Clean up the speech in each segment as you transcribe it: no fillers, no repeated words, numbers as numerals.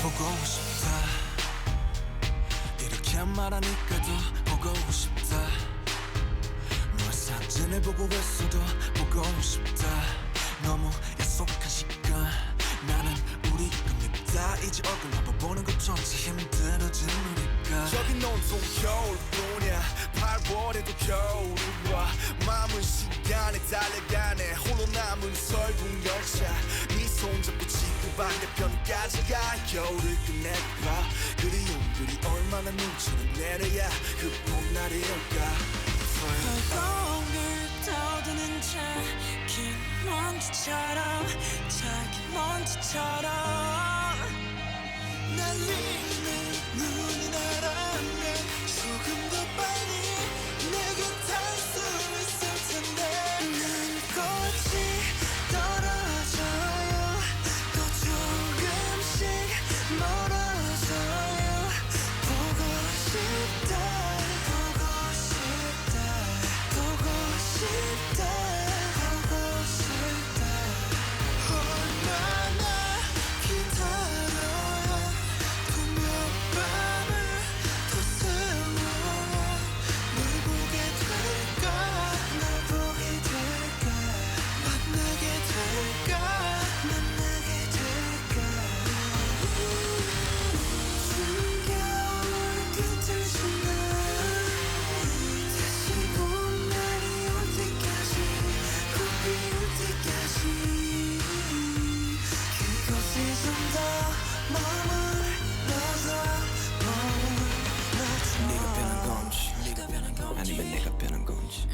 보고 싶다 이렇게 말하니까 더 보고 싶다 너의 사진을 보고 있어도 보고 싶다 너무 약속한 시간 나는 우리 겁니다 이제 얼굴 한번 보는 것조차 힘들어진 우리가 저긴 온통 겨울뿐이야 8월에도 겨울이 와 마음은 시간에 달려가네 홀로 남은 설국 열차 네 손잡고 지구 반대편까지 가 겨울을 끝내봐 그리움들이 얼마나 눈치를 내려야 그 봄날이 올까 허공을 떠도는 작은 먼지처럼 작은 먼지처럼 날리는 눈이 날아내 조금 더 빨리 내게 닿을 수 있을 텐데 난 꽃이 떨어져요 또 조금씩 멀어져요 보고 싶다 보고 싶다 보고 싶다 보고 싶다 얼마나 기다려야 또 몇 밤을 더 세워야 널 보게 될까 날 보게 될까 만나게 될까 만나게 될까 숨겨올 끝을 지나 다시 봄날이 올 때까지 꼭 피울 때까지 그곳에 좀 더 네가 변한 건지 아니면 내가 변한 건지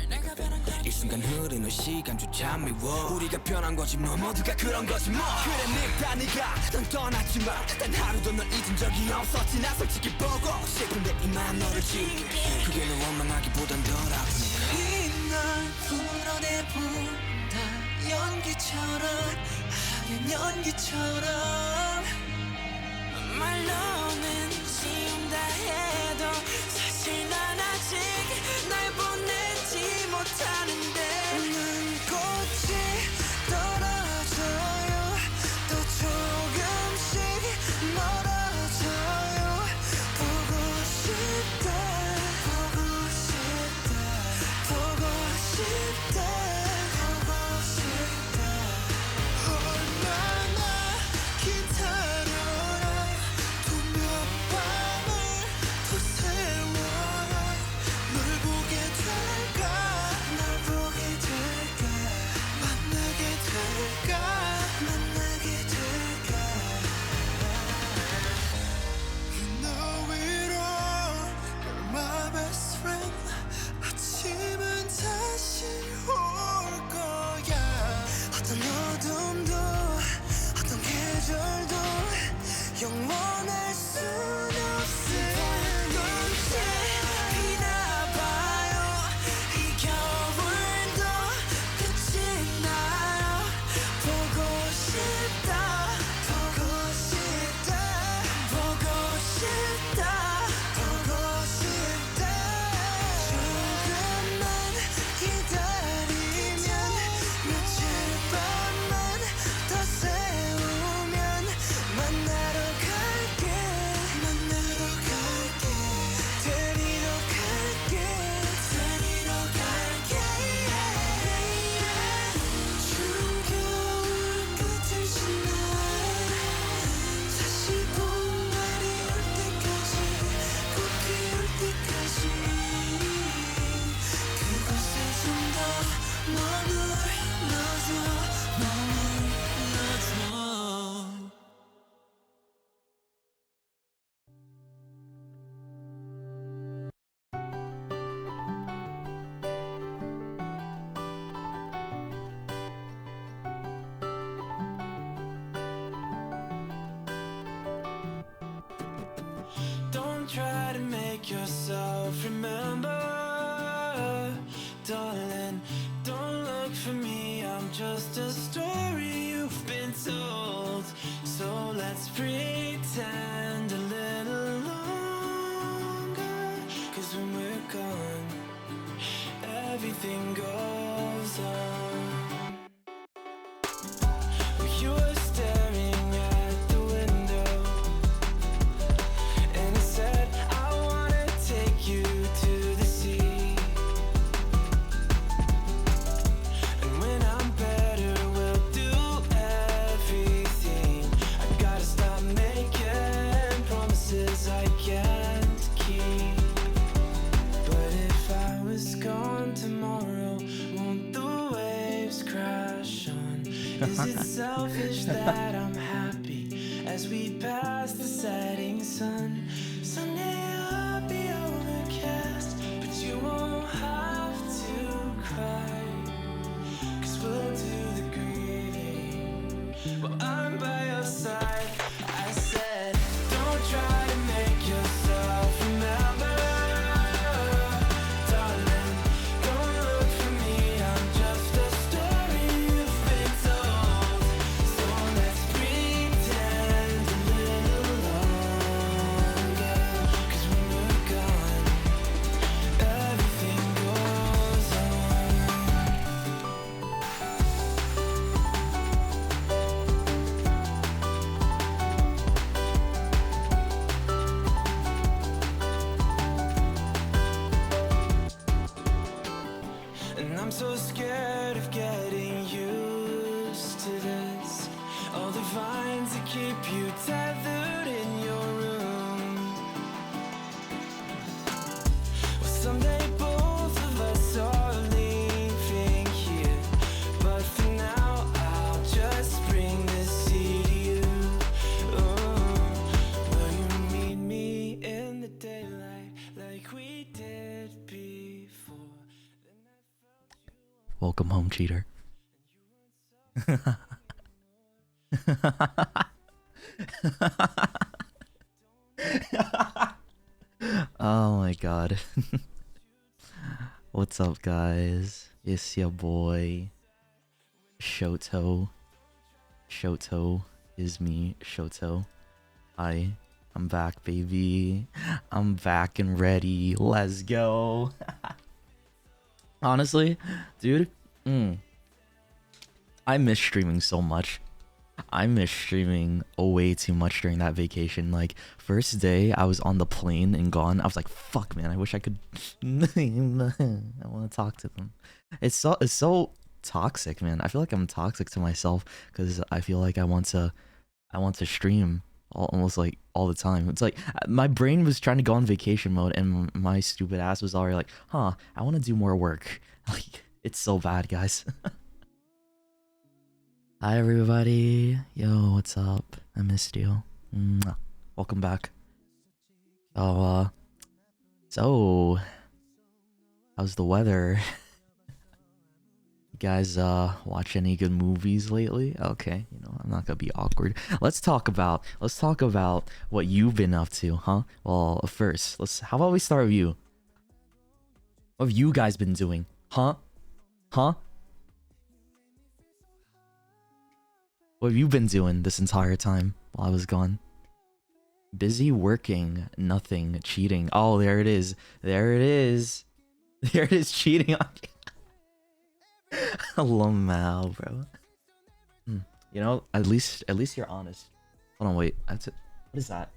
이 순간 흐르는 시간조차 미워 우리가 변한 거지 뭐 모두가 그런 거지 뭐 그래 늙다 네가 넌 떠났지만 단 하루도 널 잊은 적이 없었지 나 솔직히 보고 싶은데 이만 너를 지울게 그게 널 원망하기보단 덜 아프니까 이날 풀어내본다 연기처럼 하얀 연기처럼 말로는 지운다 해도 사실 난 아직 날 보내지 못하는데 난 꽃이 떨어져요 또 조금씩 멀어져요 보고 싶다 보고 싶다 보고 싶다 보고 싶다 얼마나 기다려야 또 몇 밤을 더 세워야 널 보게 될까 날 보게 될까 만나게 될까 만나게 될까 You know it all You're my best friend 아침은 다시 올 거야 어떤 어둠도 어떤 계절도 영원할 순 없을 건지 비나 봐요 이 겨울도 끝이 나요 보고 싶다 보고 싶다 보고 싶다 보고 싶다 조금만 기다리면 며칠 밤만 더 세우면 만나러 갈게 만나러 갈게 데리러 갈게 데리러 갈게 추운 겨울 끝을 지나 다시 봄날이 올 때까지 꼭 피울 때까지 그곳에 좀 더 머물러줘 머물러줘 Don't try to make yourself remember Darling, don't look for me I'm just a story you've been told So let's pretend a little longer 'Cause when we're gone Everything goes on You were staring at the window Is it selfish that I'm happy as we pass the setting sun? Someday I'll be overcast, but you won't have to cry, 'cause we'll do the grieving while I'm by your side. I said, don't try to make yourself remember, darling. Don't look for me, I'm just a story you've been told. So let's pretend a little longer, 'cause when we're gone, everything goes on. And I'm so scared of getting used to this. All the vines that keep you tethered in your room. Well, someday both of us are leaving here, but for now I'll just bring this seed to you. Will you meet me in the daylight like we did before? Welcome home, cheater. Oh my god. What's up, guys? It's your boy Shoto. Shoto is me, Shoto. I'm back, baby. I'm back and ready. Let's go. Honestly, dude, I miss streaming so much. I miss streaming way too much during that vacation. Like, first day I was on the plane and gone, I was like, fuck, man, I wish I could. I want to talk to them. It's so toxic, man. I feel like I'm toxic to myself because I feel like I want to stream almost like all the time. It's like my brain was trying to go on vacation mode and my stupid ass was already like, I want to do more work. Like, it's so bad, guys. Hi everybody. Yo, what's up? I missed you. Mwah. Welcome back. So how's the weather? You guys watch any good movies lately? Okay, I'm not gonna be awkward. Let's talk about what you've been up to, huh? Well, first, how about we start with you? What have you guys been doing? Huh? What have you been doing this entire time while I was gone? Busy working, nothing, cheating. Oh, there it is. There it is, cheating on you. Lamau, bro. At least you're honest. Hold on, wait. What is that?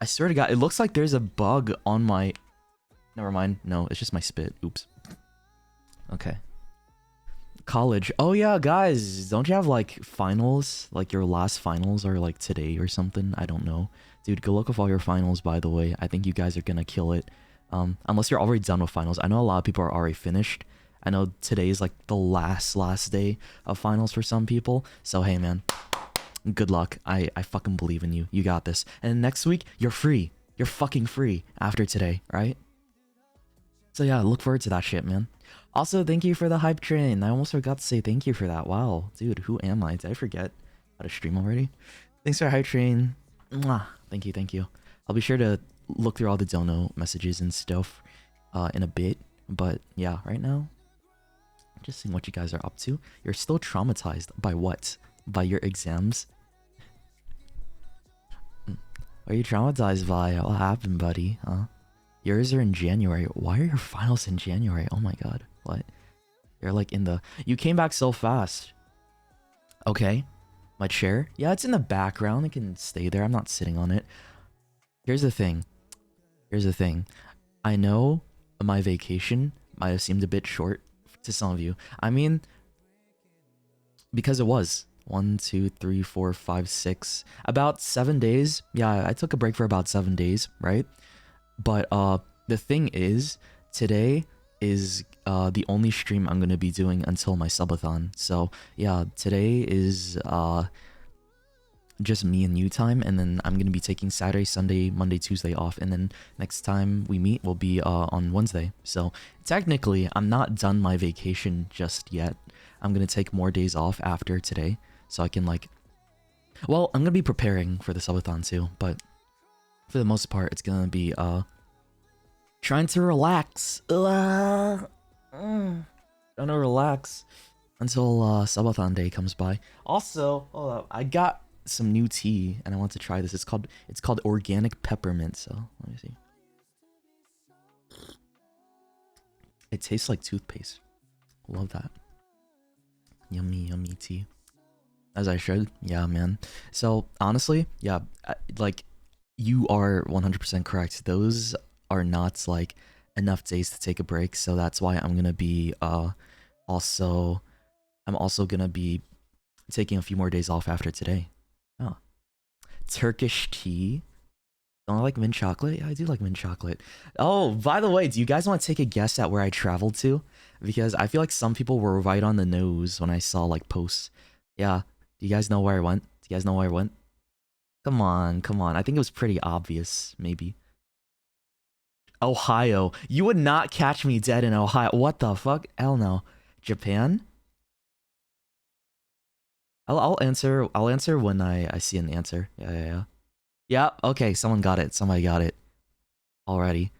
I swear to God, it looks like there's a bug on my... Never mind. No, it's just my spit. Oops. Okay. College. Oh yeah, guys. Don't you have like finals? Like your last finals are like today or something? I don't know. Dude, good luck with all your finals, by the way. I think you guys are gonna kill it. Unless you're already done with finals. I know a lot of people are already finished. I know today is like the last day of finals for some people. So hey, man. Good luck. I fucking believe in you. You got this. And next week, you're free. You're fucking free after today, right? So yeah, look forward to that shit, man. Also, thank you for the hype train. I almost forgot to say thank you for that. Wow, dude, who am I? Did I forget how to stream already? Thanks for hype train. Mwah. Thank you. I'll be sure to look through all the dono messages and stuff in a bit. But yeah, right now, just seeing what you guys are up to. You're still traumatized by what? By your exams? What are you traumatized by? What happened, buddy? Huh? Yours are in January. Why are your finals in January? Oh my god. What? You're like in the... You came back so fast. Okay. My chair? Yeah, it's in the background. It can stay there. I'm not sitting on it. Here's the thing. I know my vacation might have seemed a bit short to some of you. I mean, because it was 1, 2, 3, 4, 5, 6, about 7 days. Yeah, I took a break for about 7 days, right? But the thing is, today is the only stream I'm gonna be doing until my subathon. So yeah, today is just me and you time, and then I'm gonna be taking Saturday, Sunday, Monday, Tuesday off, and then next time we meet will be on Wednesday. So technically, I'm not done my vacation just yet. I'm gonna take more days off after today, so I can like, well, I'm gonna be preparing for the subathon too, but for the most part, it's gonna be trying to relax. Trying to relax until subathon day comes by. Also, hold up, I got some new tea and I want to try this. It's called organic peppermint. So let me see. It tastes like toothpaste. Love that. Yummy, yummy tea. As I should. Yeah, man. So honestly, yeah, like you are 100% correct. Those are not like enough days to take a break. So that's why I'm gonna be also gonna be taking a few more days off after today. Oh, Turkish tea. Don't I like mint chocolate? Yeah, I do like mint chocolate. Oh, by the way, do you guys want to take a guess at where I traveled to? Because I feel like some people were right on the nose when I saw like posts. Yeah, do you guys know where I went? Do you guys know where I went? Come on, come on. I think it was pretty obvious, maybe. Ohio. You would not catch me dead in Ohio. What the fuck? Hell no. Japan? I'll answer when I see an answer. Yeah. Yeah, okay, someone got it. Somebody got it. Already.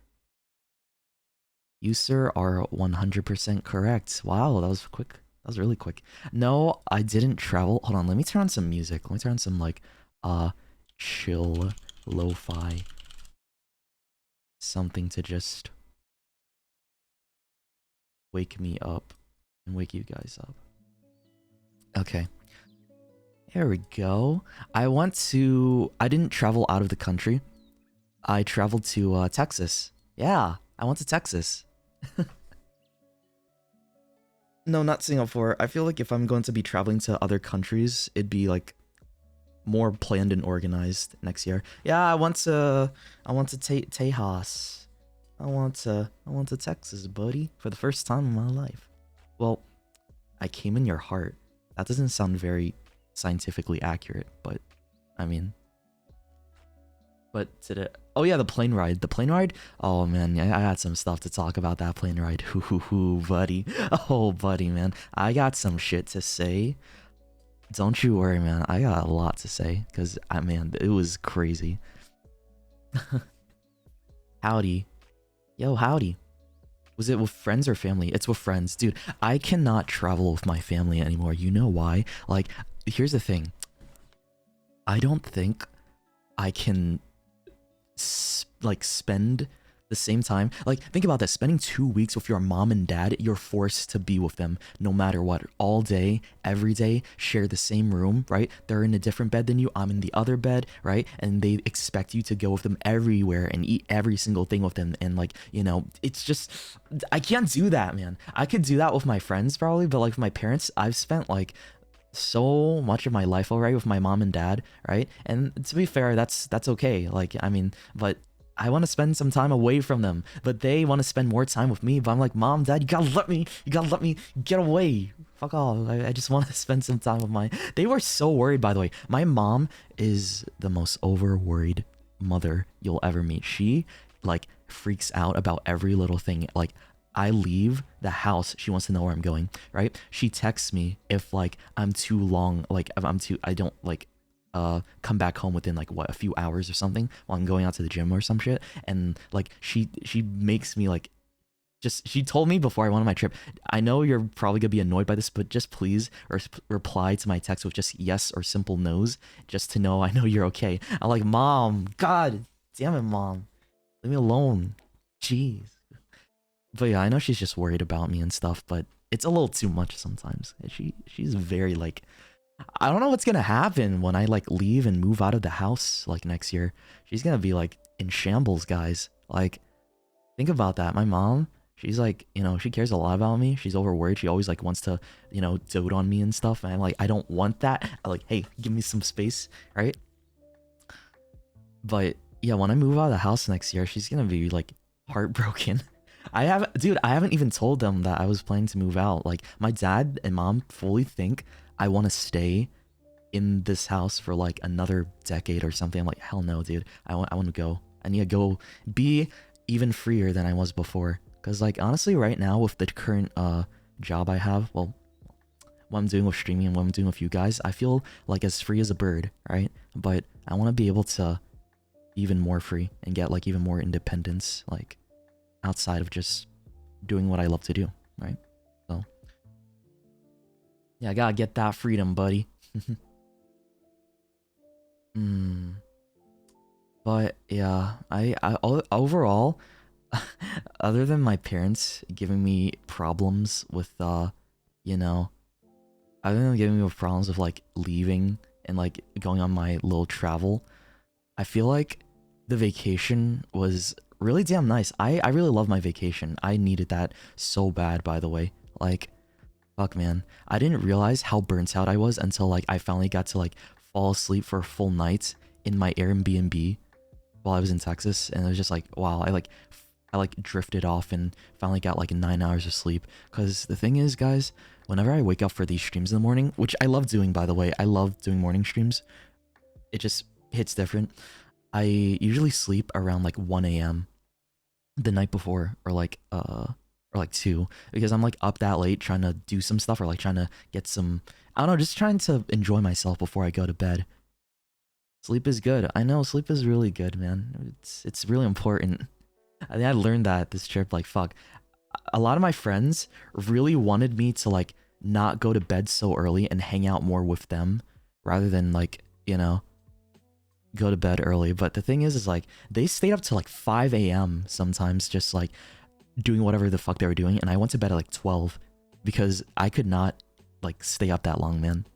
You, sir, are 100% correct. Wow, that was quick. That was really quick. No, I didn't travel. Hold on, let me turn on some music. Let me turn on some, like, chill, lo-fi. Something to just wake me up and wake you guys up. Okay. There we go. I didn't travel out of the country. I traveled to Texas. Yeah, I went to Texas. No, not Singapore. I feel like if I'm going to be traveling to other countries, it'd be like more planned and organized next year. Yeah, I went to Tejas. I went to Texas, buddy, for the first time in my life. Well, I came in your heart. That doesn't sound very scientifically accurate, but I mean, but today, oh yeah, the plane ride. Oh man, yeah, I had some stuff to talk about that plane ride. Hoo, buddy. Oh buddy, man, I got some shit to say. Don't you worry, man. I got a lot to say because man, it was crazy. Howdy, yo, howdy. Was it with friends or family? It's with friends, dude. I cannot travel with my family anymore. You know why? Like, here's the thing. I don't think I can spend the same time. Like, think about this. Spending 2 weeks with your mom and dad, you're forced to be with them no matter what. All day, every day, share the same room, right? They're in a different bed than you. I'm in the other bed, right? And they expect you to go with them everywhere and eat every single thing with them. And like, you know, it's just, I can't do that, man. I could do that with my friends probably, but like with my parents, I've spent like so much of my life already with my mom and dad, right? And to be fair, that's okay. Like, I mean, but I want to spend some time away from them, but they want to spend more time with me. But I'm like, Mom, Dad, you gotta let me get away. Fuck off. I just want to spend some time with my. They were so worried, by the way. My mom is the most over-worried mother you'll ever meet. She like freaks out about every little thing. Like, I leave the house, she wants to know where I'm going, right? She texts me if like I'm too long, like if I don't like come back home within like what, a few hours or something while I'm going out to the gym or some shit. And like she makes me like, just, she told me before I went on my trip, I know you're probably gonna be annoyed by this, but just please reply to my text with just yes or simple no's, just to know I know you're okay. I'm like, Mom, God damn it, Mom, leave me alone, jeez. But yeah, I know she's just worried about me and stuff, but it's a little too much sometimes. She's very like, I don't know what's gonna happen when I like leave and move out of the house like next year. She's gonna be like in shambles, guys. Like, think about that. My mom, she's like, you know, she cares a lot about me. She's over worried. She always like wants to, you know, dote on me and stuff. And I'm like, I don't want that. I'm like, hey, give me some space, right? But yeah, when I move out of the house next year, she's gonna be like heartbroken. Dude, I haven't even told them that I was planning to move out. Like, my dad and mom fully think I want to stay in this house for like another decade or something. I'm like, hell no, dude. I want to go. I need to go be even freer than I was before. Cause like honestly, right now with the current job I have, well, what I'm doing with streaming and what I'm doing with you guys, I feel like as free as a bird, right? But I want to be able to be even more free and get like even more independence, like outside of just doing what I love to do, right? So yeah, I gotta get that freedom, buddy. But yeah, overall, other than my parents giving me problems with you know, other than giving me problems with like leaving and like going on my little travel, I feel like the vacation was really damn nice. I really love my vacation. I needed that so bad, by the way. Like, fuck man, I didn't realize how burnt out I was until like I finally got to like fall asleep for a full night in my Airbnb while I was in Texas, and it was just like, wow, I drifted off and finally got like 9 hours of sleep. Because the thing is, guys, whenever I wake up for these streams in the morning, which I love doing, by the way, I love doing morning streams, it just hits different. I usually sleep around like 1 a.m. the night before, or like 2, because I'm like up that late trying to do some stuff, or like trying to get some, I don't know, just trying to enjoy myself before I go to bed. Sleep is good. I know, sleep is really good, man. It's really important. I think I learned that this trip. Like, fuck, a lot of my friends really wanted me to like not go to bed so early and hang out more with them rather than like, you know, go to bed early. But the thing is like they stayed up till like 5 a.m. sometimes, just like doing whatever the fuck they were doing, and I went to bed at like 12 because I could not like stay up that long, man.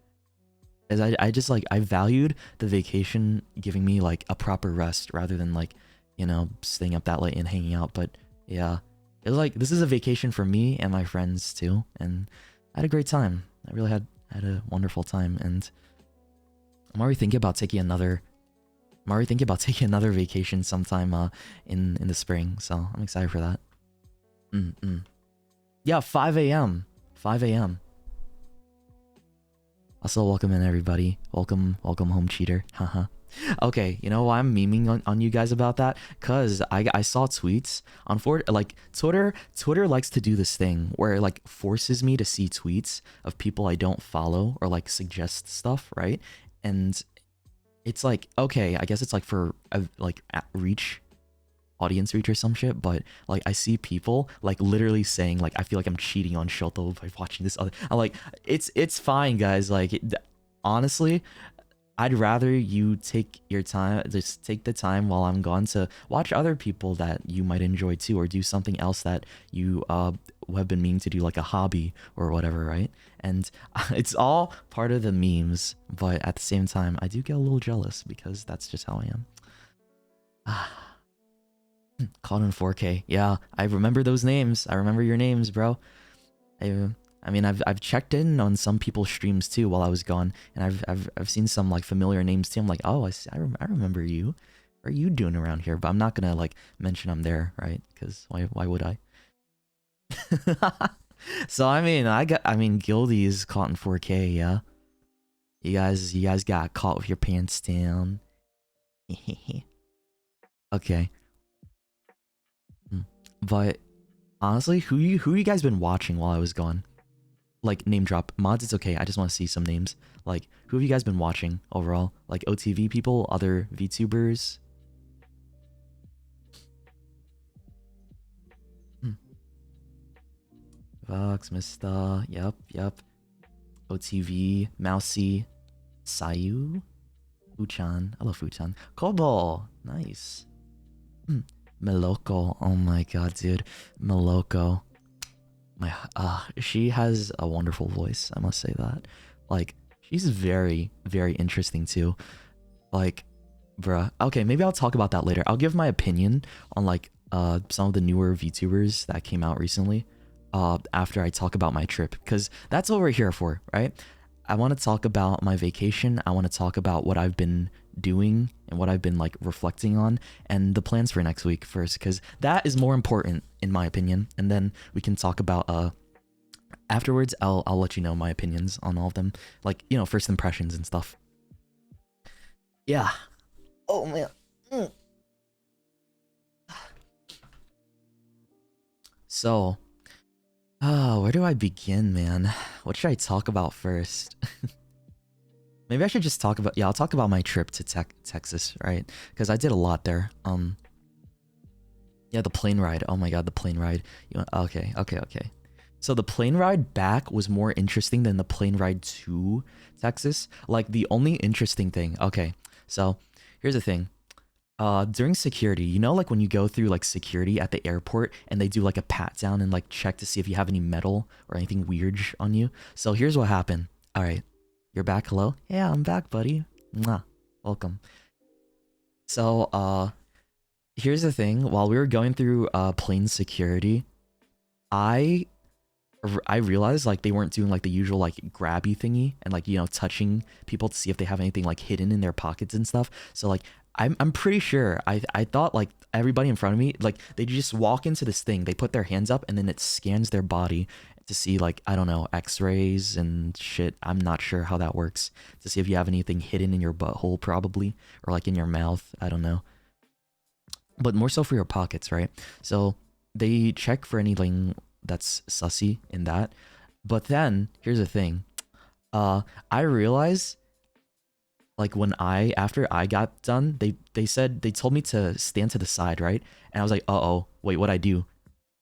As I just like, I valued the vacation giving me like a proper rest rather than like, you know, staying up that late and hanging out. But yeah, it was like, this is a vacation for me and my friends too, and I had a great time. I really had a wonderful time, and I'm already thinking about taking another vacation sometime in the spring, so I'm excited for that. Yeah, 5 a.m. 5 a.m. Also, welcome in everybody. Welcome home, cheater. Haha. Okay, you know why I'm memeing on you guys about that? Cause I saw tweets on like Twitter likes to do this thing where it like forces me to see tweets of people I don't follow or like suggest stuff, right? And it's like, okay, I guess it's like for audience reach or some shit, but like I see people like literally saying like, I feel like I'm cheating on Shoto by watching this other. I'm like, it's fine, guys. Like, honestly, I'd rather you take your time, just take the time while I'm gone to watch other people that you might enjoy too, or do something else that you have been meaning to do, like a hobby or whatever, right? And it's all part of the memes, but at the same time, I do get a little jealous because that's just how I am. Caught in 4K. Yeah, I remember those names. I remember your names, bro. I mean, I've checked in on some people's streams too while I was gone, and I've seen some like familiar names too. I'm like, oh, I remember you. What are you doing around here? But I'm not gonna like mention I'm there, right? Because why would I? So I mean, Guildies caught in 4K. Yeah, you guys got caught with your pants down. Okay. But honestly, who you guys been watching while I was gone? Like, name drop. Mods, it's okay. I just want to see some names. Like, who have you guys been watching overall? Like, OTV people, other VTubers? Vox, Mista, yep. OTV, Mousy, Sayu, Fuchan. I love Fuchan. Kobo, nice. Meloko, oh my god, dude. Meloko. She has a wonderful voice, I must say that. Like, she's very, very interesting too. Like, bruh. Okay, maybe I'll talk about that later. I'll give my opinion on like some of the newer VTubers that came out recently after I talk about my trip, because that's what we're here for, right? I want to talk about my vacation. I want to talk about what I've been doing and what I've been like reflecting on, and the plans for next week first, because that is more important in my opinion. And then we can talk about afterwards. I'll let you know my opinions on all of them, like, you know, first impressions and stuff. Yeah. Oh man. So, where do I begin, man? What should I talk about first? Maybe I should just talk about, yeah, I'll talk about my trip to Texas, right? Because I did a lot there. Yeah, the plane ride. Oh my god, the plane ride. Okay. So the plane ride back was more interesting than the plane ride to Texas. Like, the only interesting thing, okay, so here's the thing. During security, you know, like when you go through like security at the airport and they do like a pat down and like check to see if you have any metal or anything weird on you. So here's what happened. All right, you're back. Hello? Yeah, I'm back, buddy. Mwah. Welcome. So, here's the thing. While we were going through plane security, I realized like they weren't doing like the usual like grabby thingy and like, you know, touching people to see if they have anything like hidden in their pockets and stuff. So like I'm pretty sure I thought like everybody in front of me, like they just walk into this thing, they put their hands up and then it scans their body to see like, I don't know, x-rays and shit. I'm not sure how that works, to see if you have anything hidden in your butthole probably, or like in your mouth, I don't know. But more so for your pockets, right? So they check for anything that's sussy in that. But then here's the thing. I realized like when after I got done, they told me to stand to the side, right? And I was like, uh-oh, wait, what'd I do?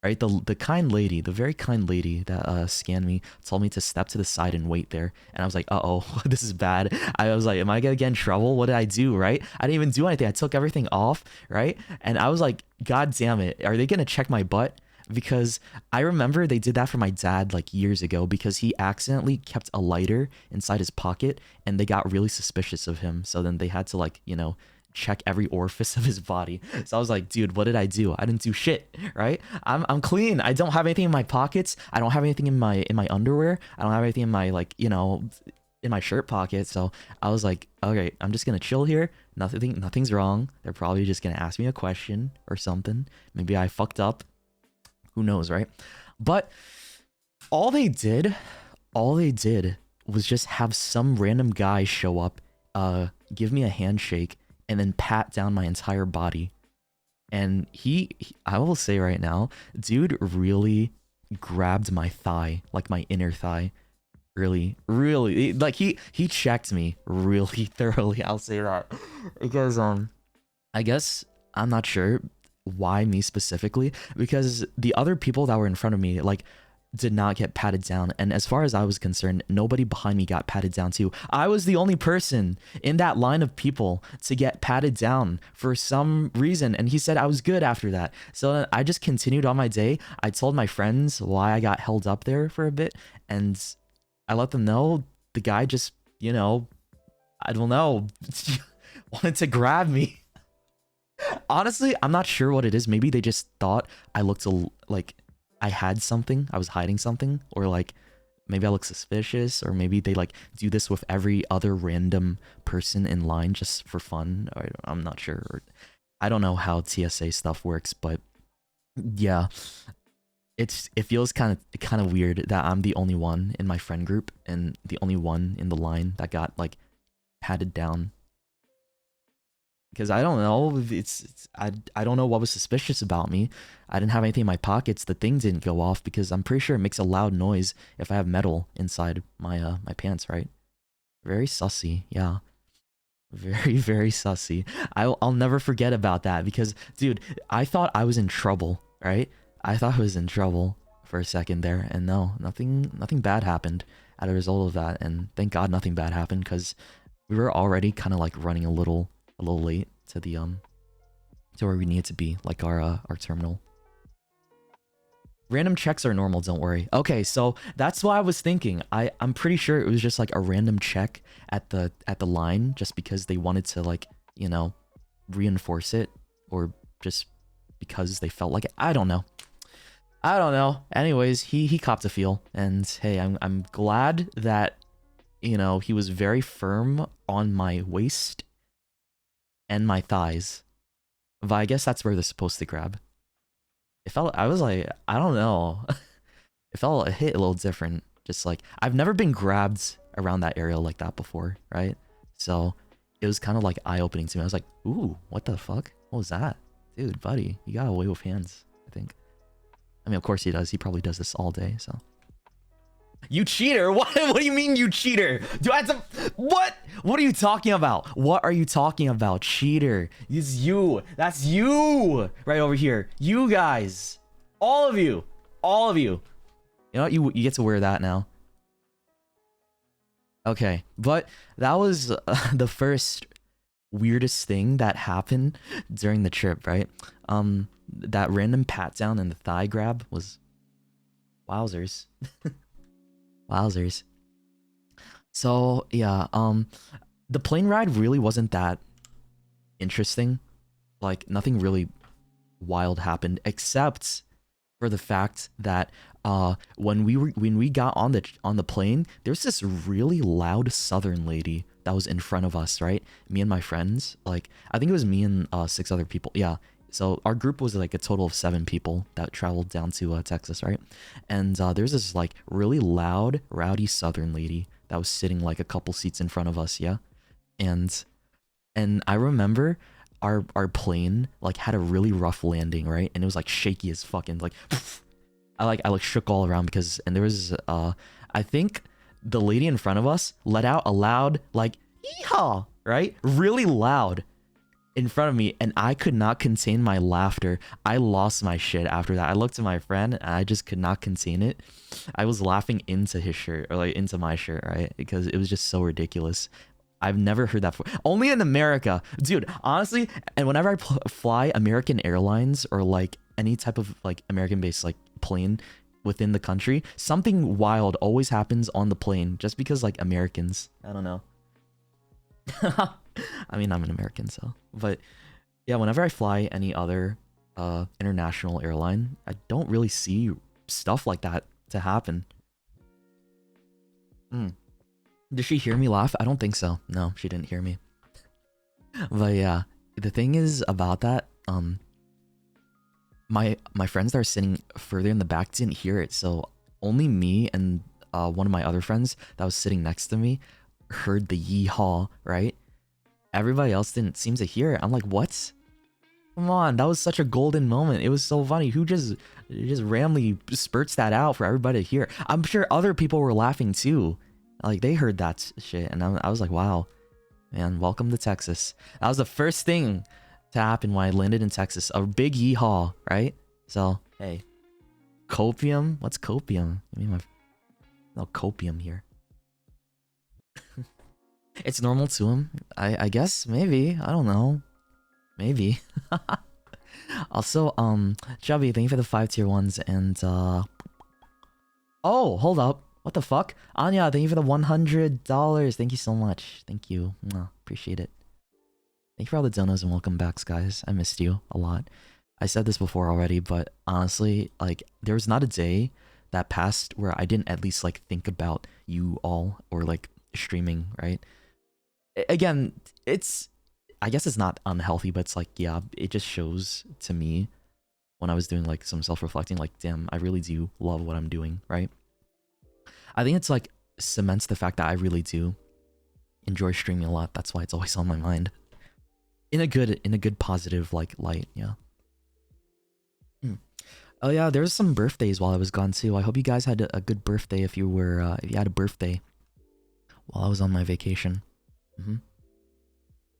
Right? The kind lady, the very kind lady that scanned me told me to step to the side and wait there. And I was like, uh-oh, this is bad. I was like, am I gonna get in trouble? What did I do, right? I didn't even do anything. I took everything off, right? And I was like, god damn it, are they gonna check my butt? Because I remember they did that for my dad like years ago, because he accidentally kept a lighter inside his pocket and they got really suspicious of him. So then they had to like, you know, check every orifice of his body. So I was like, dude, what did I do? I didn't do shit, right? I'm clean. I don't have anything in my pockets. I don't have anything in my underwear. I don't have anything in my, like, you know, in my shirt pocket. So I was like, okay, I'm just gonna chill here. Nothing's wrong. They're probably just gonna ask me a question or something. Maybe I fucked up. Who knows, right? But all they did was just have some random guy show up, give me a handshake, and then pat down my entire body. And I will say right now, dude really grabbed my thigh, like my inner thigh. Really, like he checked me really thoroughly, I'll say that. Because, I guess, I'm not sure why me specifically, because the other people that were in front of me like did not get patted down, and as far as I was concerned, nobody behind me got patted down too. I was the only person in that line of people to get patted down for some reason, and he said I was good after that. So I just continued on my day. I told my friends why I got held up there for a bit, and I let them know the guy just, you know, I don't know, wanted to grab me. Honestly, I'm not sure what it is. Maybe they just thought I looked like I had something, I was hiding something, or like maybe I look suspicious, or maybe they like do this with every other random person in line just for fun. I'm not sure. Or, I don't know how TSA stuff works, but yeah, it feels kind of weird that I'm the only one in my friend group and the only one in the line that got like patted down. Because I don't know, I don't know what was suspicious about me. I didn't have anything in my pockets. The thing didn't go off because I'm pretty sure it makes a loud noise if I have metal inside my my pants, right? Very sussy, yeah. Very, very sussy. I'll never forget about that because, dude, I thought I was in trouble, right? I thought I was in trouble for a second there, and no, nothing bad happened as a result of that, and thank God nothing bad happened because we were already kind of like running a little late to the to where we need to be, like our terminal. Random checks are normal, don't worry. Okay, so that's what I was thinking. I'm pretty sure it was just like a random check at the line, just because they wanted to, like, you know, reinforce it, or just because they felt like it. I don't know. Anyways, he copped a feel, and hey, I'm glad that, you know, he was very firm on my waist and my thighs. But I guess that's where they're supposed to grab. It felt, I was like, I don't know. It hit a little different. Just like, I've never been grabbed around that area like that before, right? So it was kind of like eye-opening to me. I was like, ooh, what the fuck? What was that? Dude, buddy, you got away with hands, I think. I mean, of course he does. He probably does this all day, so. You cheater? What do you mean you cheater? Do I have to... What? What are you talking about? What are you talking about? Cheater. It's you. That's you. Right over here. You guys. All of you. All of you. You know what? You get to wear that now. Okay. But that was the first weirdest thing that happened during the trip, right? That random pat down and the thigh grab was... Wowzers. Wowzers. So yeah, the plane ride really wasn't that interesting. Like nothing really wild happened except for the fact that when we got on the plane, there's this really loud Southern lady that was in front of us, right? Me and my friends, like I think it was me and 6 other people. Yeah. So our group was like a total of 7 people that traveled down to Texas, right? And there's this like really loud, rowdy Southern lady that was sitting like a couple seats in front of us, yeah. And I remember our plane like had a really rough landing, right? And it was like shaky as fucking like I shook all around because there was I think the lady in front of us let out a loud like yeehaw, right? Really loud. In front of me, and I could not contain my laughter. I lost my shit after that. I looked at my friend and I just could not contain it. I was laughing into his shirt, or like into my shirt, right? Because it was just so ridiculous. I've never heard that before. Only in America. Dude, honestly, and whenever I fly American Airlines or like any type of like American-based like plane within the country, something wild always happens on the plane just because like Americans. I don't know. I mean, I'm an American, so. But yeah, whenever I fly any other international airline, I don't really see stuff like that to happen. Did she hear me laugh? I don't think so. No, she didn't hear me. But yeah, the thing is about that, my friends that are sitting further in the back didn't hear it, so only me and one of my other friends that was sitting next to me heard the yeehaw, right? Everybody else didn't seem to hear it. I'm like, what? Come on, that was such a golden moment. It was so funny. Who just randomly spurts that out for everybody to hear? I'm sure other people were laughing too. Like they heard that shit, and I was like, wow, man, welcome to Texas. That was the first thing to happen when I landed in Texas. A big yeehaw, right? So hey, copium. What's copium? I mean, no copium here. It's normal to him. I guess, maybe. I don't know. Maybe. Also, Chubby, thank you for the 5 tier 1s, and oh, hold up. What the fuck? Anya, thank you for the $100. Thank you so much. Thank you. Appreciate it. Thank you for all the donos and welcome backs, guys. I missed you a lot. I said this before already, but honestly, like, there was not a day that passed where I didn't at least, like, think about you all or, like, streaming, right? Again, I guess it's not unhealthy, but it's like, yeah, it just shows to me when I was doing like some self-reflecting, like, damn, I really do love what I'm doing, right? I think it's like cements the fact that I really do enjoy streaming a lot. That's why it's always on my mind. In a good positive like light, yeah. Oh yeah, there's some birthdays while I was gone too. I hope you guys had a good birthday if you had a birthday while I was on my vacation.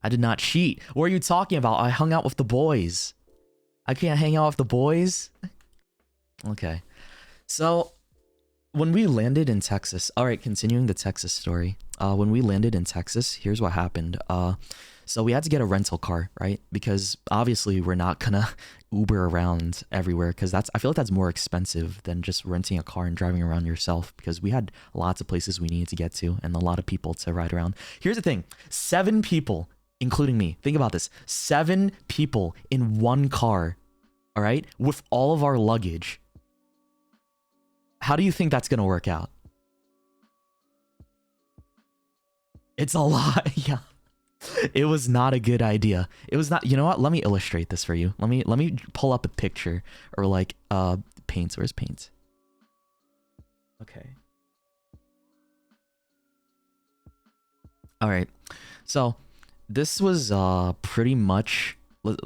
I did not cheat. What are you talking about? I hung out with the boys. I can't hang out with the boys? Okay. So, when we landed in Texas... Alright, continuing the Texas story. When we landed in Texas, here's what happened. So we had to get a rental car, right? Because obviously we're not gonna Uber around everywhere, because I feel like that's more expensive than just renting a car and driving around yourself, because we had lots of places we needed to get to and a lot of people to ride around. Here's the thing, 7 people, including me, think about this, 7 people in one car, all right, with all of our luggage. How do you think that's gonna work out? It's a lot. Yeah. It was not a good idea. It was not. You know what? Let me illustrate this for you. Let me pull up a picture or like paints. Where's paint? Okay. All right. So this was pretty much.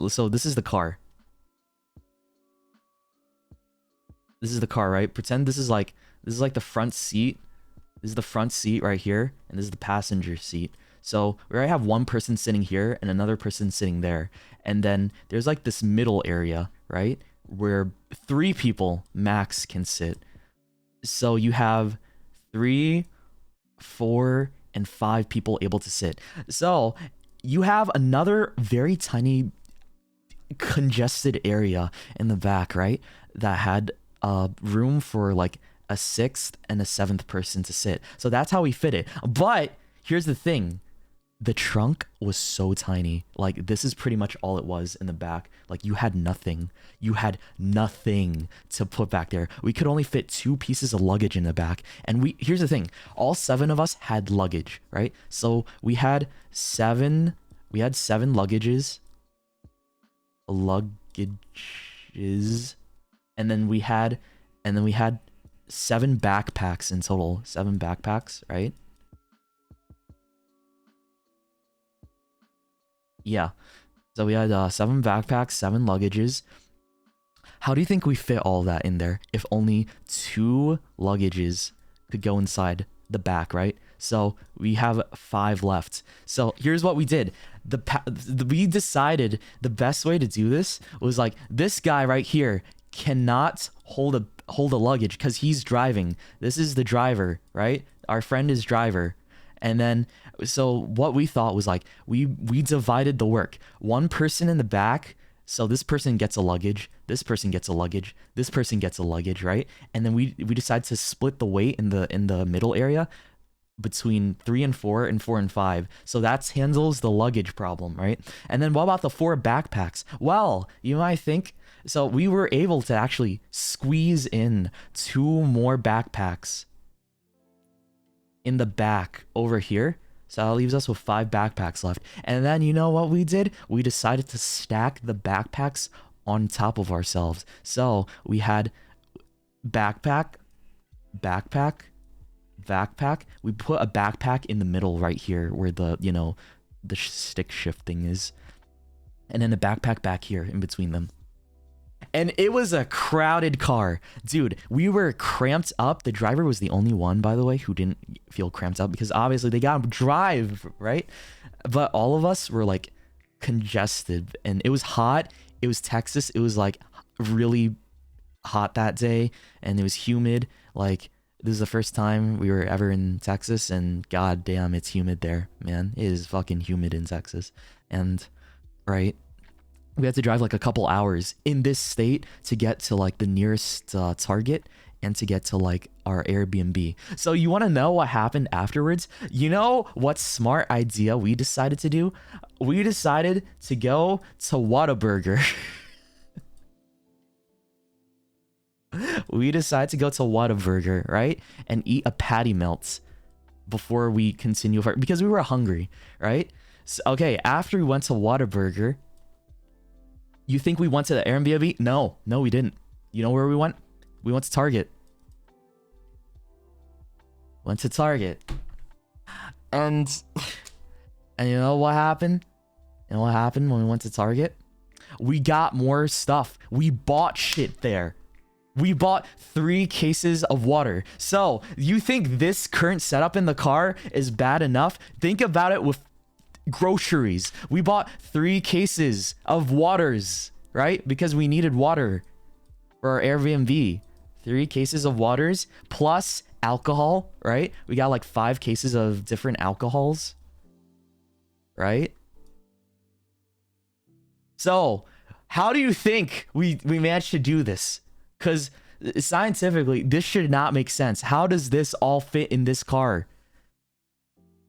So this is the car. This is the car, right? Pretend this is like the front seat. This is the front seat right here, and this is the passenger seat. So we already have one person sitting here and another person sitting there. And then there's like this middle area, right? Where 3 people max can sit. So you have 3, 4, and 5 people able to sit. So you have another very tiny congested area in the back, right? That had room for like a 6th and a 7th person to sit. So that's how we fit it. But here's the thing. The trunk was so tiny. Like, this is pretty much all it was in the back. Like, you had nothing. You had nothing to put back there. We could only fit 2 pieces of luggage in the back. And here's the thing. All 7 of us had luggage, right? So we had 7 luggages. And then we had 7 backpacks in total. 7 backpacks, right? Yeah. So we had 7 backpacks, 7 luggages. How do you think we fit all that in there if only 2 luggages could go inside the back, right? So we have 5 left. So here's what we did. We decided the best way to do this was like, this guy right here cannot hold a luggage because he's driving. This is the driver, right? Our friend is driver. And then, so what we thought was like, we divided the work. One person in the back, so this person gets a luggage, this person gets a luggage, this person gets a luggage, right? And then we decided to split the weight in the middle area between 3 and 4 and 4 and 5. So that handles the luggage problem, right? And then what about the 4 backpacks? Well, you might think, so we were able to actually squeeze in 2 more backpacks in the back over here. So that leaves us with 5 backpacks left. And then you know what we did? We decided to stack the backpacks on top of ourselves. So we had backpack. We put a backpack in the middle right here where the, you know, the stick shifting is. And then a backpack back here in between them. And it was a crowded car. Dude, we were cramped up. The driver was the only one, by the way, who didn't feel cramped up because obviously they got to drive, right? But all of us were like congested and it was hot. It was Texas. It was like really hot that day and it was humid. Like, this is the first time we were ever in Texas and god damn, it's humid there, man. It is fucking humid in Texas. And, right? We had to drive like a couple hours in this state to get to like the nearest Target and to get to like our Airbnb. So you want to know what happened afterwards? You know what smart idea we decided to do? We decided to go to Whataburger. We decided to go to Whataburger, right? And eat a patty melt before we continue because we were hungry, right? So, okay, after we went to Whataburger, you think we went to the Airbnb? No, we didn't. You know where we went? We went to Target. Went to Target. And you know what happened? And what happened when we went to Target? We got more stuff. We bought shit there. We bought 3 cases of water. So, you think this current setup in the car is bad enough? Think about it with groceries. We bought 3 cases of waters, right? Because we needed water for our Airbnb. 3 cases of waters plus alcohol, right? We got like 5 cases of different alcohols, right? So, how do you think we managed to do this? Because scientifically, this should not make sense. How does this all fit in this car?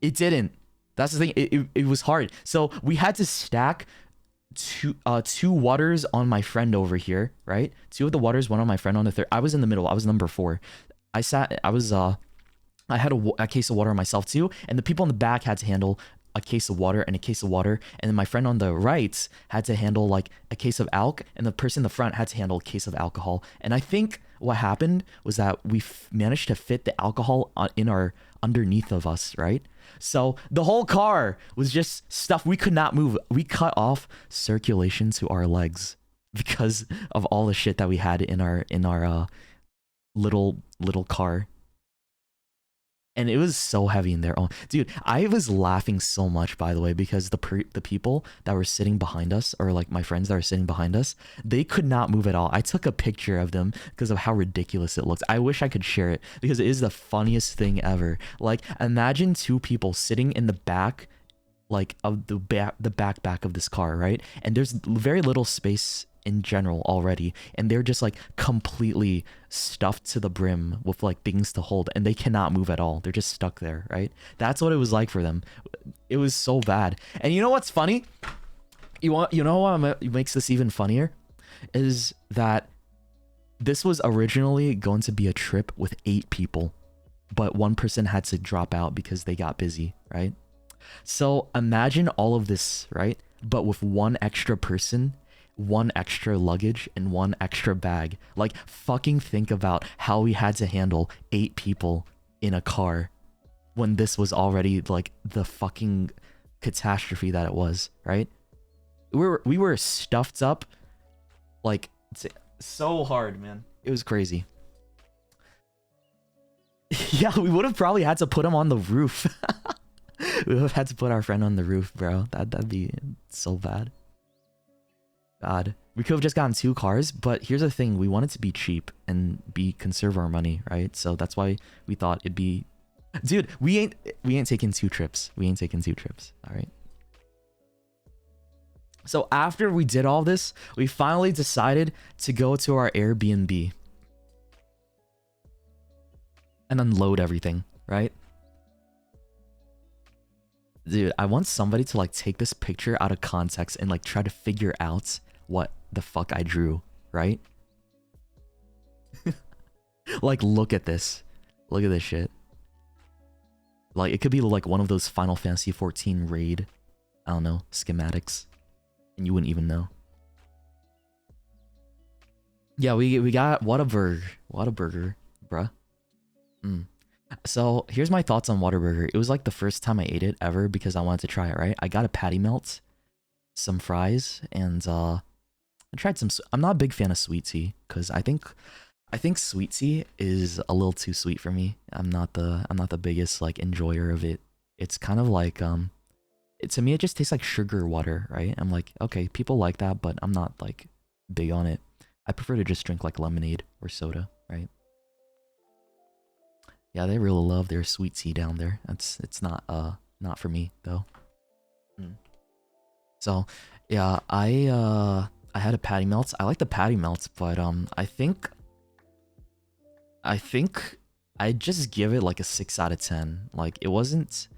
It didn't. That's the thing. It was hard. So we had to stack 2 waters on my friend over here, right? 2 of the waters, 1 on my friend on the third. I was in the middle. I was number 4. I had a case of water on myself too, and the people in the back had to handle a case of water and a case of water, and then my friend on the right had to handle like a case of alk, and the person in the front had to handle a case of alcohol. And I think what happened was that we managed to fit the alcohol in our underneath of us, right? So the whole car was just stuff we could not move. We cut off circulation to our legs because of all the shit that we had in our little car. And it was so heavy in there. Oh, dude, I was laughing so much, by the way, because the people that were sitting behind us, or like my friends that were sitting behind us, they could not move at all. I took a picture of them because of how ridiculous it looks. I wish I could share it because it is the funniest thing ever. Like, imagine two people sitting in the back, like of the back of this car, right? And there's very little space in general already, and they're just like completely stuffed to the brim with like things to hold, and they cannot move at all. They're just stuck there, right? That's what it was like for them. It was so bad. And you know what's funny? You know what makes this even funnier is that this was originally going to be a trip with 8 people, but one person had to drop out because they got busy, right? So imagine all of this, right? But with one extra person, one extra luggage, and one extra bag. Like, fucking think about how we had to handle 8 people in a car when this was already like the fucking catastrophe that it was, right? We were stuffed up like so hard, man. It was crazy. Yeah, we would have probably had to put him on the roof. We would have had to put our friend on the roof, bro. That'd be so bad. God, we could have just gotten 2 cars, but here's the thing: we wanted to be cheap and conserve our money, right? So that's why we thought it'd be, dude. We ain't taking 2 trips. We ain't taking 2 trips. All right. So after we did all this, we finally decided to go to our Airbnb and unload everything, right? Dude, I want somebody to like take this picture out of context and like try to figure out what the fuck I drew, right? Like, look at this. Look at this shit. Like, it could be like one of those Final Fantasy 14 raid, I don't know, schematics. And you wouldn't even know. Yeah, we got Whataburger. Whataburger, bruh. So here's my thoughts on Whataburger. It was like the first time I ate it ever because I wanted to try it, right? I got a patty melt, some fries, and I tried some. I'm not a big fan of sweet tea because I think sweet tea is a little too sweet for me. I'm not the biggest like enjoyer of it. It's kind of like to me it just tastes like sugar water, right? I'm like, okay, people like that, but I'm not like big on it. I prefer to just drink like lemonade or soda, right? Yeah, they really love their sweet tea down there. It's not for me though. So yeah, I had a patty melt. I like the patty melt, but I think I'd just give it like a 6 out of 10. Like, it wasn't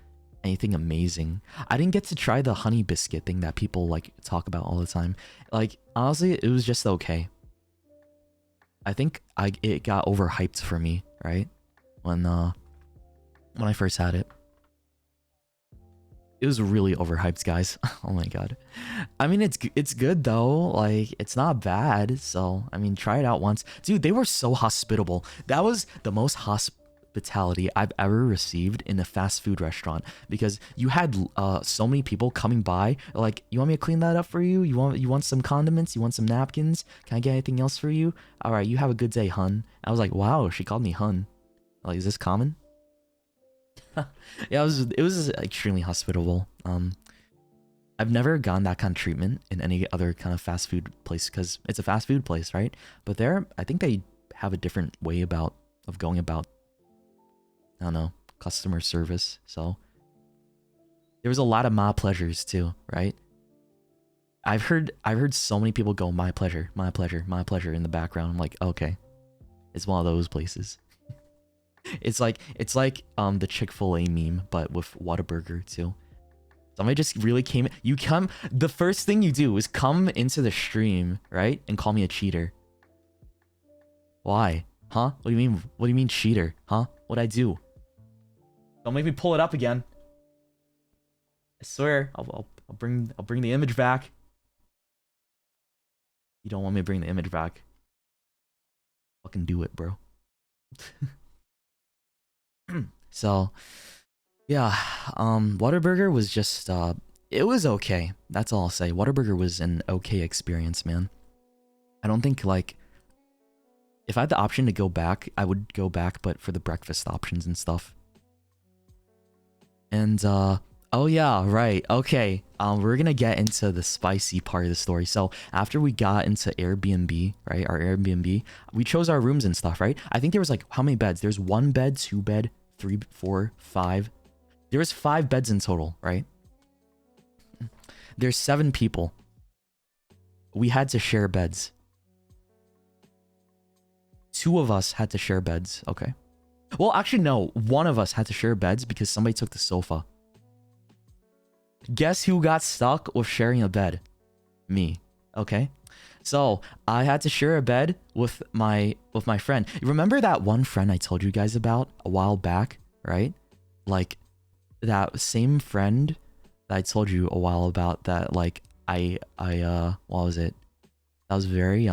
anything amazing. I didn't get to try the honey biscuit thing that people like talk about all the time. Like, honestly, it was just okay. I think it got overhyped for me, right? When I first had it. It was really overhyped, guys. Oh my god. I mean, it's good though. Like, it's not bad. So, I mean, try it out once. Dude, they were so hospitable. That was the most hospitality I've ever received in a fast food restaurant, because you had so many people coming by like, you want me to clean that up for you? You want some condiments? You want some napkins? Can I get anything else for you? All right, you have a good day, hun. I was like, wow, she called me hun. Like, is this common? Yeah, it was extremely hospitable. I've never gotten that kind of treatment in any other kind of fast food place because it's a fast food place, right? But there, I think they have a different way of going about, I don't know, customer service. So there was a lot of my pleasures too, right? I've heard so many people go, my pleasure, my pleasure, my pleasure in the background. I'm like, okay, it's one of those places. It's like the Chick-fil-A meme, but with Whataburger too. Somebody just really came. The first thing you do is come into the stream, right, and call me a cheater. Why? Huh? What do you mean? What do you mean cheater? Huh? What'd I do? Don't make me pull it up again. I swear, I'll bring the image back. You don't want me to bring the image back? Fucking do it, bro. So, yeah, Whataburger was just it was okay. That's all I'll say. Whataburger was an okay experience, man. I don't think like if I had the option to go back, I would go back, but for the breakfast options and stuff. And oh yeah, right. Okay. We're gonna get into the spicy part of the story. So after we got into Airbnb, right? Our Airbnb, we chose our rooms and stuff, right? I think there was like how many beds? There's 1 bed, 2 bed, 3, 4, 5. There was 5 beds in total, right? There's 7 people. We had to share beds. 2 of us had to share beds, okay? Well, actually, no. 1 of us had to share beds because somebody took the sofa. Guess who got stuck with sharing a bed? Me, okay? So, I had to share a bed with my friend. Remember that one friend I told you guys about a while back, right? Like, that same friend that I told you a while about that, like, what was it? That was very,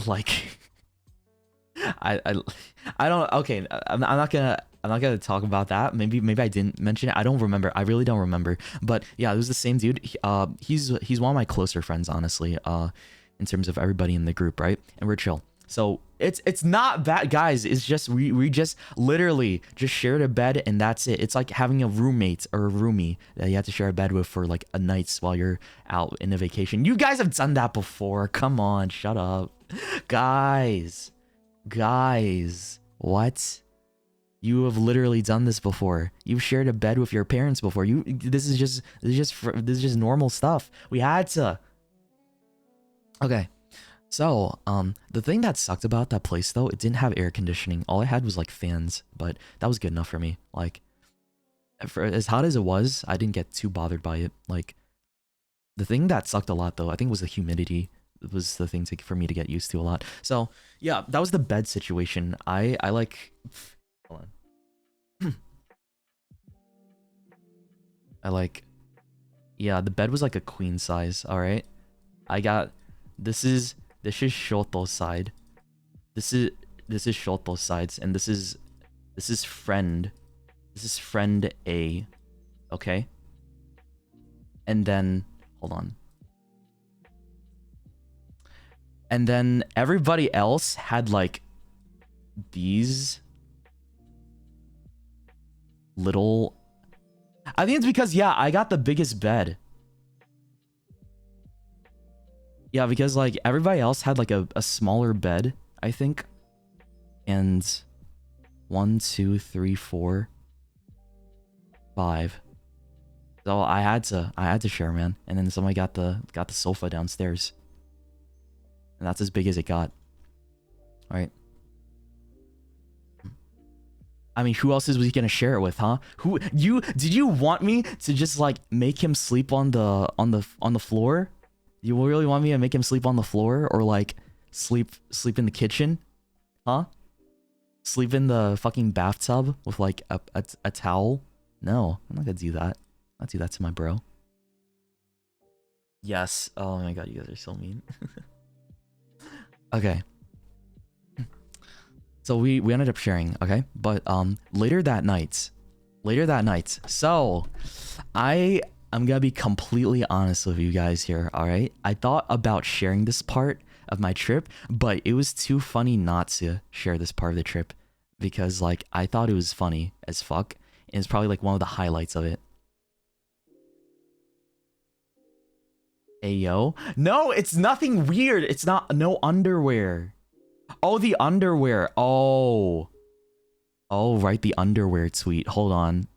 like, I don't, okay, I'm not gonna talk about that. Maybe I didn't mention it. I don't remember. I really don't remember. But yeah, it was the same dude. He's one of my closer friends, honestly, in terms of everybody in the group, right? And we're chill. So it's not bad, guys. It's just we just literally just shared a bed and that's it. It's like having a roommate or a roomie that you have to share a bed with for like a night while you're out in a vacation. You guys have done that before. Come on, shut up, guys. What? You have literally done this before. You've shared a bed with your parents before. This is just normal stuff. We had to. Okay. So, the thing that sucked about that place though, it didn't have air conditioning. All I had was like fans, but that was good enough for me. Like, for as hot as it was, I didn't get too bothered by it. Like, the thing that sucked a lot though, I think was the humidity. It was the thing for me to get used to a lot. So, yeah, that was the bed situation. I like, hold on. I like, yeah, the bed was like a queen size, all right? I got, this is Shoto's side. This is Shoto's sides, and this is friend. This is friend A, okay? And then, hold on. And then everybody else had like these little, I think it's because, yeah, I got the biggest bed. Yeah, because like everybody else had like a smaller bed, I think. And 1, 2, 3, 4, 5. So I had to share, man. And then somebody got the sofa downstairs. And that's as big as it got. All right. I mean, who else was he gonna share it with, huh? Did you want me to just like make him sleep on the floor? You really want me to make him sleep on the floor or like sleep in the kitchen? Huh? Sleep in the fucking bathtub with like a towel? No, I'm not gonna do that. I'll do that to my bro. Yes. Oh my god, you guys are so mean. Okay. So we ended up sharing, okay? But later that night, so I'm gonna be completely honest with you guys here, all right? I thought about sharing this part of my trip, but it was too funny not to share this part of the trip because like I thought it was funny as fuck, and it's probably like one of the highlights of it. Ayo? No, it's nothing weird. It's not, no underwear. Oh, the underwear. Oh, right, the underwear tweet. Hold on.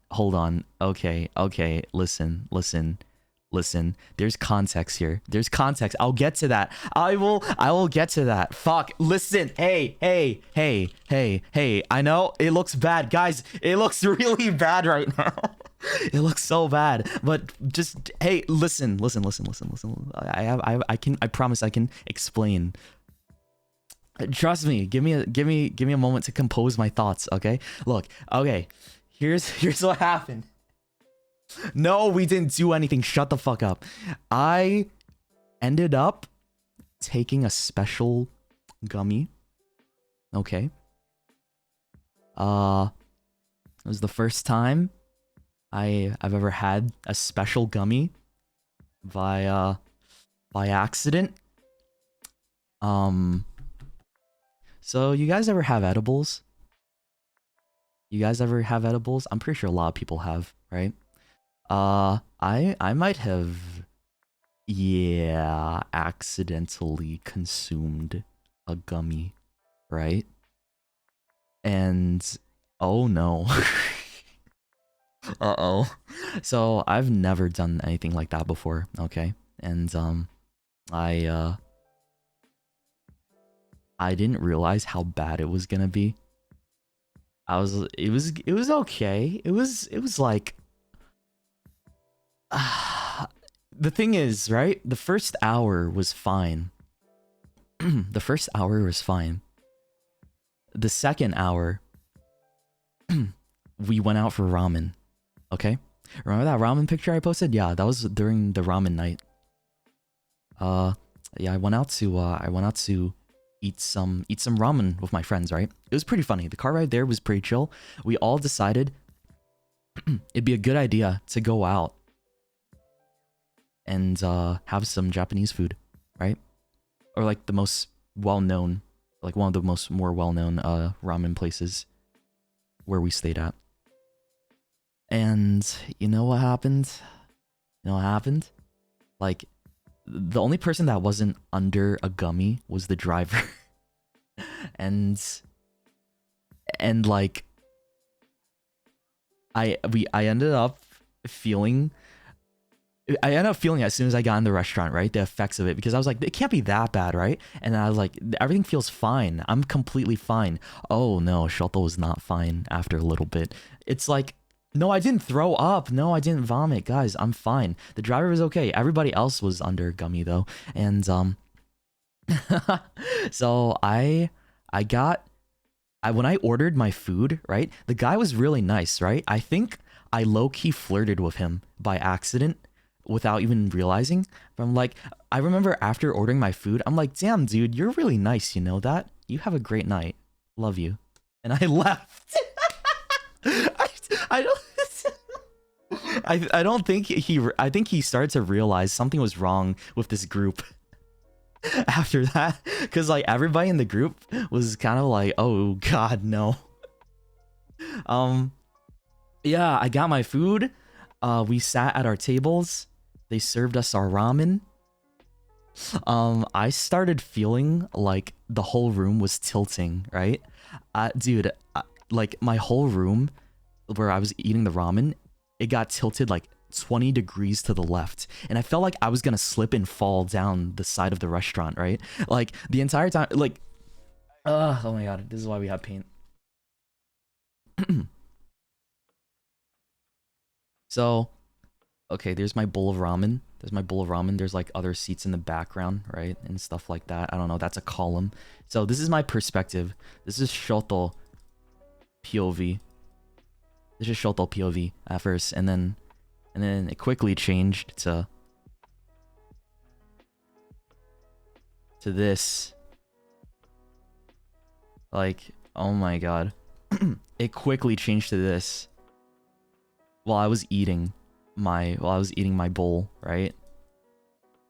Okay. Listen. There's context here. There's context. I'll get to that. I will get to that. Fuck. Listen. Hey. I know it looks bad, guys. It looks really bad right now. It looks so bad. But just, hey, listen. I promise I can explain. Trust me. Give me a moment to compose my thoughts, okay? Look, okay. Here's what happened. No, we didn't do anything. Shut the fuck up. I ended up taking a special gummy. Okay. It was the first time I've ever had a special gummy by accident. So you guys ever have edibles? You guys ever have edibles? I'm pretty sure a lot of people have, right? I might have, yeah, accidentally consumed a gummy, right? And oh no. Uh-oh. So I've never done anything like that before, okay? And I didn't realize how bad it was gonna be. It was okay. It was like the thing is, right? The first hour was fine. The first hour was fine. The second hour we went out for ramen. Okay? Remember that ramen picture I posted? Yeah, that was during the ramen night. Yeah, I went out to eat some ramen with my friends, right? It was pretty funny. The car ride there was pretty chill. We all decided it'd be a good idea to go out and have some Japanese food, right? Or like the most well-known, like one of the more well-known ramen places where we stayed at. And you know what happened? You know what happened? Like, the only person that wasn't under a gummy was the driver. and like I ended up feeling as soon as I got in the restaurant, right? The effects of it, because I was like, it can't be that bad, right? And I was like, everything feels fine. I'm completely fine. Oh no, Shoto was not fine after a little bit. It's like, no, I didn't throw up. No, I didn't vomit. Guys, I'm fine. The driver was okay. Everybody else was under gummy though. And so when I ordered my food, right? The guy was really nice, right? I think I low-key flirted with him by accident without even realizing. But I'm like, I remember after ordering my food, I'm like, damn, dude, you're really nice. You know that? You have a great night. Love you. And I left. I don't think I think he started to realize something was wrong with this group after that, because like everybody in the group was kind of like, oh god, no. Yeah, I got my food. We sat at our tables. They served us our ramen. I started feeling like the whole room was tilting, right? Dude, like my whole room where I was eating the ramen, it got tilted like 20 degrees to the left, and I felt like I was gonna slip and fall down the side of the restaurant, right? Like the entire time, like oh my god, this is why we have paint. So okay, there's my bowl of ramen. There's like other seats in the background, right? And stuff like that. I don't know, that's a column. So this is my perspective. This is Shoto POV. This is Shoto POV at first, and then it quickly changed to this. Like, oh my god. It quickly changed to this while I was eating my bowl, right?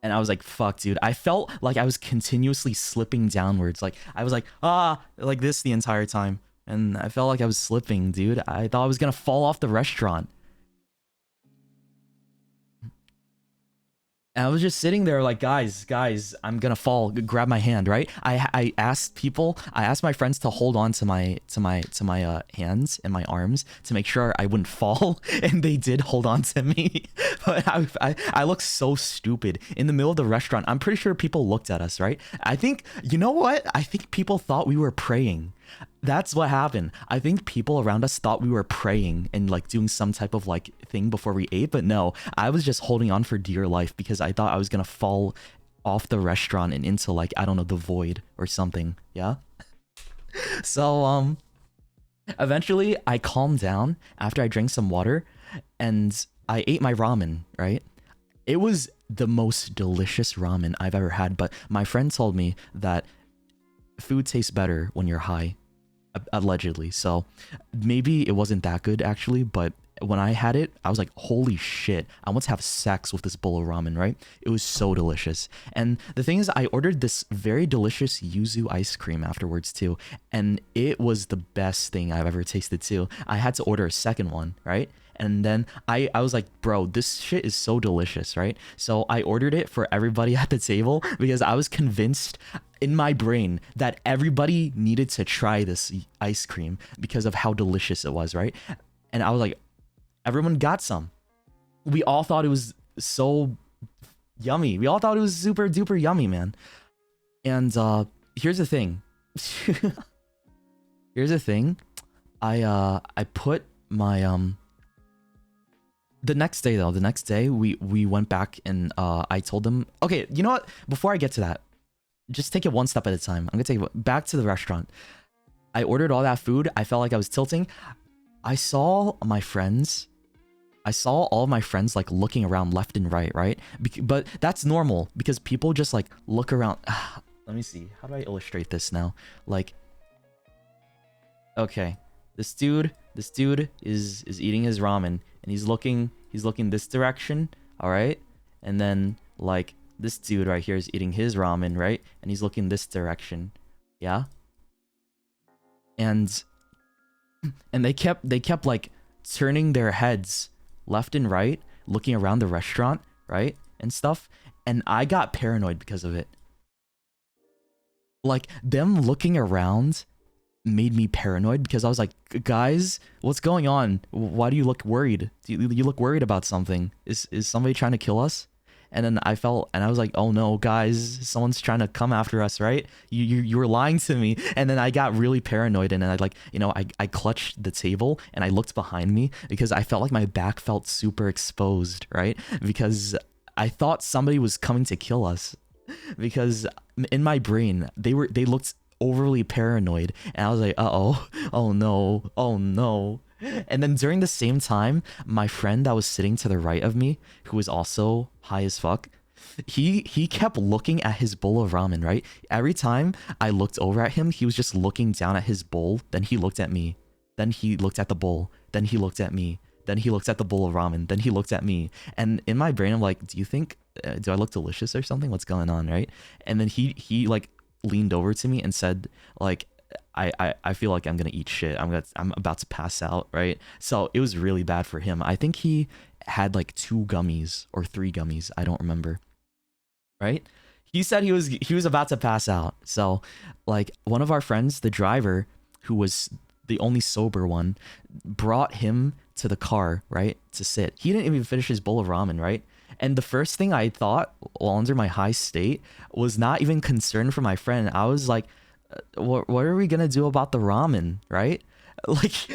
And I was like, fuck, dude. I felt like I was continuously slipping downwards. Like I was like, like this the entire time. And I felt like I was slipping, dude. I thought I was gonna fall off the restaurant. And I was just sitting there like, guys, I'm gonna fall. Grab my hand, right? I asked my friends to hold on to my hands and my arms to make sure I wouldn't fall, and they did hold on to me. But I looked so stupid in the middle of the restaurant. I'm pretty sure people looked at us, right? I think, you know what? I think people thought we were praying. That's what happened. I think people around us thought we were praying and like doing some type of like thing before we ate, but no, I was just holding on for dear life because I thought I was gonna fall off the restaurant and into like, I don't know, the void or something. Yeah. So Eventually, I calmed down after I drank some water and I ate my ramen, right? It was the most delicious ramen I've ever had, but my friend told me that food tastes better when you're high, allegedly. So maybe it wasn't that good actually, but when I had it, I was like, holy shit, I want to have sex with this bowl of ramen, right? It was so delicious. And the thing is, I ordered this very delicious yuzu ice cream afterwards too, and it was the best thing I've ever tasted too. I had to order a second one, right? And then I was like, bro, this shit is so delicious, right? So I ordered it for everybody at the table because I was convinced in my brain that everybody needed to try this ice cream because of how delicious it was, right? And I was like, everyone got some. We all thought it was so yummy. We all thought it was super duper yummy, man. And here's the thing. Here's the thing. I put my the next day we went back and I told them, okay, you know what? Before I get to that, just take it one step at a time. I'm gonna take it back to the restaurant. I ordered all that food. I felt like I was tilting. I saw all of my friends like looking around left and right, right? But that's normal because people just like look around. Let me see. How do I illustrate this now? Like, okay, this dude is eating his ramen and he's looking this direction, all right? And then like this dude right here is eating his ramen, right? And he's looking this direction. Yeah? And they kept like turning their heads left and right, looking around the restaurant, right? And stuff. And I got paranoid because of it. Like, them looking around made me paranoid because I was like, guys, what's going on? Why do you look worried? You look worried about something. Is somebody trying to kill us? And then I was like, oh no, guys, someone's trying to come after us, right? You were lying to me. And then I got really paranoid, and then I like, you know, I clutched the table and I looked behind me because I felt like my back felt super exposed, right? Because I thought somebody was coming to kill us. Because in my brain, they looked overly paranoid, and I was like, oh no. And then during the same time, my friend that was sitting to the right of me, who was also high as fuck, he kept looking at his bowl of ramen, right? Every time I looked over at him, he was just looking down at his bowl, then he looked at me, then he looked at the bowl, then he looked at me, then he looked at the bowl of ramen, then he looked at me. And in my brain, I'm like, do you think, do I look delicious or something? What's going on, right? And then he like leaned over to me and said, like, I feel like I'm gonna eat shit. I'm about to pass out, right? So it was really bad for him. I think he had like 2 gummies or 3 gummies. I don't remember. Right? He said he was about to pass out. So like one of our friends, the driver, who was the only sober one, brought him to the car, right? To sit. He didn't even finish his bowl of ramen, right? And the first thing I thought while under my high state was not even concern for my friend. I was like, what are we gonna do about the ramen, right? Like,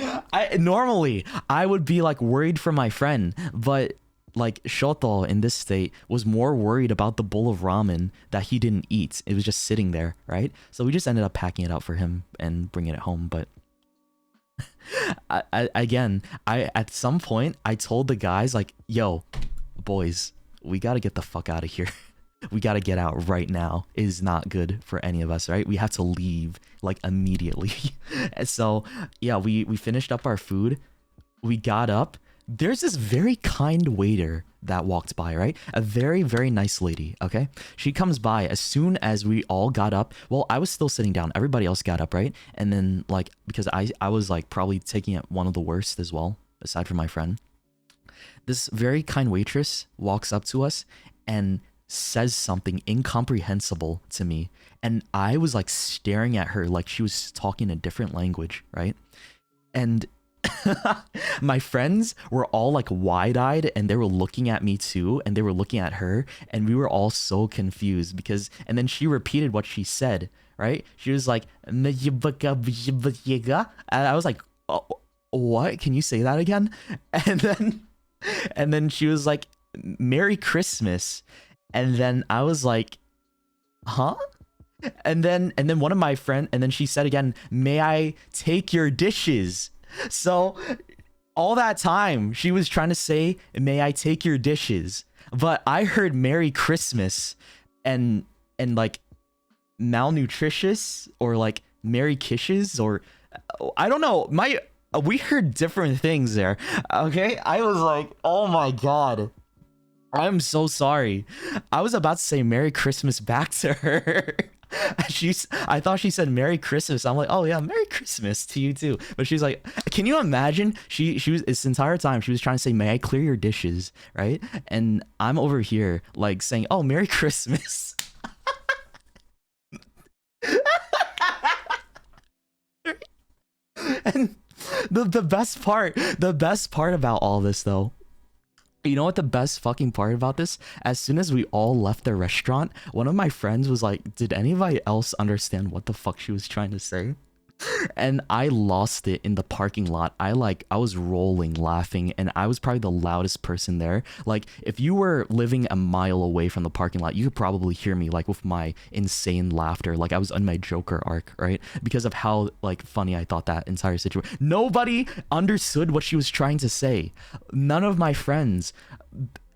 normally I would be like worried for my friend, but like Shoto in this state was more worried about the bowl of ramen that he didn't eat. It was just sitting there, right? So we just ended up packing it up for him and bringing it home. But at some point I told the guys like, yo, boys, we gotta get the fuck out of here. We gotta get out right now. It is not good for any of us, right? We have to leave like immediately. So yeah, we finished up our food. We got up. There's this very kind waiter that walked by, right? A very, very nice lady, okay? She comes by as soon as we all got up. Well, I was still sitting down. Everybody else got up, right? And then like, because I was like probably taking it one of the worst as well, aside from my friend. This very kind waitress walks up to us and says something incomprehensible to me, and I was like staring at her like she was talking a different language, right? And my friends were all like wide-eyed, and they were looking at me too, and they were looking at her, and we were all so confused because, and then she repeated what she said, right? She was like, and I was like, oh, what? Can you say that again? And then she was like, Merry Christmas. And then I was like, huh? And then one of my friend, and then she said again, may I take your dishes? So all that time she was trying to say, may I take your dishes? But I heard Merry Christmas and like malnutritious or like Merry Kisses, or I don't know. We heard different things there. Okay, I was like, oh my god, I'm so sorry. I was about to say Merry Christmas back to her. I thought she said Merry Christmas. I'm like, oh yeah, Merry Christmas to you too. But she's like, can you imagine? She was this entire time she was trying to say, may I clear your dishes, right? And I'm over here like saying, oh, Merry Christmas. And the best part about all this though, you know what the best fucking part about this? As soon as we all left the restaurant, one of my friends was like, did anybody else understand what the fuck she was trying to say? And I lost it in the parking lot. I was rolling laughing, and I was probably the loudest person there. Like, if you were living a mile away from the parking lot, you could probably hear me like with my insane laughter. Like I was on my Joker arc, right? Because of how like funny I thought that entire situation. Nobody understood what she was trying to say. None of my friends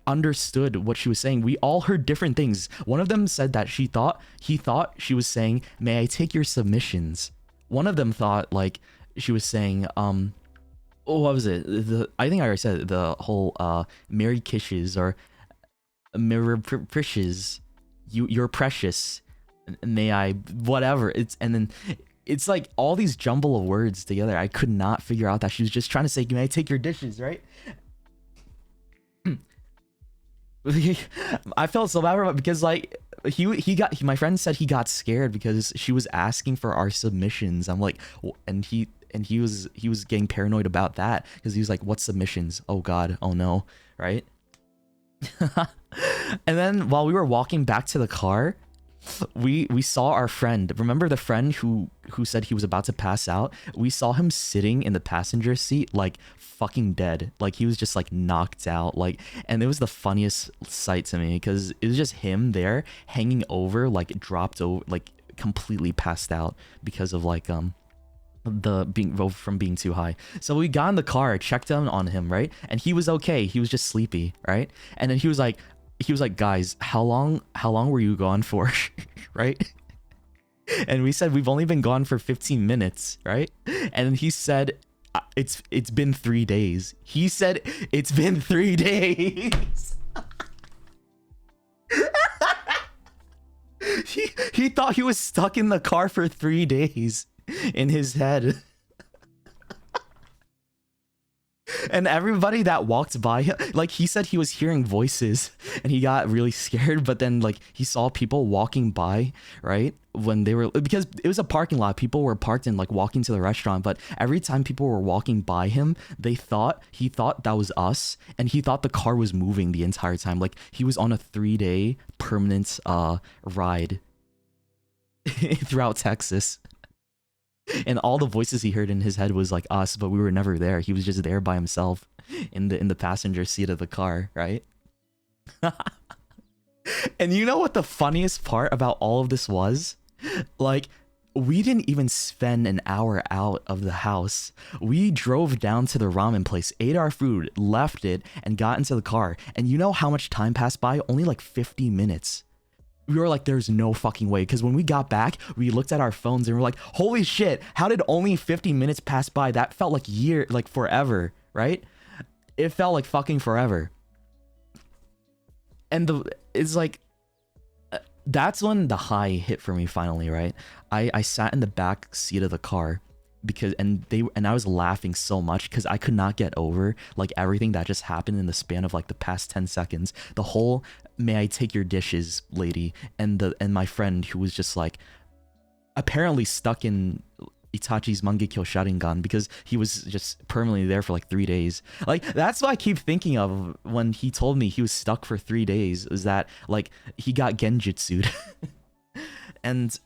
understood what she was saying. We all heard different things. One of them said that he thought she was saying, may I take your submissions? One of them thought like she was saying, what was it? I think I already said it, the whole Merry Kisses or Mirror Precious, you're precious, may I, whatever. And then it's like all these jumble of words together. I could not figure out that she was just trying to say, may I take your dishes, right? I felt so bad because like my friend said he got scared because she was asking for our submissions. I'm like, and he was getting paranoid about that because he was like, what submissions? Oh god, oh no, right? And then while we were walking back to the car, we saw our friend. Remember the friend who said he was about to pass out? We saw him sitting in the passenger seat like fucking dead. Like he was just like knocked out. Like, and it was the funniest sight to me because it was just him there hanging over, like dropped over, like completely passed out because of like from being too high. So we got in the car, checked on him, right? And he was okay. He was just sleepy, right? And then he was like, guys, how long were you gone for? Right? And we said we've only been gone for 15 minutes, right? And he said it's been 3 days. He said it's been 3 days. he thought he was stuck in the car for 3 days in his head. And everybody that walked by him, like he said he was hearing voices and he got really scared, but then like he saw people walking by, right? When they were, because it was a parking lot, people were parked and like walking to the restaurant, but every time people were walking by him, he thought that was us, and he thought the car was moving the entire time. Like he was on a 3-day permanent ride throughout Texas. And all the voices he heard in his head was like us, but we were never there. He was just there by himself in the passenger seat of the car, right? And you know what the funniest part about all of this was? Like, we didn't even spend an hour out of the house. We drove down to the ramen place, ate our food, left it, and got into the car. And you know how much time passed by? Only like 50 minutes. We were like, there's no fucking way. Because when we got back, we looked at our phones and we're like, holy shit, how did only 50 minutes pass by? That felt like forever, right? It felt like fucking forever. And it's like, that's when the high hit for me finally, right? I sat in the back seat of the car because I was laughing so much because I could not get over like everything that just happened in the span of like the past 10 seconds. The whole may I take your dishes lady and my friend who was just like apparently stuck in Itachi's Mangekyo Sharingan because he was just permanently there for like 3 days. Like that's what I keep thinking of when he told me he was stuck for 3 days, is that like he got genjutsu'd. And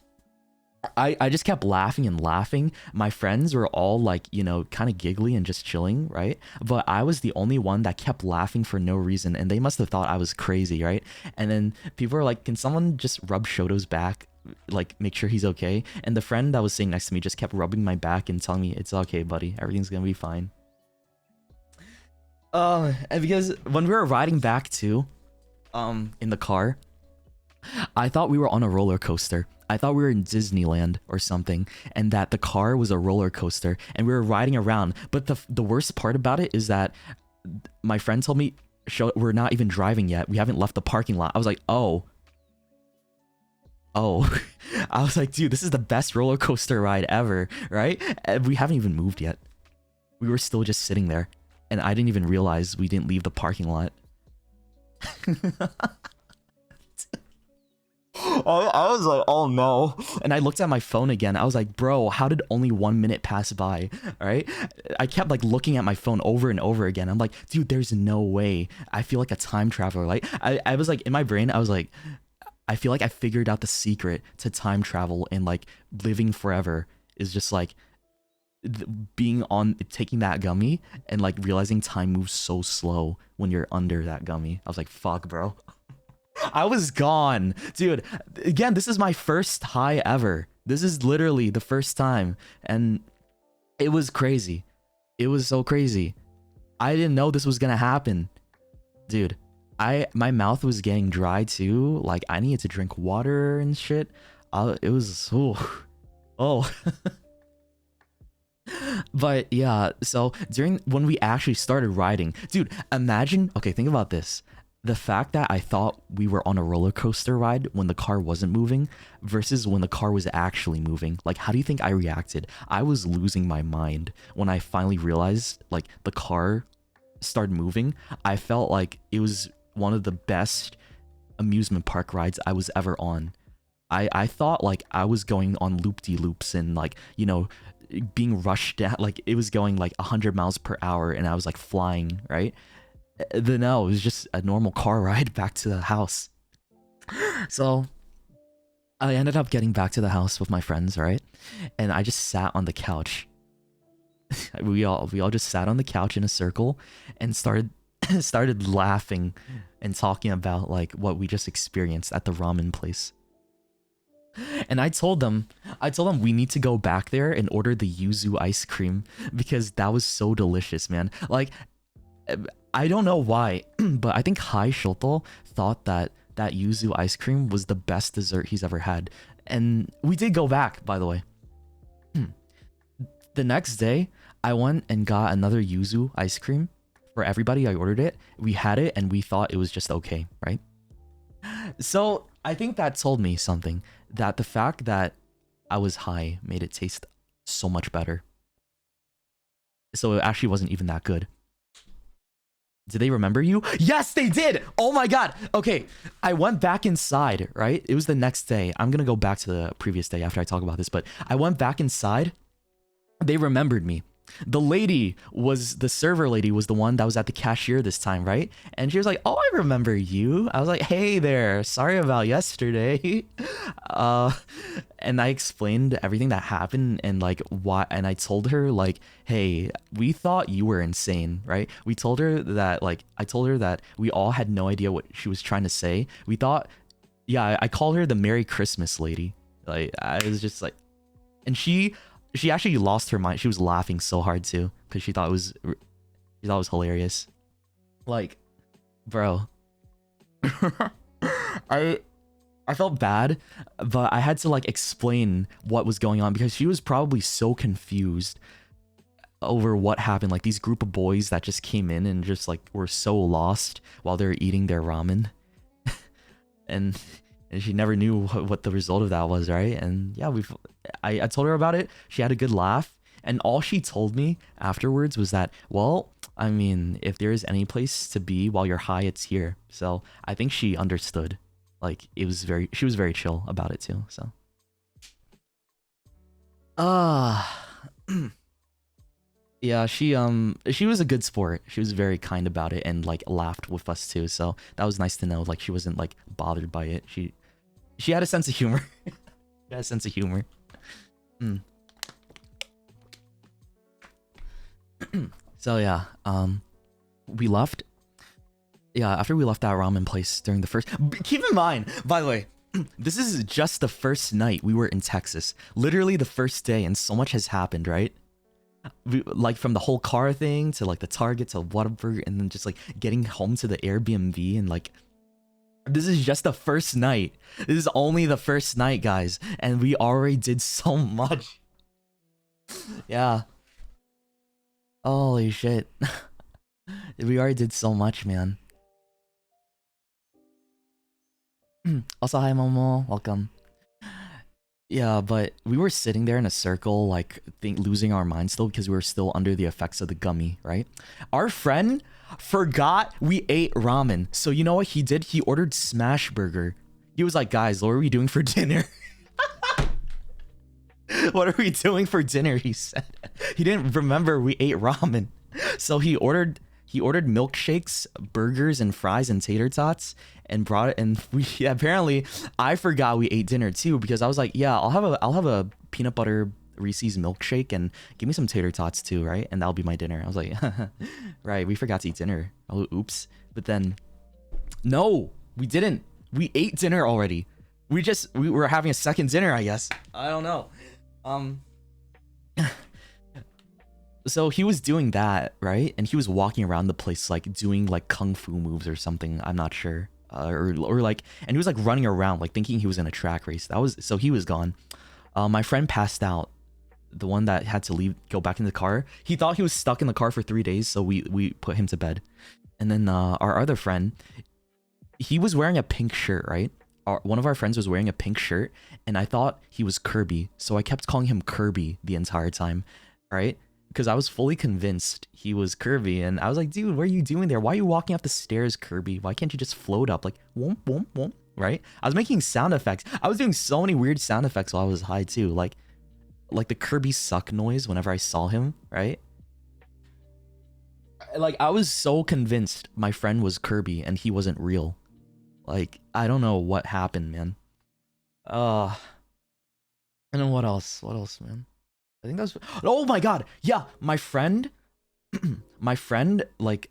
I just kept laughing and laughing. My friends were all like, you know, kind of giggly and just chilling, right? But I was the only one that kept laughing for no reason, and they must have thought I was crazy, right? And then people were like, can someone just rub Shoto's back? like make sure he's okay. And the friend that was sitting next to me just kept rubbing my back and telling me it's okay, buddy. Everything's gonna be fine. And because when we were riding back too, in the car, I thought we were on a roller coaster. I thought we were in Disneyland or something, and that the car was a roller coaster, and we were riding around. But the worst part about it is that my friend told me, we're not even driving yet. We haven't left the parking lot. I was like, oh. I was like, dude, this is the best roller coaster ride ever, right? And we haven't even moved yet. We were still just sitting there, and I didn't even realize we didn't leave the parking lot. I was like, oh no. And I looked at my phone again. I was like, bro, how did only 1 minute pass by? All right. I kept like looking at my phone over and over again. I'm like, dude, there's no way. I feel like a time traveler. Like I was like, in my brain, I was like, I feel like I figured out the secret to time travel, and like living forever is just like taking that gummy and like realizing time moves so slow when you're under that gummy. I was like, fuck, bro. I was gone, dude. Again, this is my first high ever. This is literally the first time, and it was crazy. It was so crazy. I didn't know this was gonna happen, dude. My mouth was getting dry too. Like I needed to drink water and shit. It was oh. But yeah, so when we actually started riding, dude, imagine. Okay, think about this. The fact that I thought we were on a roller coaster ride when the car wasn't moving versus when the car was actually moving. Like, how do you think I reacted? I was losing my mind when I finally realized, like, the car started moving. I felt like it was one of the best amusement park rides I was ever on. I thought, like, I was going on loop-de-loops and, like, you know, being rushed down. Like, it was going, like, 100 miles per hour and I was, like, flying, right? No, it was just a normal car ride back to the house. So I ended up getting back to the house with my friends, right? And I just sat on the couch. we all just sat on the couch in a circle and started laughing and talking about like what we just experienced at the ramen place. And I told them we need to go back there and order the yuzu ice cream because that was so delicious, man. Like, I don't know why, but I think Shoto thought that yuzu ice cream was the best dessert he's ever had. And we did go back, by the way. The next day, I went and got another yuzu ice cream for everybody. I ordered it. We had it and we thought it was just okay, right? So I think that told me something, that the fact that I was high made it taste so much better. So it actually wasn't even that good. Did they remember you? Yes, they did! Oh my god! Okay, I went back inside, right? It was the next day. I'm gonna go back to the previous day after I talk about this, but I went back inside. They remembered me. The server lady was the one that was at the cashier this time, right? And she was like, oh, I remember you. I was like, hey there, sorry about yesterday. And I explained everything that happened and like why, and I told her like, hey, we thought you were insane, right? I told her that we all had no idea what she was trying to say. We thought, yeah, I called her the Merry Christmas lady. Like, I was just like, and she actually lost her mind. She was laughing so hard too because she thought it was hilarious. Like, bro, I felt bad, but I had to like explain what was going on because she was probably so confused over what happened. Like these group of boys that just came in and just like were so lost while they were eating their ramen, and she never knew what the result of that was, right? And yeah, I told her about it. She had a good laugh. And all she told me afterwards was that, well, I mean, if there is any place to be while you're high, it's here. So I think she understood. Like, she was very chill about it too, so. Yeah, she was a good sport. She was very kind about it and like laughed with us too. So that was nice to know. Like she wasn't like bothered by it. She had a sense of humor. She had a sense of humor. So yeah, we left. Yeah, after we left that ramen place during the first. Keep in mind, by the way, This is just the first night we were in Texas. Literally the first day, and so much has happened, right? Like from the whole car thing to like the Target to whatever, and then just like getting home to the Airbnb, and like this is just the first night. This is only the first night, guys, and we already did so much. Yeah. Holy shit. We already did so much, man. Also, hi Momo, welcome. Yeah, but we were sitting there in a circle, like losing our minds still because we were still under the effects of the gummy, right? Our friend forgot we ate ramen. So you know what he did? He ordered smash burger. He was like, guys, what are we doing for dinner? What are we doing for dinner? He said. He didn't remember we ate ramen. So he ordered milkshakes, burgers, and fries and tater tots, and brought it. And we apparently I forgot we ate dinner too, because I was like, yeah, I'll have a peanut butter Reese's milkshake and give me some tater tots too, right? And that'll be my dinner. I was like, right, we forgot to eat dinner. Oh, oops. But then, no, we didn't. We ate dinner already. We were having a second dinner, I guess. I don't know. So he was doing that, right? And he was walking around the place like doing like kung fu moves or something. I'm not sure. Or like, and he was like running around like thinking he was in a track race. So he was gone. My friend passed out. The one that had to go back in the car. He thought he was stuck in the car for 3 days, so we put him to bed. And then our other friend, he was wearing a pink shirt, right? One of our friends was wearing a pink shirt, and I thought he was Kirby, so I kept calling him Kirby the entire time, right? Because I was fully convinced he was Kirby, and I was like, dude, what are you doing there? Why are you walking up the stairs, Kirby? Why can't you just float up like whoomp, whoomp, whoomp, right? I was making sound effects. I was doing so many weird sound effects while I was high too, like the Kirby suck noise whenever I saw him, right? Like, I was so convinced my friend was Kirby and he wasn't real. Like, I don't know what happened, man. And then what else? What else, man? I think that was... Oh my god! Yeah, my friend... my friend, like,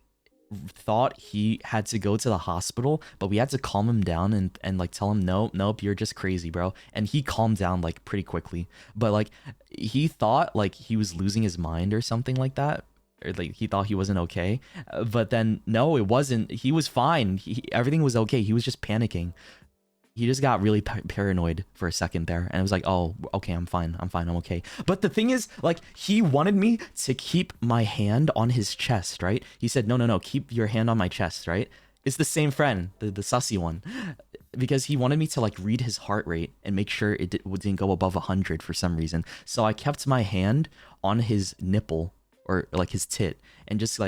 thought he had to go to the hospital, but we had to calm him down and like, tell him, nope, you're just crazy, bro. And he calmed down, like, pretty quickly. But, like, he thought, like, he was losing his mind or something like that. Or, like, he thought he wasn't okay. But then, no, it wasn't. He was fine. Everything was okay. He was just panicking. He just got really paranoid for a second there, and it was like, oh, okay, I'm fine, I'm okay. But the thing is, like, he wanted me to keep my hand on his chest, right? He said, no, keep your hand on my chest, right? It's the same friend, the sussy one, because he wanted me to, like, read his heart rate and make sure it didn't go above 100 for some reason. So I kept my hand on his nipple, or like his tit, and just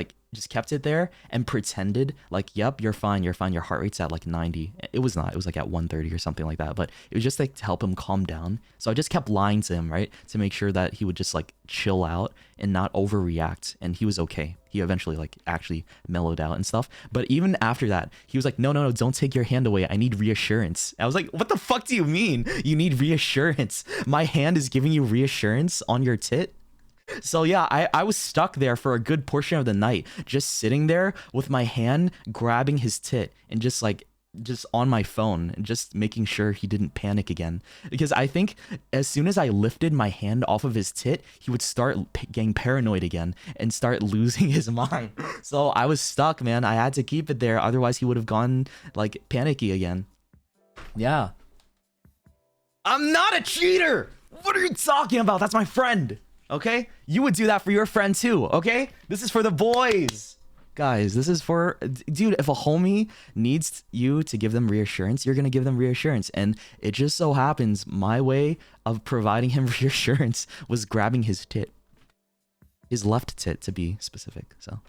kept it there and pretended like, yep, you're fine, your heart rate's at like 90. It was not, it was like at 130 or something like that, but it was just like to help him calm down. So I just kept lying to him, right, to make sure that he would just like chill out and not overreact, and he was okay. He eventually like actually mellowed out and stuff. But even after that, he was like, no, don't take your hand away, I need reassurance. I was like, what the fuck do you mean you need reassurance? My hand is giving you reassurance on your tit? So yeah, I was stuck there for a good portion of the night, just sitting there with my hand grabbing his tit and just on my phone and just making sure he didn't panic again. Because I think as soon as I lifted my hand off of his tit, he would start getting paranoid again and start losing his mind. So I was stuck, man. I had to keep it there, otherwise he would have gone like panicky again. Yeah. I'm not a cheater! What are you talking about? That's my friend. Okay? You would do that for your friend too, okay? This is for the boys. Guys, this is for... Dude, if a homie needs you to give them reassurance, you're gonna give them reassurance. And it just so happens my way of providing him reassurance was grabbing his tit. His left tit, to be specific, so...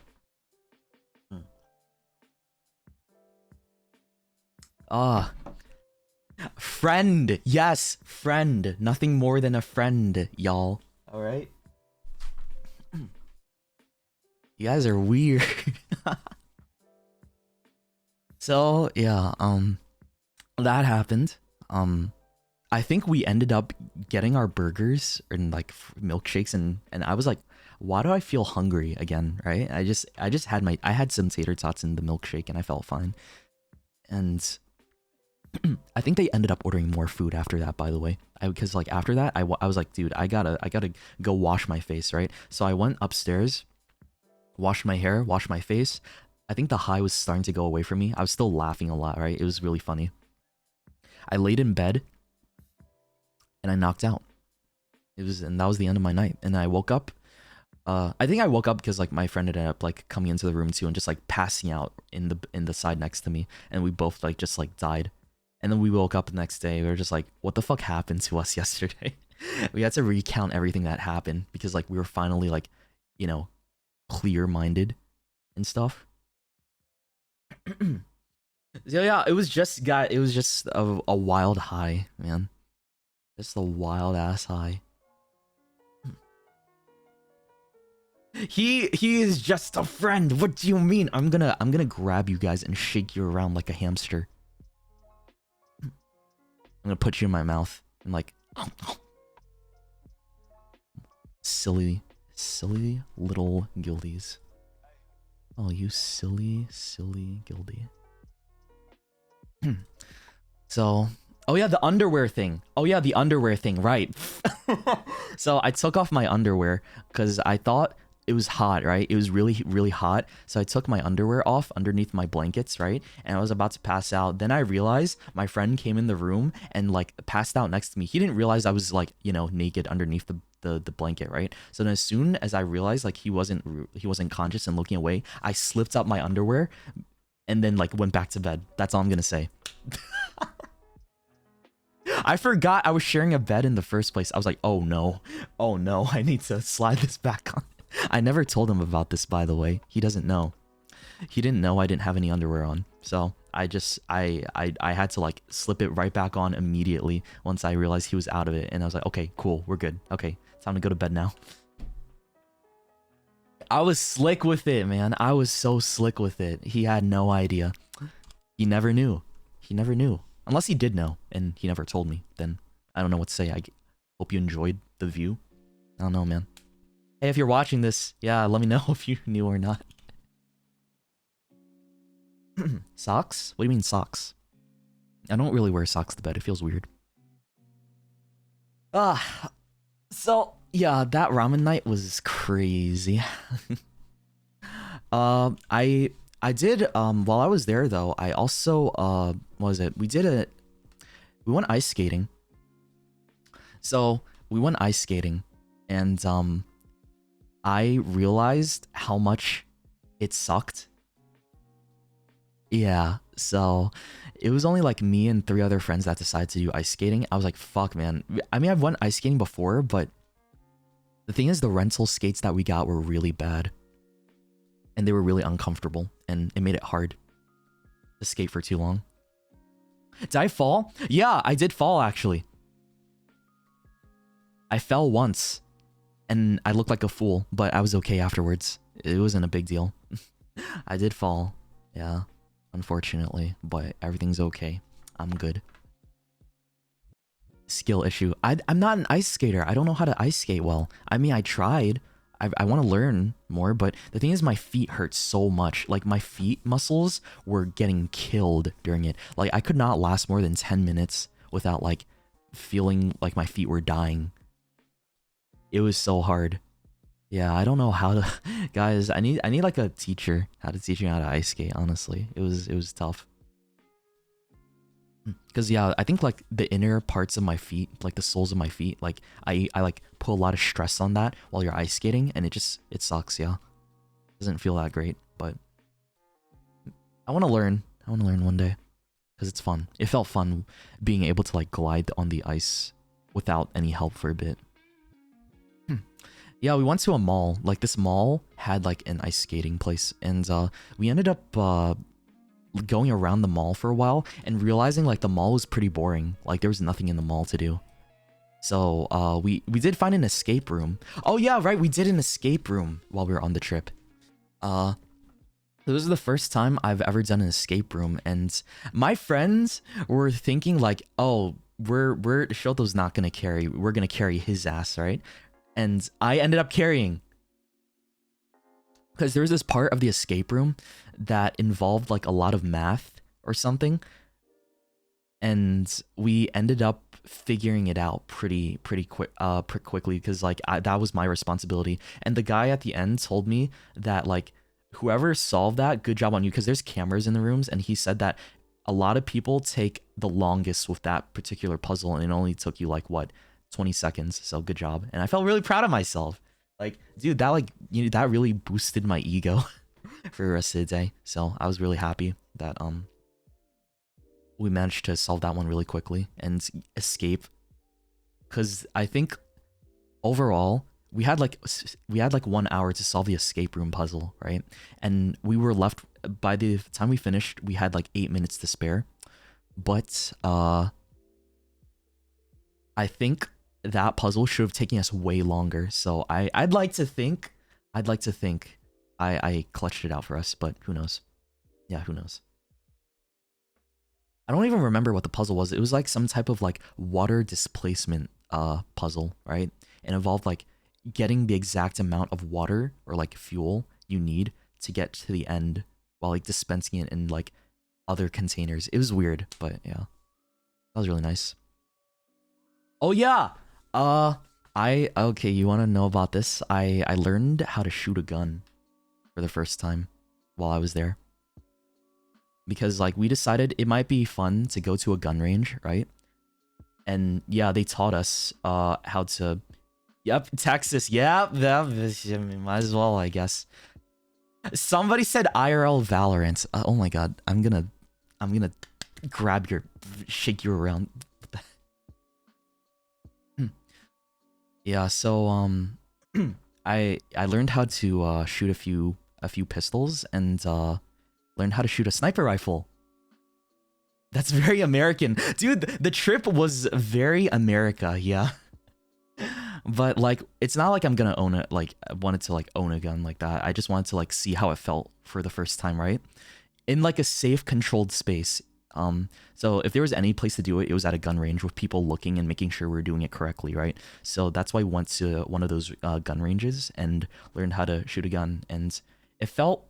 Friend! Yes, friend. Nothing more than a friend, y'all. Alright? You guys are weird. So, yeah, that happened. I think we ended up getting our burgers and like milkshakes, and I was like, why do I feel hungry again, right? I just had I had some tater tots in the milkshake and I felt fine. And I think they ended up ordering more food after that, by the way. Because like after that, I was like, dude, I gotta go wash my face, right? So I went upstairs, washed my hair, washed my face. I think the high was starting to go away from me. I was still laughing a lot, right? It was really funny. I laid in bed and I knocked out. And that was the end of my night. And I woke up. I think I woke up because like my friend ended up like coming into the room too and just like passing out in the side next to me, and we both like just like died. And then we woke up the next day. We were just like, what the fuck happened to us yesterday? We had to recount everything that happened because like we were finally like, you know, clear-minded and stuff. So yeah, it was just a wild high, man. Just a wild ass high. He is just a friend. What do you mean? I'm gonna grab you guys and shake you around like a hamster. I'm gonna put you in my mouth and like silly little Guildies. Oh, you silly Guildie. So, oh yeah, the underwear thing. Right. So I took off my underwear because I thought it was hot, right? It was really hot. So I took my underwear off underneath my blankets, right? And I was about to pass out. Then I realized my friend came in the room and like passed out next to me. He didn't realize I was like, you know, naked underneath the blanket, right? So then as soon as I realized like he wasn't conscious and looking away, I slipped up my underwear and then like went back to bed. That's all I'm gonna say. I forgot I was sharing a bed in the first place. I was like, oh no, I need to slide this back on. I never told him about this, by the way. He doesn't know. He didn't know I didn't have any underwear on. So I had to like slip it right back on immediately once I realized he was out of it. And I was like, okay, cool, we're good. Okay, time to go to bed now. I was slick with it, man. I was so slick with it. He had no idea. He never knew. Unless he did know and he never told me. Then I don't know what to say. I hope you enjoyed the view. I don't know, man. Hey, if you're watching this, yeah, let me know if you knew or not. Socks? What do you mean socks? I don't really wear socks to bed. It feels weird. So yeah, that ramen night was crazy. I did while I was there though, I also what was it? We went ice skating. So we went ice skating and I realized how much it sucked. Yeah, so it was only like me and 3 other friends that decided to do ice skating. I was like, fuck, man. I mean, I've went ice skating before, but the thing is the rental skates that we got were really bad. And they were really uncomfortable, and it made it hard to skate for too long. Did I fall? Yeah, I did fall, actually. I fell once, and I looked like a fool, but I was okay afterwards. It wasn't a big deal. I did fall, yeah, unfortunately, but everything's okay. I'm good. Skill issue. I'm not an ice skater. I don't know how to ice skate well. I mean, I tried. I want to learn more, but the thing is my feet hurt so much. Like my feet muscles were getting killed during it. Like I could not last more than 10 minutes without like feeling like my feet were dying. It was so hard. Yeah, I don't know how to guys, I need like a teacher how to teach me how to ice skate, honestly. It was tough. Because yeah, I think like the inner parts of my feet, like the soles of my feet, like I like put a lot of stress on that while you're ice skating, and it sucks. Yeah, doesn't feel that great, but I want to learn. I want to learn one day because it's fun. It felt fun being able to like glide on the ice without any help for a bit. Yeah, we went to a mall. Like this mall had like an ice skating place, and we ended up going around the mall for a while and realizing like the mall was pretty boring. Like there was nothing in the mall to do. So we did find an escape room. Oh yeah, right, we did an escape room while we were on the trip. This was the first time I've ever done an escape room, and my friends were thinking like, oh, we're Shoto's not gonna carry, we're gonna carry his ass, right? And I ended up carrying. Because there was this part of the escape room that involved like a lot of math or something. and we ended up figuring it out pretty quickly because like that was my responsibility. And the guy at the end told me that like whoever solved that, good job on you, because there's cameras in the rooms, and he said that a lot of people take the longest with that particular puzzle, and it only took you like what 20 seconds. So good job. And I felt really proud of myself. Like, dude, that like that really boosted my ego for the rest of the day. So I was really happy that we managed to solve that one really quickly and escape, because I think overall we had like 1 hour to solve the escape room puzzle, right? And we were left, by the time we finished, we had like 8 minutes to spare. But I think that puzzle should have taken us way longer. So I'd like to think I clutched it out for us, but who knows? Yeah, who knows? I don't even remember what the puzzle was. It was like some type of like water displacement puzzle, right? It involved like getting the exact amount of water or like fuel you need to get to the end while like dispensing it in like other containers. It was weird, but yeah. That was really nice. Oh yeah. Okay, you want to know about this? I learned how to shoot a gun for the first time while I was there. Because like we decided it might be fun to go to a gun range, right? And yeah, they taught us how to. Yep, Texas. Yeah, might as well, I guess. Somebody said IRL Valorant. Oh my god, I'm gonna grab your, shake you around. Yeah, so I learned how to shoot a few pistols and learned how to shoot a sniper rifle. That's very American. Dude, the trip was very America, yeah. But like it's not like I'm gonna own it, like I wanted to like own a gun like that. I just wanted to like see how it felt for the first time, right? In like a safe, controlled space. So if there was any place to do it, it was at a gun range with people looking and making sure we're doing it correctly, right? So that's why I went to one of those gun ranges and learned how to shoot a gun, and it felt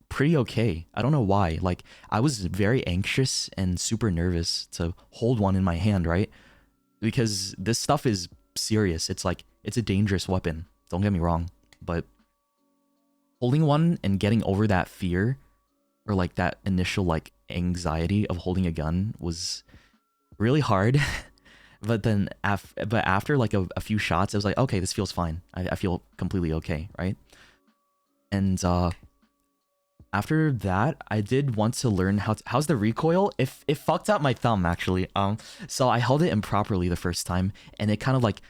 pretty okay. I don't know why. Like I was very anxious and super nervous to hold one in my hand, right? Because this stuff is serious. It's like it's a dangerous weapon. Don't get me wrong, but holding one and getting over that fear or like that initial like anxiety of holding a gun was really hard. But then after like a few shots, I was like, okay, this feels fine. I feel completely okay, right? And after that, I did want to learn how's the recoil. It fucked up my thumb actually. So I held it improperly the first time, and it kind of like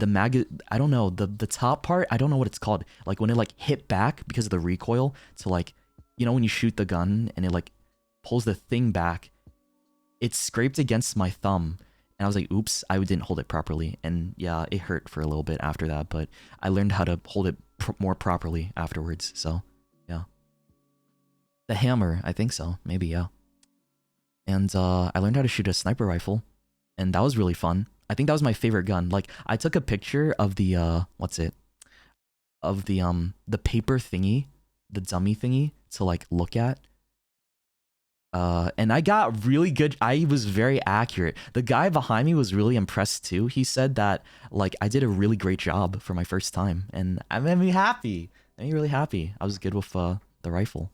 I don't know, the top part, I don't know what it's called. Like when it like hit back because of the recoil to like, you know, when you shoot the gun and it like pulls the thing back, it scraped against my thumb. And I was like, oops, I didn't hold it properly. And yeah, it hurt for a little bit after that, but I learned how to hold it more properly afterwards. So yeah. The hammer, I think so. Maybe, yeah. And I learned how to shoot a sniper rifle, and that was really fun. I think that was my favorite gun. Like, I took a picture of the, of the paper thingy, the dummy thingy to, like, look at. And I got really good. I was very accurate. The guy behind me was really impressed too. He said that, like, I did a really great job for my first time, and I made me happy. I made me really happy. I was good with the rifle.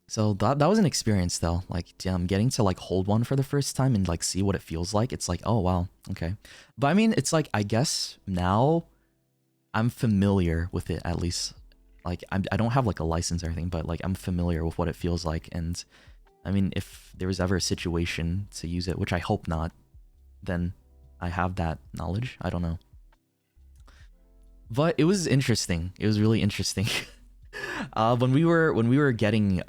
So that was an experience though, like getting to like hold one for the first time and like see what it feels like. It's like, oh wow, okay. But I mean, it's like, I guess now I'm familiar with it at least. Like I don't have like a license or anything, but like I'm familiar with what it feels like. And I mean, if there was ever a situation to use it, which I hope not, then I have that knowledge. I don't know. But it was interesting. It was really interesting. When we were going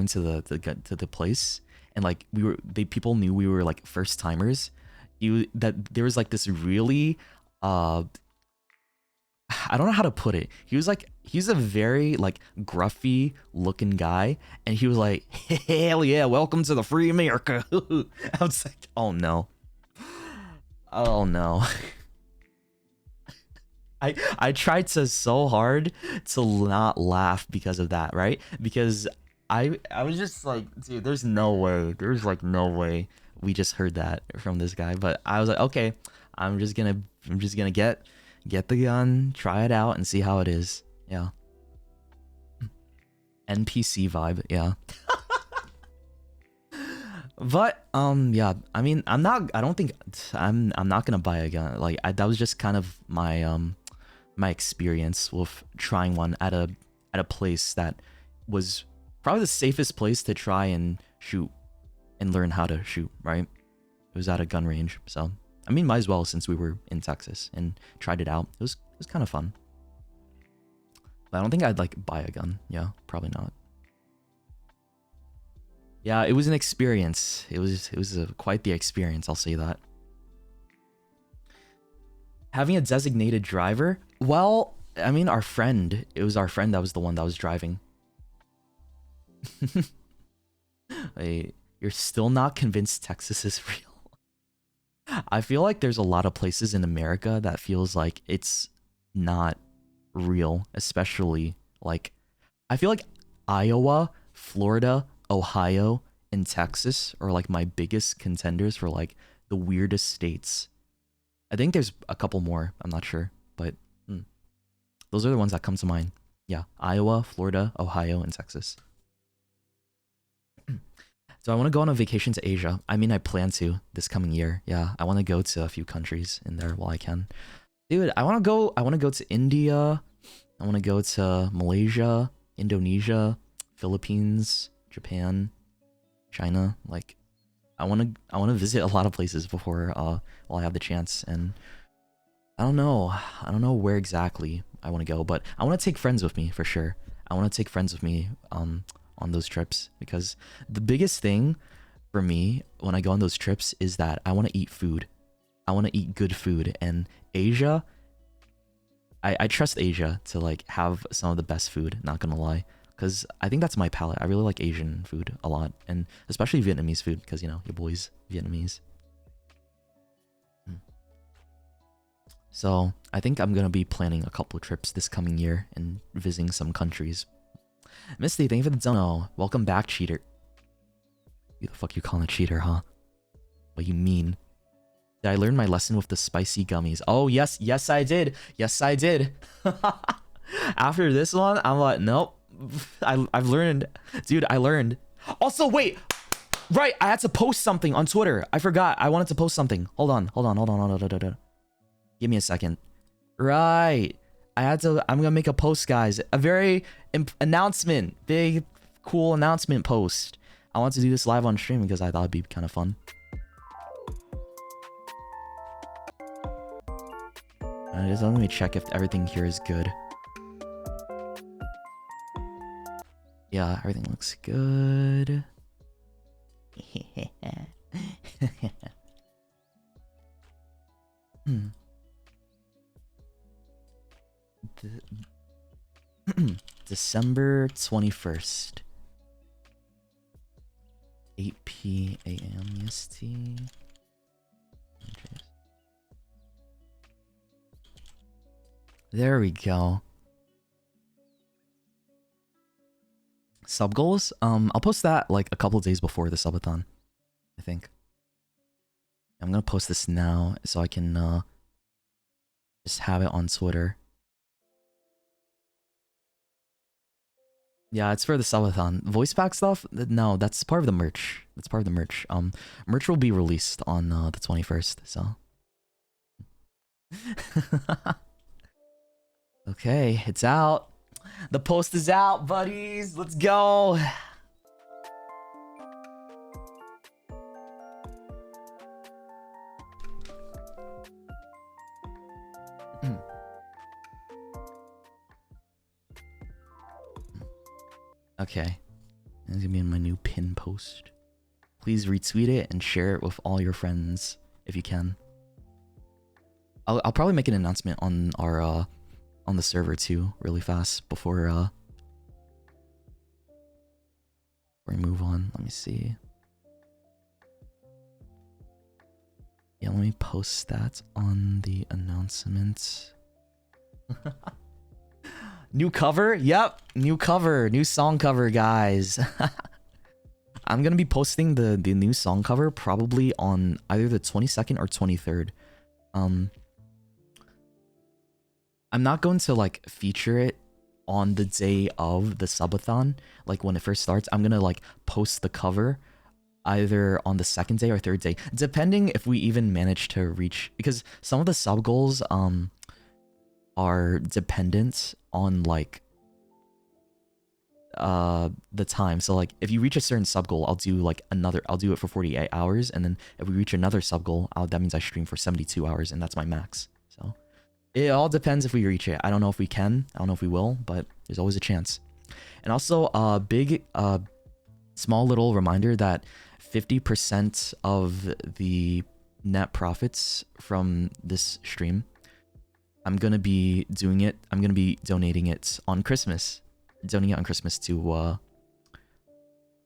to the place, and like people knew we were like first timers. That there was like this really I don't know how to put it. He's a very like gruffy looking guy, and he was like, hell yeah, welcome to the free America. I was like, oh no. I tried so hard to not laugh because of that, right? Because I was just like, dude, there's no way. There's like no way we just heard that from this guy. But I was like, okay, I'm just gonna get the gun, try it out, and see how it is. Yeah. NPC vibe, yeah. But yeah, I mean, I'm not gonna buy a gun. Like that was just kind of my my experience with trying one at a place that was probably the safest place to try and shoot and learn how to shoot, right? It was at a gun range. So I mean, might as well, since we were in Texas and tried it out. It was kind of fun. But I don't think I'd like buy a gun. Yeah, probably not. Yeah, it was an experience. It was quite the experience, I'll say that. Having a designated driver? Well, I mean, it was our friend that was the one that was driving. Wait, you're still not convinced Texas is real? I feel like there's a lot of places in America that feels like it's not real, especially like I feel like Iowa, Florida, Ohio, and Texas are like my biggest contenders for like the weirdest states. I think there's a couple more, I'm not sure, but those are the ones that come to mind. Yeah, Iowa, Florida, Ohio, and Texas. So I want to go on a vacation to Asia. I mean, I plan to this coming year. Yeah, I want to go to a few countries in there while I can. Dude, I want to go to India. I want to go to Malaysia, Indonesia, Philippines, Japan, China. Like I want to visit a lot of places before while I have the chance, and I don't know where exactly I want to go, but I want to take friends with me for sure. I want to take friends with me on those trips, because the biggest thing for me when I go on those trips is that I want to eat food. I want to eat good food, and Asia, I trust Asia to like have some of the best food, not gonna lie, because I think that's my palate. I really like Asian food a lot, and especially Vietnamese food, because you know your boy's Vietnamese. So I think I'm gonna be planning a couple of trips this coming year and visiting some countries. Misty, thank you for the dono. Welcome back, cheater. Who the fuck you calling a cheater, huh? What you mean? Did I learn my lesson with the spicy gummies? Oh, yes, I did. Yes, I did. After this one, I'm like, nope. I've learned. Dude, I learned. Also, wait. Right, I had to post something on Twitter. I forgot. I wanted to post something. Hold on. Give me a second. Right. I'm gonna make a post, guys. A very announcement. Big, cool announcement post. I want to do this live on stream because I thought it'd be kind of fun. Just let me check if everything here is good. Yeah, everything looks good. December 21st. 8 p.m. EST. There we go. Sub goals? I'll post that like a couple days before the subathon, I think. I'm gonna post this now so I can just have it on Twitter. Yeah, it's for the subathon. Voice pack stuff? No, that's part of the merch. That's part of the merch. Merch will be released on the 21st, so. Okay, it's out. The post is out, buddies. Let's go. Okay. It's gonna be in my new pin post. Please retweet it and share it with all your friends if you can. I'll probably make an announcement on our on the server too, really fast before we move on. Let me see. Yeah, let me post that on the announcement. New cover? Yep. New cover. New song cover, guys. I'm gonna be posting the new song cover probably on either the 22nd or 23rd. I'm not going to like feature it on the day of the subathon, like when it first starts. I'm gonna like post the cover either on the second day or third day, depending if we even manage to reach, because some of the sub goals are dependent on like the time. So like if you reach a certain sub goal, I'll do it for 48 hours, and then if we reach another sub goal, that means I stream for 72 hours, and that's my max. So it all depends if we reach it. I don't know if we can, I don't know if we will, but there's always a chance. And also big small little reminder that 50% of the net profits from this stream, I'm gonna be donating it on Christmas. Donating it on Christmas to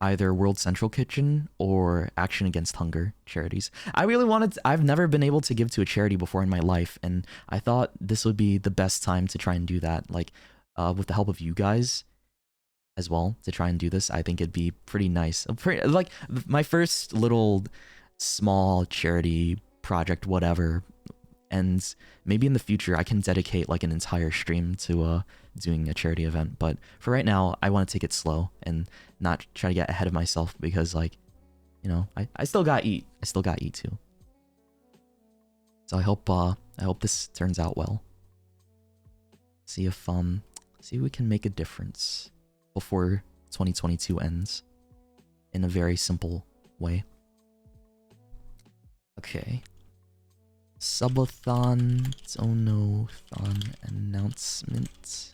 either World Central Kitchen or Action Against Hunger charities. I've never been able to give to a charity before in my life, and I thought this would be the best time to try and do that. Like, with the help of you guys as well, to try and do this. I think it'd be pretty nice. Like, my first little small charity project, whatever. And maybe in the future, I can dedicate like an entire stream to doing a charity event. But for right now, I want to take it slow and not try to get ahead of myself, because like, you know, I still got eat. I still got eat too. So I hope this turns out well. See if we can make a difference before 2022 ends in a very simple way. Okay. Subathon, Dono-thon announcement.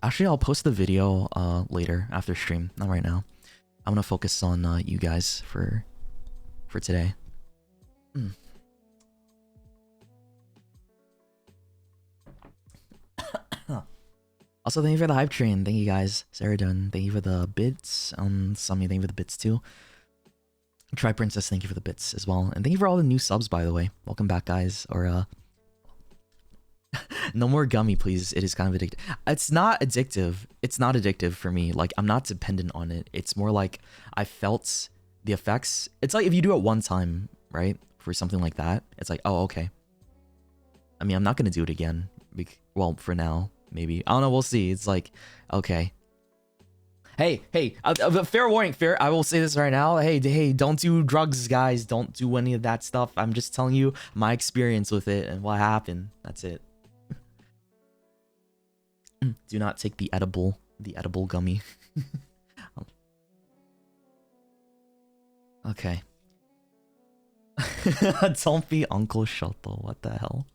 Actually, I'll post the video later after stream, not right now. I'm gonna focus on you guys for today. Also, thank you for the hype train. Thank you guys. Saradun, thank you for the bits. Sami, thank you for the bits too. Try Princess, thank you for the bits as well. And thank you for all the new subs, by the way. Welcome back, guys. Or no more gummy, please. It is kind of addictive. It's not addictive. It's not addictive for me. Like, I'm not dependent on it. It's more like I felt the effects. It's like if you do it one time, right? For something like that, it's like, oh, okay. I mean, I'm not gonna do it again. Well, for now. Maybe. I don't know, we'll see. It's like, okay. Hey, fair warning, I will say this right now. Hey, don't do drugs, guys. Don't do any of that stuff. I'm just telling you my experience with it and what happened. That's it. Do not take the edible gummy. Okay. Don't be Uncle Shoto. What the hell?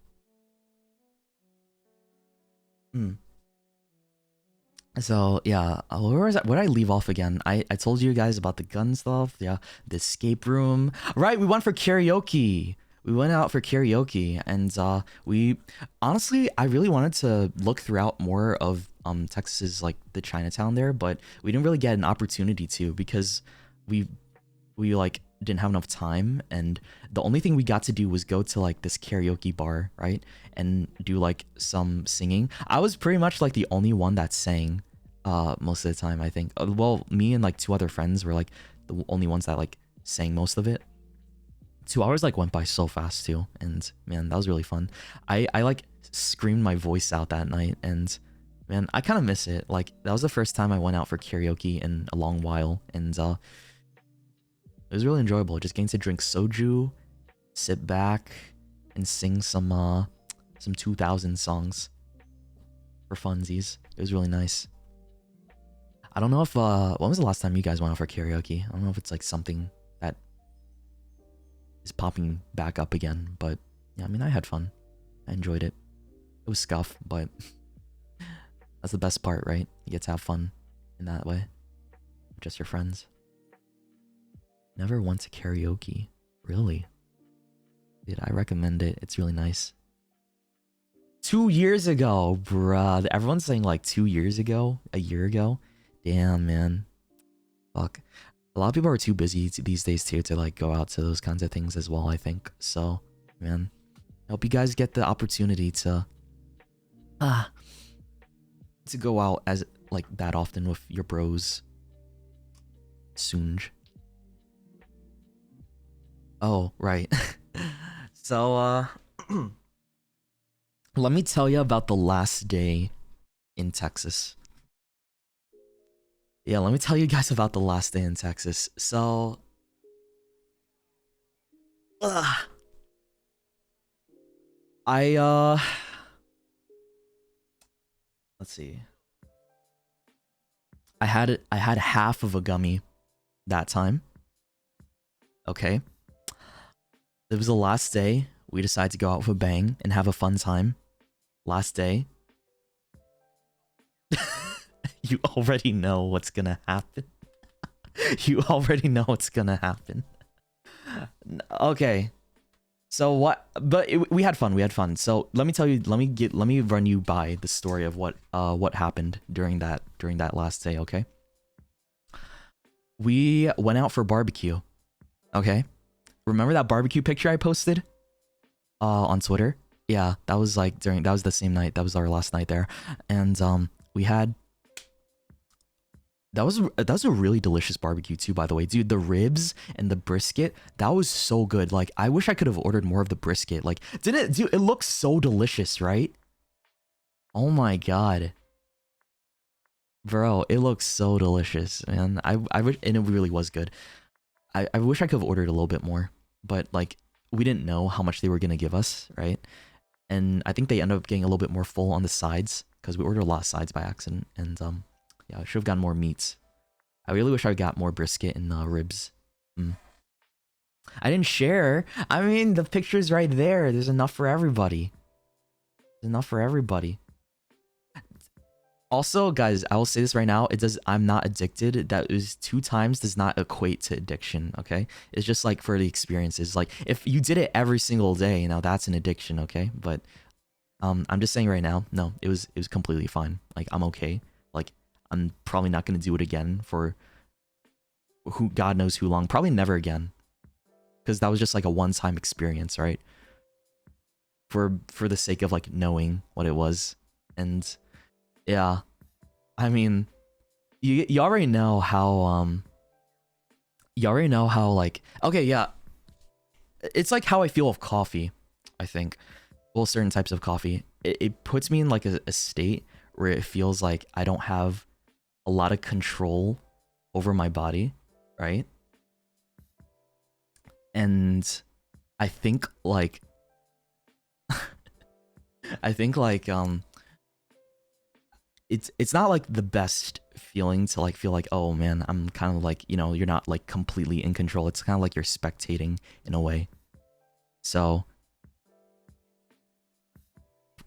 So yeah, where was that? Where did I leave off again? I told you guys about the gun stuff. Yeah, the escape room. Right, we went for karaoke. We went out for karaoke, and we honestly, I really wanted to look throughout more of Texas's like the Chinatown there, but we didn't really get an opportunity to, because we like didn't have enough time, and the only thing we got to do was go to like this karaoke bar, right, and do like some singing. I was pretty much like the only one that sang most of the time, I think. Well, me and like two other friends were like the only ones that like sang most of it. 2 hours like went by so fast too, and man, that was really fun. I like screamed my voice out that night, and man, I kind of miss it. Like, that was the first time I went out for karaoke in a long while, and it was really enjoyable. Just getting to drink soju, sit back, and sing some 2000 songs for funsies. It was really nice. I don't know if when was the last time you guys went out for karaoke? I don't know if it's like something that is popping back up again, but yeah, I mean, I had fun. I enjoyed it. It was scuff, but that's the best part, right? You get to have fun in that way. Just your friends. Never went to karaoke. Really? Dude, I recommend it. It's really nice. 2 years ago, bruh. Everyone's saying like 2 years ago, a year ago. Damn, man. Fuck. A lot of people are too busy these days too to like go out to those kinds of things as well, I think. So man. I hope you guys get the opportunity to go out as like that often with your bros. Soonj. Oh, right. So, let me tell you about the last day in Texas. Yeah, let me tell you guys about the last day in Texas. So, let's see. I had half of a gummy that time. Okay. It was the last day. We decided to go out with a bang and have a fun time. Last day. You already know what's gonna happen. You already know what's gonna happen. Okay. So what? But we had fun. We had fun. So let me tell you. Let me run you by the story of what happened during that last day. Okay. We went out for barbecue. Okay. Remember that barbecue picture I posted? On Twitter? Yeah, that was like that was the same night. That was our last night there. And we had that was a really delicious barbecue too, by the way. Dude, the ribs and the brisket, that was so good. Like, I wish I could have ordered more of the brisket. Like, didn't it, dude, it looks so delicious, right? Oh my god. Bro, it looks so delicious, man. I wish, and it really was good. I wish I could have ordered a little bit more, but like, we didn't know how much they were gonna give us, right? And I think they ended up getting a little bit more full on the sides because we ordered a lot of sides by accident. And yeah, I should have gotten more meats. I really wish I got more brisket and ribs. I didn't share. I mean, the picture's right there. There's enough for everybody. There's enough for everybody. Also, guys, I will say this right now. I'm not addicted. That is 2 times does not equate to addiction, okay? It's just like for the experiences. Like, if you did it every single day, you know, that's an addiction, okay? But I'm just saying right now, no, it was completely fine. Like, I'm okay. Like, I'm probably not going to do it again for who God knows who long. Probably never again. Because that was just like a one-time experience, right? For the sake of like knowing what it was. And yeah, I mean, you already know how like, okay, yeah, it's like how I feel with coffee. I think, well, certain types of coffee, it puts me in like a state where it feels like I don't have a lot of control over my body, right? And I think like it's not like the best feeling to like feel like, oh man, I'm kind of like, you know, you're not like completely in control. It's kind of like you're spectating in a way. So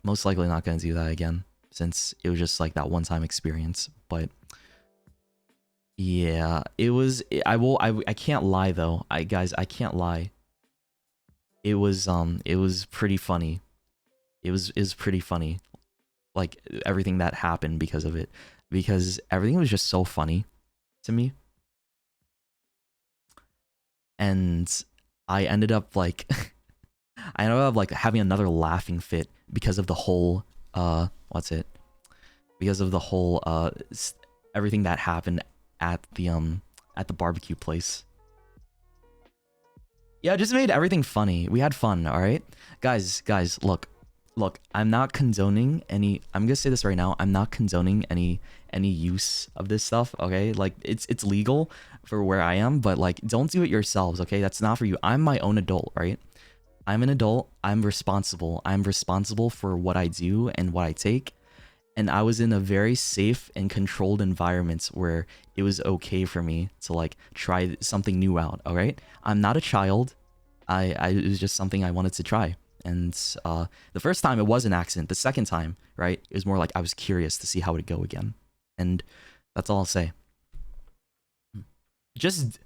most likely not going to do that again, since it was just like that one-time experience. But yeah, I can't lie though. Guys, I can't lie. It was pretty funny. It was pretty funny. Like, everything that happened because of it, because everything was just so funny to me. And I ended up like having another laughing fit because of the whole because of the whole everything that happened at the barbecue place. Yeah, it just made everything funny. We had fun, all right? Guys, look, I'm not condoning any, I'm gonna say this right now, I'm not condoning any use of this stuff, okay? Like, it's legal for where I am, but like, don't do it yourselves, okay? That's not for you. I'm my own adult, right? I'm an adult, I'm responsible for what I do and what I take, and I was in a very safe and controlled environment where it was okay for me to like try something new out, all right? I'm not a child. It was just something I wanted to try. And the first time it was an accident. The second time, right, it was more like I was curious to see how it would go again. And that's all I'll say. Just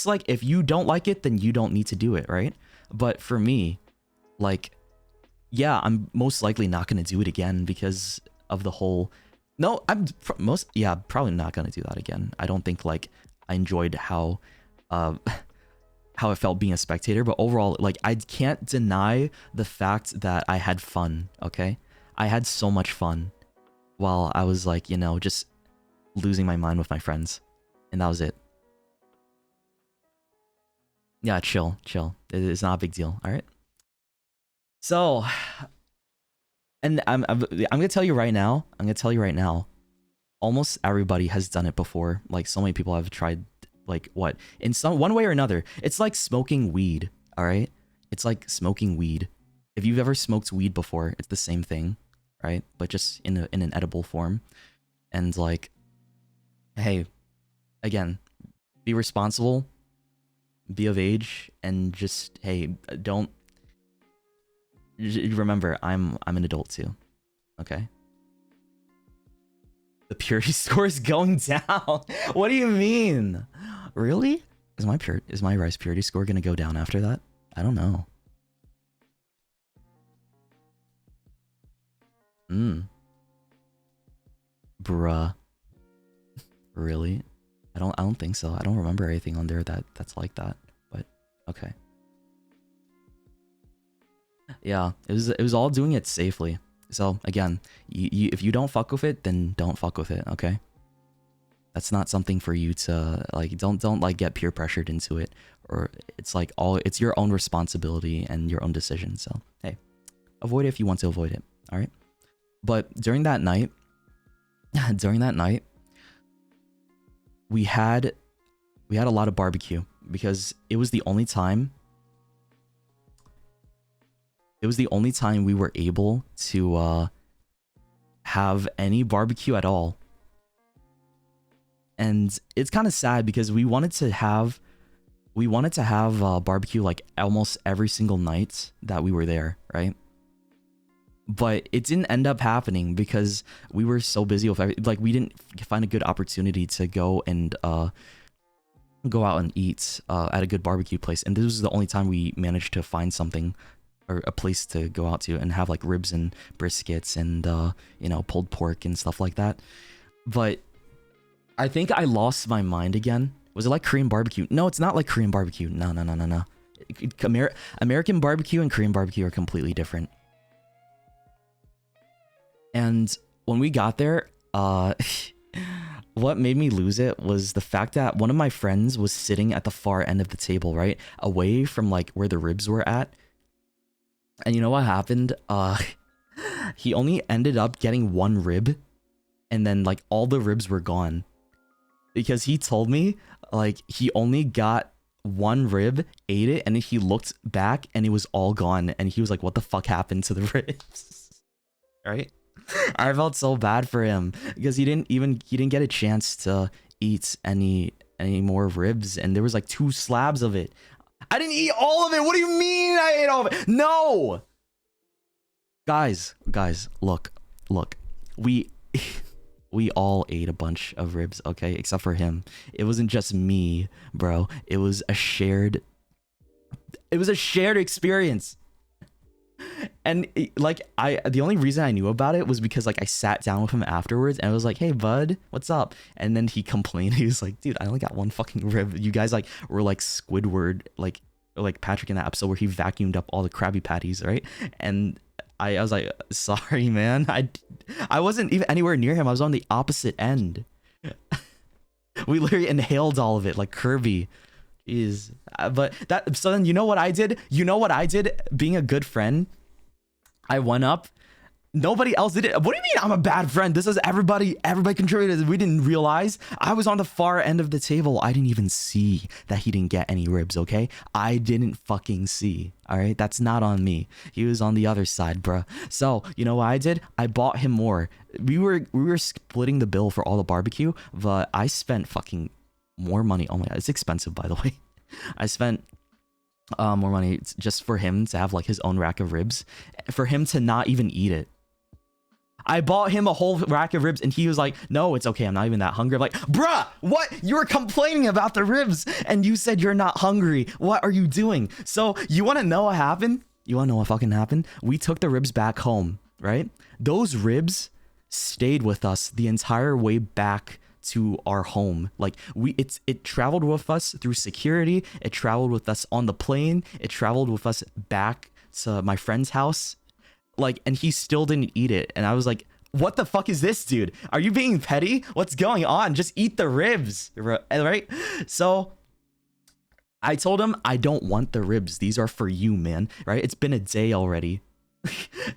like, if you don't like it, then you don't need to do it, right? But for me, like, yeah, I'm most likely not going to do it again because of the whole, no, probably not going to do that again. I don't think like I enjoyed how how it felt being a spectator, but overall, like, I can't deny the fact that I had fun, okay? I had so much fun while I was, like, you know, just losing my mind with my friends. And that was it. Yeah, chill. It's not a big deal, alright? So, and I'm gonna tell you right now, almost everybody has done it before. Like, so many people have tried, like, what? In one way or another. It's like smoking weed, alright? It's like smoking weed. If you've ever smoked weed before, it's the same thing, right? But just in an edible form. And, like, hey, again, be responsible, be of age, and just, hey, don't... Remember, I'm an adult too, okay? The purity score is going down. What do you mean? Really? Is my rice purity score gonna go down after that? I don't know. Bruh. Really? I don't think so. I don't remember anything on there that's like that. But okay. Yeah, it was all doing it safely. So again, if you don't fuck with it, then don't fuck with it, okay? That's not something for you to, like, don't like get peer pressured into it, or it's like it's your own responsibility and your own decision. So hey, avoid it if you want to avoid it, all right? But during that night, we had a lot of barbecue because it was the only time we were able to have any barbecue at all. And it's kind of sad because we wanted to have barbecue like almost every single night that we were there, right? But it didn't end up happening because we were so busy with like, we didn't find a good opportunity to go out and eat at a good barbecue place. And this was the only time we managed to find something, or a place to go out to and have like ribs and briskets and you know, pulled pork and stuff like that. But I think I lost my mind again. Was it like Korean barbecue? No, it's not like Korean barbecue. No. American barbecue and Korean barbecue are completely different. And when we got there, what made me lose it was the fact that one of my friends was sitting at the far end of the table, right? Away from like where the ribs were at. And you know what happened? He only ended up getting one rib, and then like all the ribs were gone. Because he told me like he only got one rib, ate it, and then he looked back and it was all gone. And he was like, what the fuck happened to the ribs? Right? I felt so bad for him because he didn't get a chance to eat any more ribs, and there was like 2 slabs of it. I didn't eat all of it. What do you mean I ate all of it? No! Guys, look. We all ate a bunch of ribs, okay? Except for him. It wasn't just me, bro. It was a shared experience. And like the only reason I knew about it was because like I sat down with him afterwards and I was like, hey bud, what's up? And then he complained. He was like, dude, I only got one fucking rib. You guys like were like Squidward, like Patrick in that episode where he vacuumed up all the Krabby Patties, right? And I was like, sorry man, I wasn't even anywhere near him. I was on the opposite end. We literally inhaled all of it like Kirby. Jeez. But that, so then you know what I did? Being a good friend, I went up. Nobody else did it. What do you mean I'm a bad friend? This is everybody contributed. We didn't realize. I was on the far end of the table. I didn't even see that he didn't get any ribs, okay? I didn't fucking see, all right? That's not on me. He was on the other side, bruh. So, you know what I did? I bought him more. We were splitting the bill for all the barbecue, but I spent fucking more money. Oh my god, it's expensive, by the way. I spent more money just for him to have like his own rack of ribs, for him to not even eat it. I bought him a whole rack of ribs and he was like, no, it's okay, I'm not even that hungry. I'm like, bruh, what? You were complaining about the ribs and you said you're not hungry. What are you doing? So you want to know what happened? You want to know what fucking happened? We took the ribs back home, right? Those ribs stayed with us the entire way back to our home. Like it traveled with us through security, it traveled with us on the plane, it traveled with us back to my friend's house. Like, and he still didn't eat it. And I was like, what the fuck is this, dude? Are you being petty? What's going on? Just eat the ribs, right? So I told him, I don't want the ribs. These are for you, man, right? It's been a day already.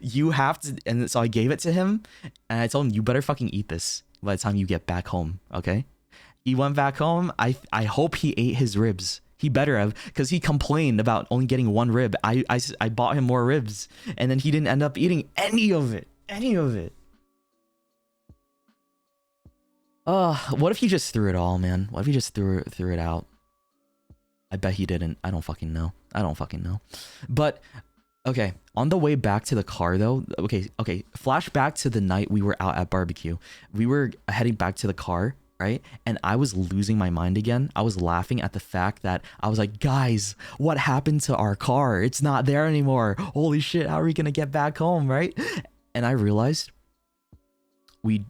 You have to. And so I gave it to him and I told him, you better fucking eat this by the time you get back home, okay? He went back home. I hope he ate his ribs. He better have, because he complained about only getting one rib. I bought him more ribs and then he didn't end up eating any of it. What if he just threw it all, man? What if he just threw it out? I bet he didn't. I don't fucking know. But okay, on the way back to the car though. Okay. Flashback to the night we were out at barbecue. We were heading back to the car, right? And I was losing my mind again. I was laughing at the fact that I was like, guys, what happened to our car? It's not there anymore. Holy shit, how are we gonna get back home, right? And I realized we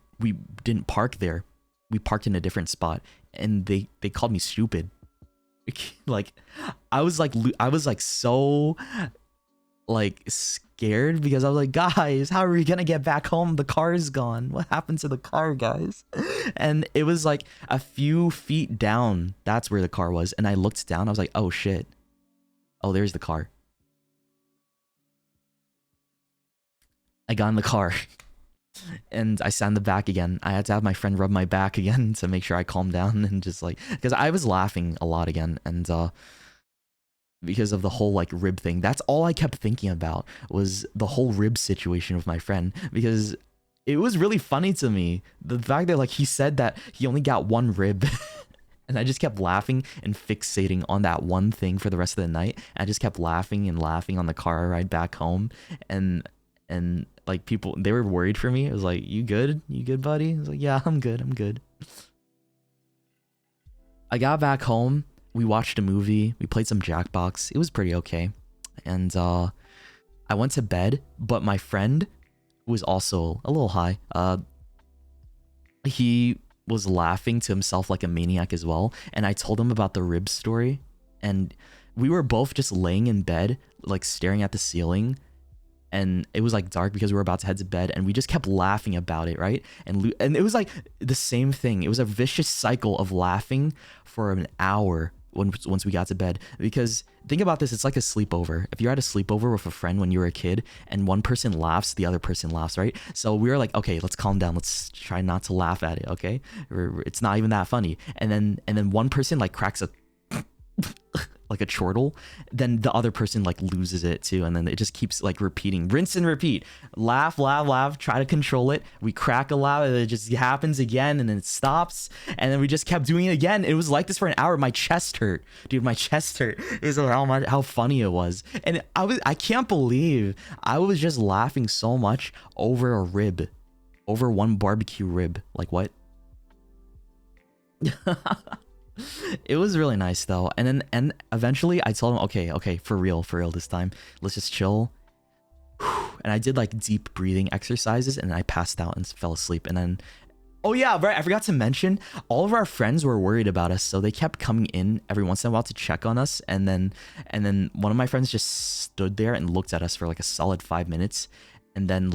didn't park there. We parked in a different spot, and they called me stupid. Like, I was so like scared because I was like, guys, how are we gonna get back home? The car is gone. What happened to the car, guys? And it was like a few feet down. That's where the car was. And I looked down. I was like, oh shit. Oh, there's the car. I got in the car. And I sat in the back again. I had to have my friend rub my back again to make sure I calmed down and just like, because I was laughing a lot again, and because of the whole like rib thing. That's all I kept thinking about was the whole rib situation with my friend, because it was really funny to me. The fact that like he said that he only got one rib and I just kept laughing and fixating on that one thing for the rest of the night. I just kept laughing and laughing on the car ride back home, and like people, they were worried for me. It was like, you good, buddy? I was like, yeah, I'm good. I got back home, we watched a movie, we played some Jackbox. It was pretty okay. And I went to bed, but my friend, who was also a little high, he was laughing to himself like a maniac as well. And I told him about the rib story, and we were both just laying in bed, like staring at the ceiling. And it was like dark because we were about to head to bed, and we just kept laughing about it, right? And it was like the same thing. It was a vicious cycle of laughing for an hour once we got to bed. Because think about this, it's like a sleepover. If you're at a sleepover with a friend when you were a kid and one person laughs, the other person laughs, right? So we were like, okay, let's calm down. Let's try not to laugh at it, okay? It's not even that funny. And then one person like cracks a like a chortle, then the other person like loses it too, and then it just keeps like repeating, rinse and repeat. Laugh, try to control it. We crack a laugh, and it just happens again, and then it stops, and then we just kept doing it again. It was like this for an hour. My chest hurt, dude. My chest hurt. It was how funny it was, and I can't believe I was just laughing so much over a rib, over one barbecue rib. Like what? It was really nice though, and eventually I told him, okay, for real this time, let's just chill. And I did like deep breathing exercises, and I passed out and fell asleep. And then, oh yeah, right, I forgot to mention, all of our friends were worried about us, so they kept coming in every once in a while to check on us. And then one of my friends just stood there and looked at us for like a solid 5 minutes, and then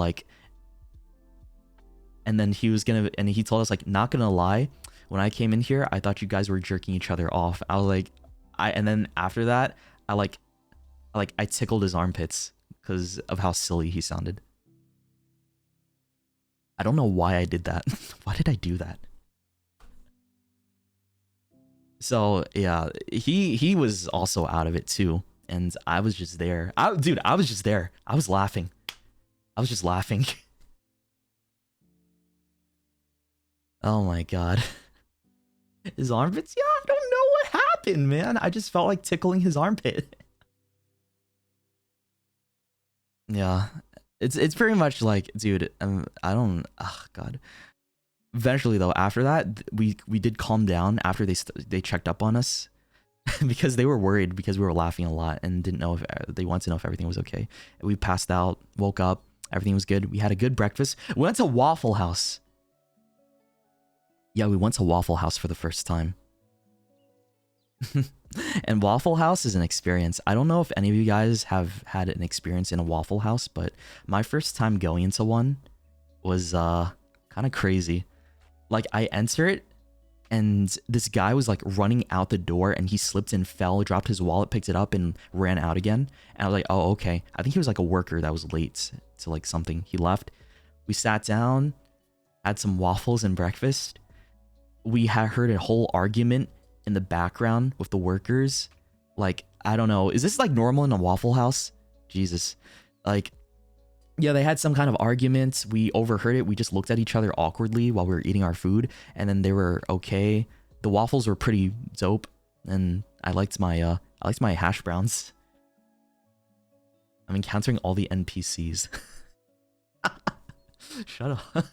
he told us like, not gonna lie, when I came in here, I thought you guys were jerking each other off. I was like, and then after that, I tickled his armpits because of how silly he sounded. I don't know why I did that. Why did I do that? So yeah, he was also out of it too, and I was just there. I was just there. I was laughing. I was just laughing. Oh my god. His armpits? Yeah, I don't know what happened, man. I just felt like tickling his armpit. Yeah, it's pretty much like, dude, I don't, oh god. Eventually though, after that, we did calm down after they checked up on us because they were worried because we were laughing a lot and didn't know if they wanted to know if everything was okay. We passed out, woke up, everything was good. We had a good breakfast. We went to Waffle House. Yeah, we went to Waffle House for the first time. And Waffle House is an experience. I don't know if any of you guys have had an experience in a Waffle House, but my first time going into one was kind of crazy. Like, I enter it, and this guy was like running out the door, and he slipped and fell, dropped his wallet, picked it up, and ran out again. And I was like, oh, okay. I think he was like a worker that was late to like something. He left. We sat down, had some waffles and breakfast. We had heard a whole argument in the background with the workers. Like, I don't know. Is this like normal in a Waffle House? Jesus. Like, yeah, they had some kind of argument. We overheard it. We just looked at each other awkwardly while we were eating our food, and then they were okay. The waffles were pretty dope, and I liked my hash browns. I'm encountering all the NPCs. Shut up.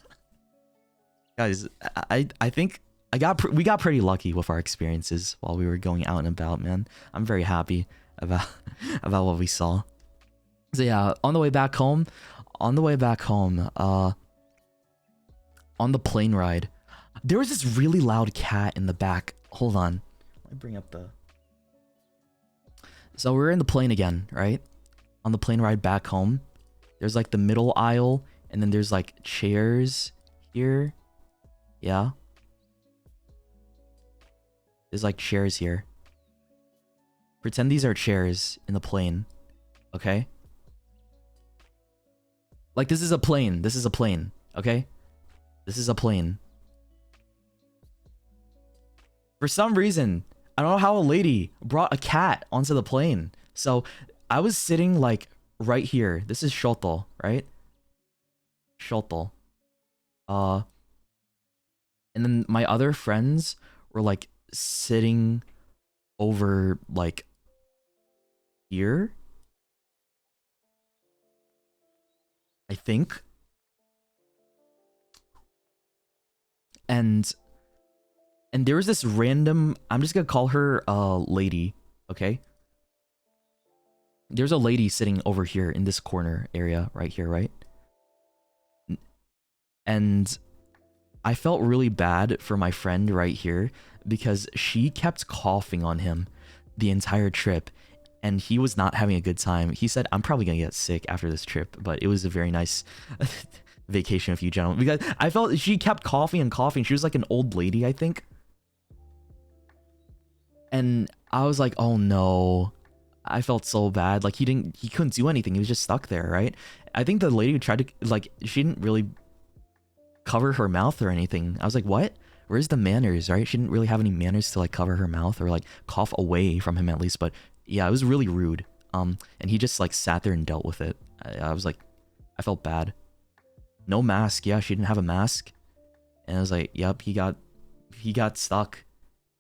Guys, I think we got pretty lucky with our experiences while we were going out and about, man. I'm very happy about what we saw. So yeah, on the way back home, on the plane ride, there was this really loud cat in the back. Hold on. Let me bring up the... So we're in the plane again, right? On the plane ride back home, there's like the middle aisle, and then there's like chairs here. Yeah. There's like chairs here. Pretend these are chairs in the plane. Okay? Like, this is a plane. This is a plane. Okay? This is a plane. For some reason, I don't know how a lady brought a cat onto the plane. So I was sitting like right here. This is Shoto, right? Shoto. And then my other friends were like sitting over like here, I think. And there was this random, I'm just gonna call her lady, okay? There's a lady sitting over here in this corner area right here, right? And I felt really bad for my friend right here because she kept coughing on him the entire trip, and he was not having a good time. He said, I'm probably gonna get sick after this trip, but it was a very nice vacation with you gentlemen, because I felt she kept coughing and coughing. She was like an old lady, I think. And I was like, oh no. I felt so bad. Like, he couldn't do anything. He was just stuck there, right? I think the lady tried to, like, she didn't really cover her mouth or anything. I was like, what? Where's the manners, right? She didn't really have any manners to like cover her mouth or like cough away from him at least. But yeah, it was really rude. And he just like sat there and dealt with it. I was like, I felt bad. No mask. Yeah, she didn't have a mask. And I was like, yep, he got stuck.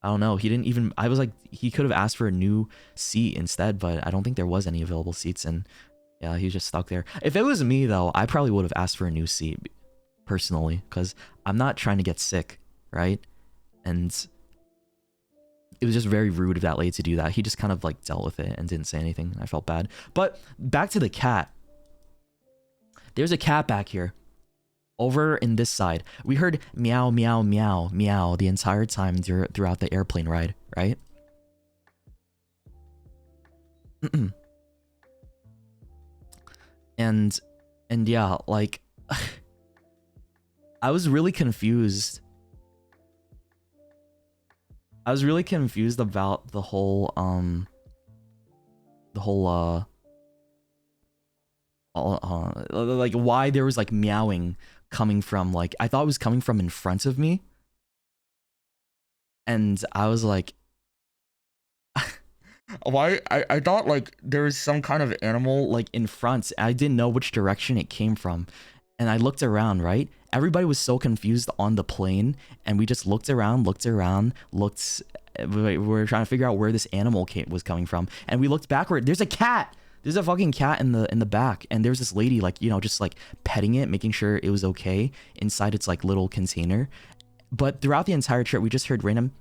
I don't know. He didn't even, I was like, he could have asked for a new seat instead, but I don't think there was any available seats. And yeah, he was just stuck there. If it was me though, I probably would have asked for a new seat personally, because I'm not trying to get sick, right? And it was just very rude of that lady to do that. He just kind of like dealt with it and didn't say anything. I felt bad. But back to the cat. There's a cat back here. Over in this side. We heard meow, meow, meow, meow the entire time throughout the airplane ride, right? and yeah, like I was really confused. I was really confused about the whole like why there was like meowing coming from, like, I thought it was coming from in front of me. And I was like, why? I thought like there was some kind of animal like in front. I didn't know which direction it came from. And I looked around, right? Everybody was so confused on the plane, and we just looked around. We were trying to figure out where this animal was coming from, and we looked backward. There's a cat. There's a fucking cat in the back, and there's this lady, like, you know, just like petting it, making sure it was okay inside its like little container. But throughout the entire trip, we just heard random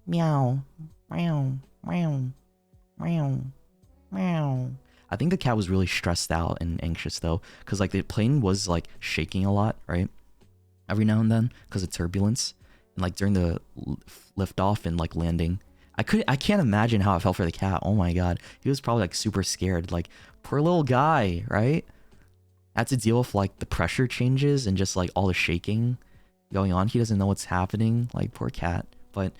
meow, meow, meow, meow, meow. I think the cat was really stressed out and anxious though, because like the plane was like shaking a lot, right? Every now and then because of turbulence. like during the lift off and like landing. I can't imagine how it felt for the cat. Oh my god. He was probably like super scared. Like, poor little guy, right? Had to deal with like the pressure changes and just like all the shaking going on. He doesn't know what's happening. Like, poor cat. But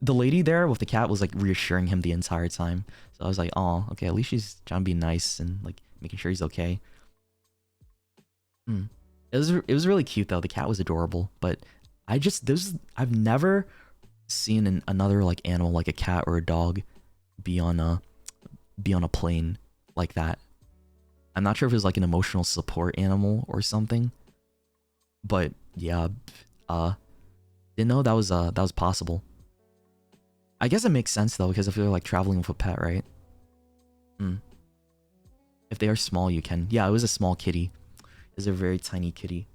the lady there with the cat was like reassuring him the entire time. So I was like, oh, okay, at least she's trying to be nice and like making sure he's okay. It was really cute though. The cat was adorable, but I've never seen another like animal like a cat or a dog be on a plane like that. I'm not sure if it was like an emotional support animal or something, but yeah, didn't know that was possible. I guess it makes sense though, because if you're like traveling with a pet, right? If they are small, you can. Yeah, it was a small kitty. It was a very tiny kitty.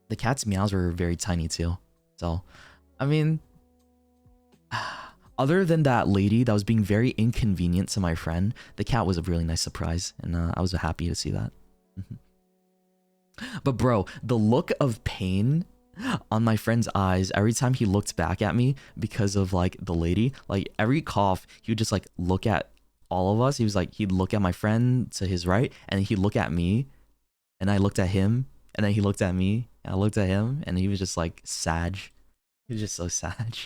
The cat's meows were very tiny too. So, I mean, other than that lady that was being very inconvenient to my friend, the cat was a really nice surprise, and I was happy to see that. But bro, the look of pain on my friend's eyes every time he looked back at me because of like the lady, like every cough, he would just like look at all of us. He was like, he'd look at my friend to his right, and he'd look at me, and I looked at him, and then he looked at me, and I looked at him, and he was just like sad. He was just so sad.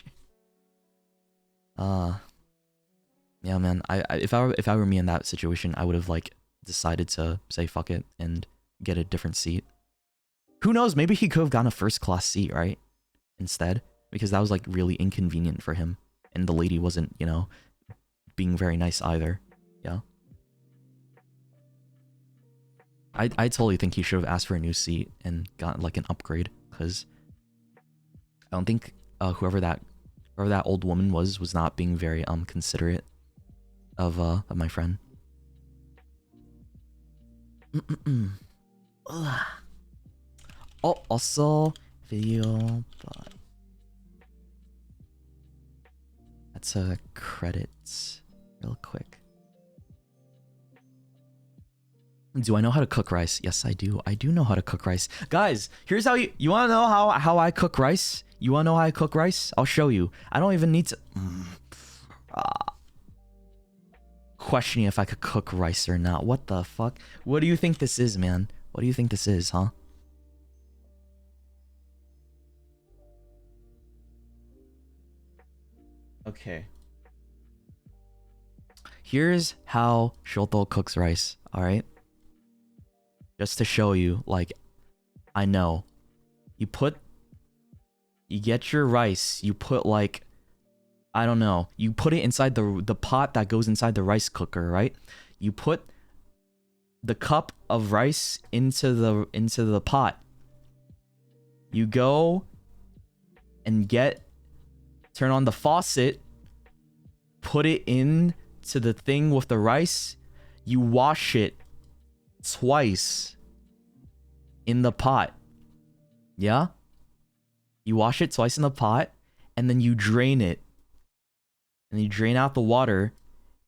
Yeah, man. If I were me in that situation, I would have like decided to say fuck it and get a different seat. Who knows? Maybe he could have gotten a first class seat, right? Instead, because that was like really inconvenient for him, and the lady wasn't, you know, being very nice either. Yeah. I totally think he should have asked for a new seat and got like an upgrade, because I don't think whoever that old woman was not being very considerate of my friend. Oh, also video, but that's credits real quick. Do I know how to cook rice? Yes, I do. I do know how to cook rice. Guys, here's how you want to know how I cook rice? You want to know how I cook rice? I'll show you. I don't even need to... questioning if I could cook rice or not. What the fuck? What do you think this is, man? What do you think this is, huh? Okay. Here's how Shoto cooks rice, alright? Just to show you, like, I know. You get your rice, you put like, I don't know, you put it inside the pot that goes inside the rice cooker, right? You put the cup of rice into the pot. You go and turn on the faucet, put it into the thing with the rice, you wash it twice in the pot. Yeah? You wash it twice in the pot, and then you drain it. And you drain out the water,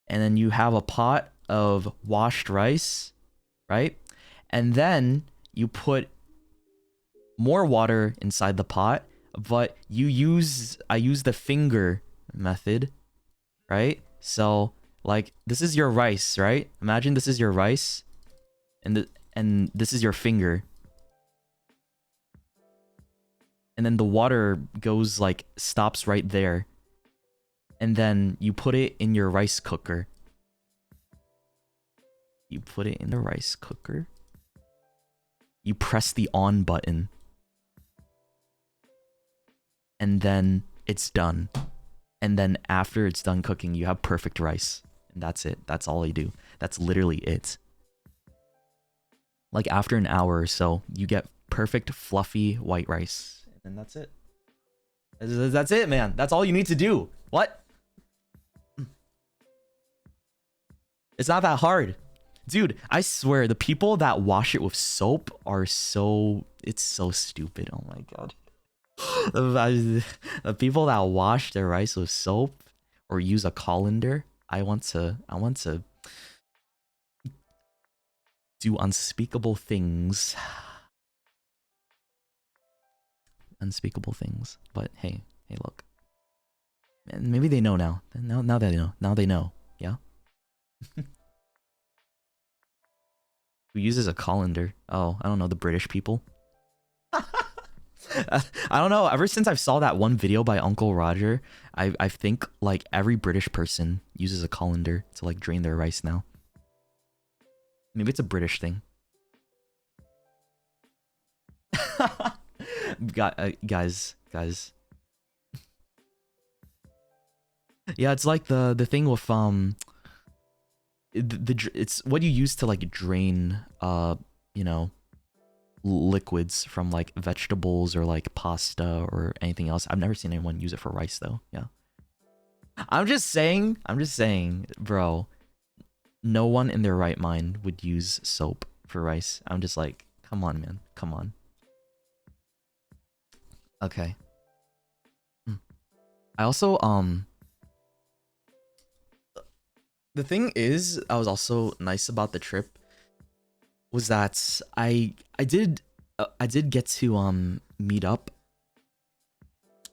and then you have a pot of washed rice, right? And then you put more water inside the pot, but I use the finger method, right? So like this is your rice, right? Imagine this is your rice, and this is your finger. And then the water goes like stops right there. And then you put it in your rice cooker. You put it in the rice cooker. You press the on button. And then it's done. And then after it's done cooking, you have perfect rice. And that's it. That's all you do. That's literally it. Like after an hour or so, you get perfect fluffy white rice. And that's it. That's it, man. That's all you need to do. What? It's not that hard. Dude, I swear, the people that wash it with soap are so... It's so stupid. Oh my god. The people that wash their rice with soap or use a colander, I want to do unspeakable things. unspeakable things. But hey, look. And maybe they know now. Now they know. Now they know. Yeah. Who uses a colander? Oh, I don't know, the British people. I don't know. Ever since I saw that one video by Uncle Roger, I think like every British person uses a colander to like drain their rice now. Maybe it's a British thing. Guys. Yeah, it's like the thing with it's what you use to like drain you know, liquids from like vegetables or like pasta or anything else. I've never seen anyone use it for rice though. Yeah. I'm just saying, bro. No one in their right mind would use soap for rice. I'm just like, come on, man. Come on. Okay. I also the thing is, I was also nice about the trip was that I did get to meet up.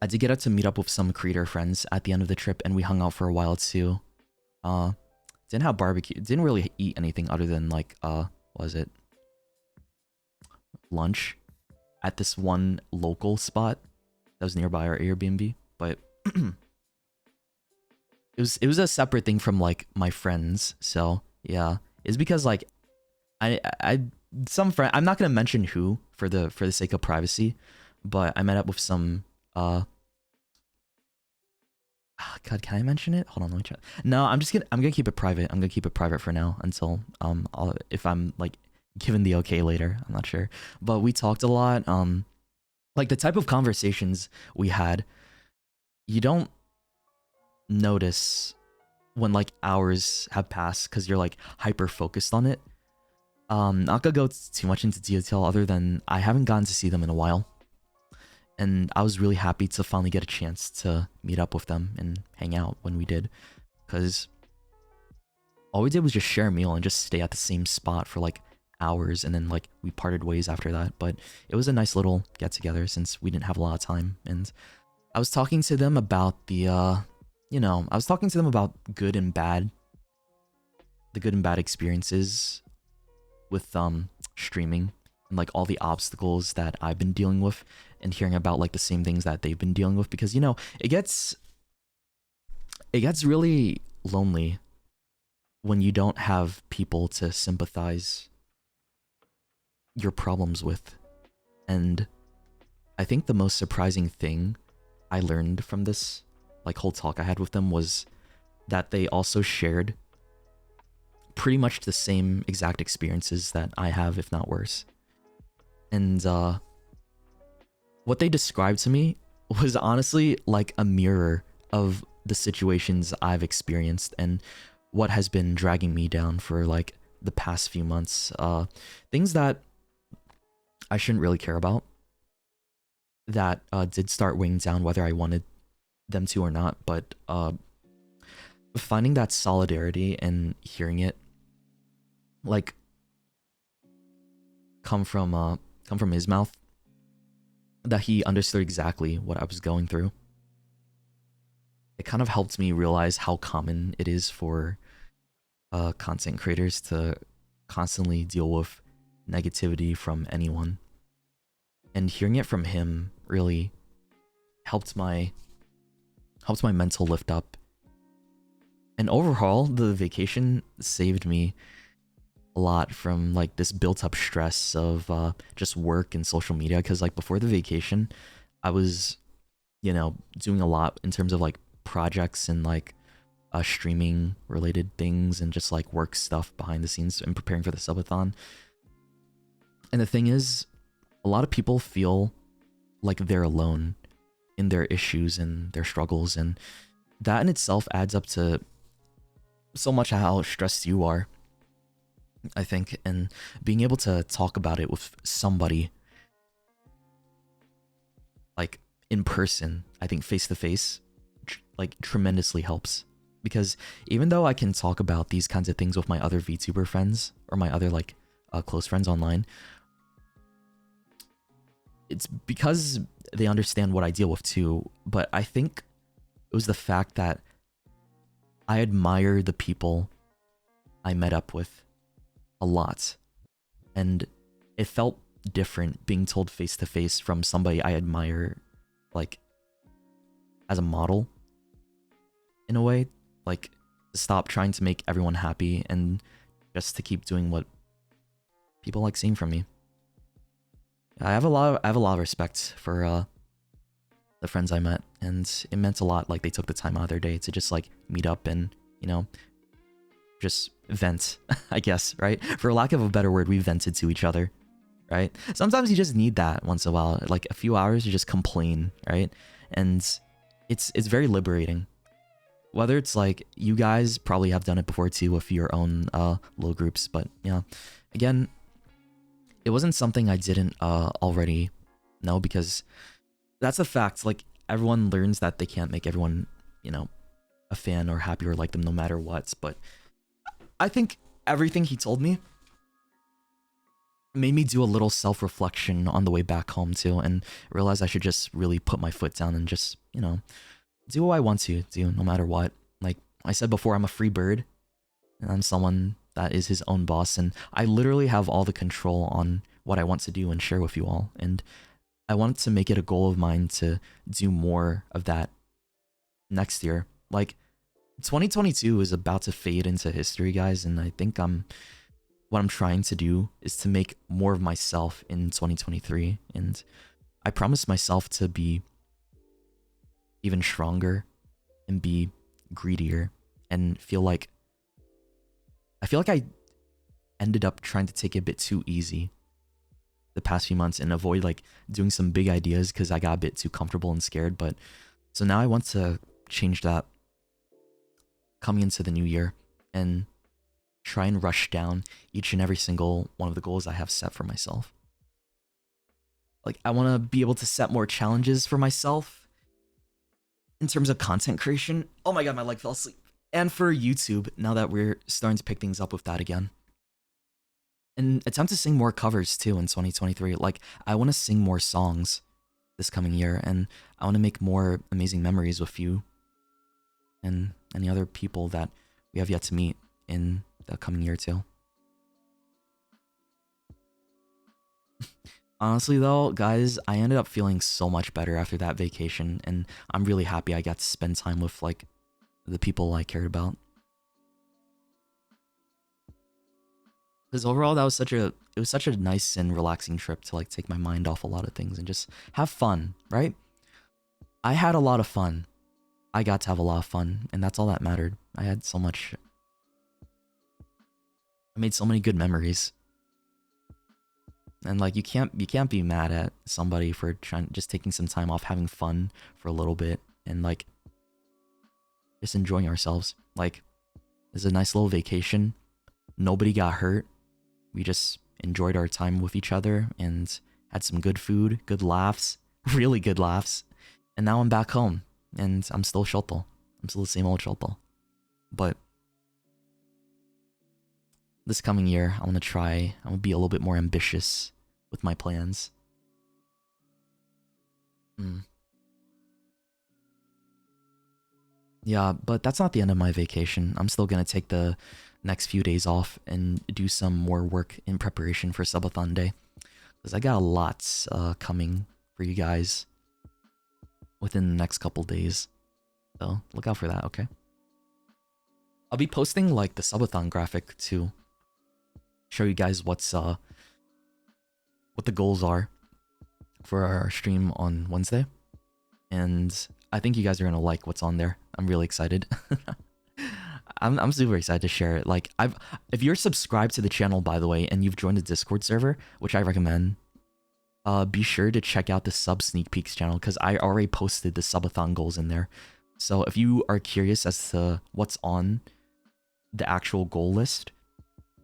I did get to meet up with some creator friends at the end of the trip, and we hung out for a while too. Didn't have barbecue. Didn't really eat anything other than like what was it? Lunch at this one local spot that was nearby our Airbnb, but it was a separate thing from like my friends. So yeah, it's because like some friend, I'm not gonna mention who for the sake of privacy, but I met up with some God, can I mention it? Hold on, let me try. No, I'm gonna keep it private. I'm gonna keep it private for now until if I'm like given the okay later. I'm not sure, but we talked a lot. Like the type of conversations we had, you don't notice when like hours have passed because you're like hyper focused on it. Not gonna go too much into detail other than I haven't gotten to see them in a while. And I was really happy to finally get a chance to meet up with them and hang out when we did. Because all we did was just share a meal and just stay at the same spot for like hours. And then like we parted ways after that. But it was a nice little get together since we didn't have a lot of time. And I was talking to them about the, you know, I was talking to them about the good and bad experiences with streaming. And like all the obstacles that I've been dealing with and hearing about like the same things that they've been dealing with, because you know it gets really lonely when you don't have people to sympathize your problems with. And I think the most surprising thing I learned from this like whole talk I had with them was that they also shared pretty much the same exact experiences that I have, if not worse. And what they described to me was honestly like a mirror of the situations I've experienced and what has been dragging me down for like the past few months. Things that I shouldn't really care about that did start weighing down whether I wanted them to or not. But finding that solidarity and hearing it like come from his mouth, that he understood exactly what I was going through. It kind of helped me realize how common it is for content creators to constantly deal with negativity from anyone. And hearing it from him really helped my mental lift up. And overall, the vacation saved me a lot from like this built up stress of just work and social media, because like before the vacation I was, you know, doing a lot in terms of like projects and like streaming related things and just like work stuff behind the scenes and preparing for the subathon. And the thing is, a lot of people feel like they're alone in their issues and their struggles, and that in itself adds up to so much how stressed you are, I think. And being able to talk about it with somebody like in person, I think face to face, like tremendously helps. Because even though I can talk about these kinds of things with my other VTuber friends or my other like close friends online, it's because they understand what I deal with too, but I think it was the fact that I admire the people I met up with a lot. And it felt different being told face to face from somebody I admire, like, as a model, in a way. Like, to stop trying to make everyone happy and just to keep doing what people like seeing from me. I have a lot of respect for the friends I met, and it meant a lot. Like, they took the time out of their day to just like meet up and, you know, just vent, I guess, right? For lack of a better word, we vented to each other, right? Sometimes you just need that once in a while, like a few hours to just complain, right? And it's very liberating. Whether it's like, you guys probably have done it before too with your own little groups, but yeah, again, it wasn't something I didn't already know, because that's a fact. Like, everyone learns that they can't make everyone, you know, a fan or happy or like them no matter what. But I think everything he told me made me do a little self-reflection on the way back home too, and realize I should just really put my foot down and just, you know, do what I want to do no matter what. Like I said before, I'm a free bird, and I'm someone that is his own boss, and I literally have all the control on what I want to do and share with you all. And I want to make it a goal of mine to do more of that next year. Like, 2022 is about to fade into history, guys, and I think what I'm trying to do is to make more of myself in 2023, and I promise myself to be even stronger and be greedier, and I feel like I ended up trying to take it a bit too easy the past few months and avoid like doing some big ideas because I got a bit too comfortable and scared. But so now I want to change that coming into the new year and try and rush down each and every single one of the goals I have set for myself. Like, I want to be able to set more challenges for myself in terms of content creation. Oh my god, my leg fell asleep. And for YouTube, now that we're starting to pick things up with that again. And attempt to sing more covers too in 2023. Like, I want to sing more songs this coming year, and I want to make more amazing memories with you and any other people that we have yet to meet in the coming year too. Honestly though, guys, I ended up feeling so much better after that vacation, and I'm really happy I got to spend time with like the people I cared about. Because overall, it was such a nice and relaxing trip to like take my mind off a lot of things and just have fun, right? I had a lot of fun. I got to have a lot of fun, and that's all that mattered. I had so much. I made so many good memories. And like, you can't be mad at somebody for just taking some time off, having fun for a little bit, and like just enjoying ourselves. Like, it's a nice little vacation. Nobody got hurt. We just enjoyed our time with each other and had some good food, good laughs, really good laughs. And now I'm back home, and I'm still Shoto. I'm still the same old Shoto. But this coming year, I'm gonna be a little bit more ambitious with my plans. Yeah, but that's not the end of my vacation. I'm still gonna take the next few days off and do some more work in preparation for Subathon Day, because I got a lot coming for you guys within the next couple days. So look out for that, okay? I'll be posting like the Subathon graphic to show you guys what the goals are for our stream on Wednesday. And I think you guys are gonna like what's on there. I'm really excited. I'm super excited to share it. Like, if you're subscribed to the channel, by the way, and you've joined the Discord server, which I recommend, be sure to check out the sub sneak peeks channel, because I already posted the subathon goals in there. So if you are curious as to what's on the actual goal list,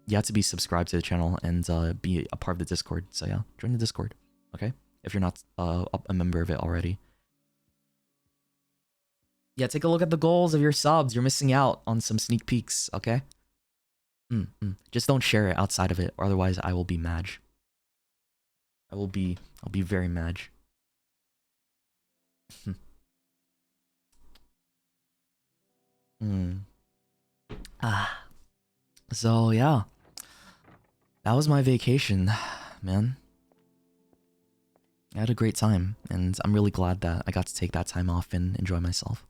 you have to be subscribed to the channel and be a part of the Discord. So yeah, join the Discord, okay? If you're not a member of it already. Yeah, take a look at the goals of your subs. You're missing out on some sneak peeks, okay? Just don't share it outside of it, or otherwise I will be mad. I'll be very mad. So yeah, that was my vacation, man. I had a great time, and I'm really glad that I got to take that time off and enjoy myself.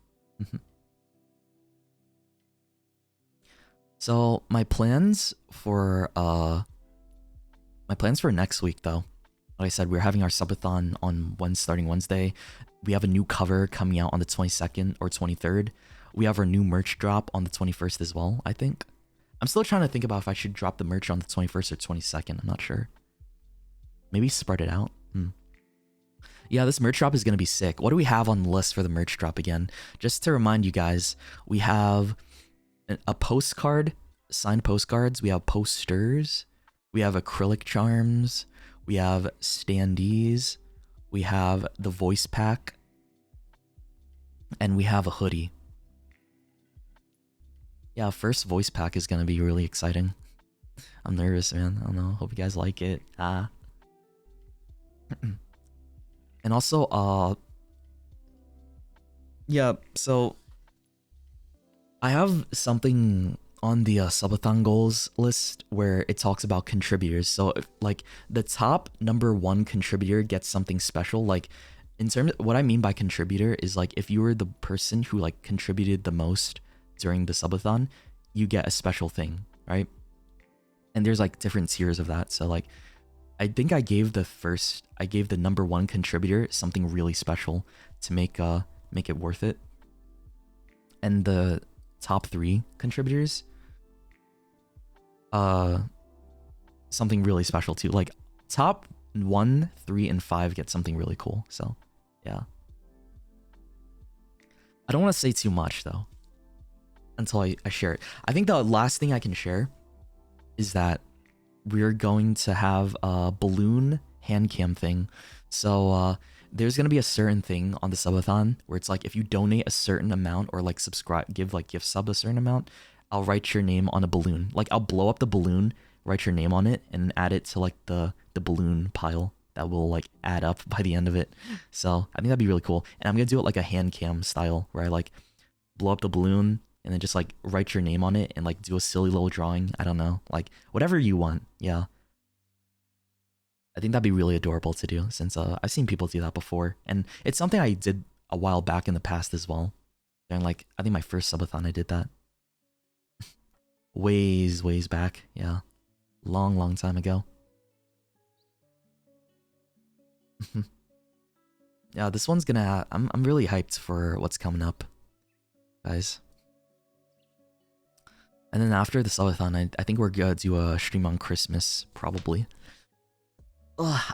So my plans for next week, though. Like I said, we're having our subathon on starting Wednesday. We have a new cover coming out on the 22nd or 23rd. We have our new merch drop on the 21st as well, I think. I'm still trying to think about if I should drop the merch on the 21st or 22nd. I'm not sure. Maybe spread it out. Yeah, this merch drop is going to be sick. What do we have on the list for the merch drop again? Just to remind you guys, we have a postcard, signed postcards. We have posters. We have acrylic charms. We have standees. We have the voice pack. And we have a hoodie. Yeah, first voice pack is going to be really exciting. I'm nervous, man. I don't know. Hope you guys like it. And also, yeah, so I have something on the subathon goals list where it talks about contributors. So if, like, the top #1 contributor gets something special. Like, in terms of what I mean by contributor is, like, if you were the person who, like, contributed the most during the subathon, you get a special thing, right? And there's, like, different tiers of that. So, like, I think I gave the #1 contributor something really special to make it worth it. And the top 3 contributors, something really special too. Like top 1, 3, and 5 get something really cool. So yeah. I don't want to say too much though until I share it. I think the last thing I can share is that we're going to have a balloon hand cam thing. So there's gonna be a certain thing on the subathon where it's like if you donate a certain amount or like subscribe, give sub a certain amount, I'll write your name on a balloon. Like I'll blow up the balloon, write your name on it, and add it to like the balloon pile that will like add up by the end of it. So I think that'd be really cool. And I'm gonna do it like a hand cam style where I like blow up the balloon and then just like write your name on it and like do a silly little drawing. I don't know, like whatever you want. Yeah. I think that'd be really adorable to do since I've seen people do that before. And it's something I did a while back in the past as well. And like, I think my first subathon I did that. ways back. Yeah. Long time ago. Yeah, this one's gonna I'm really hyped for what's coming up, guys. And then after the subathon, I think we're gonna do a stream on Christmas, probably.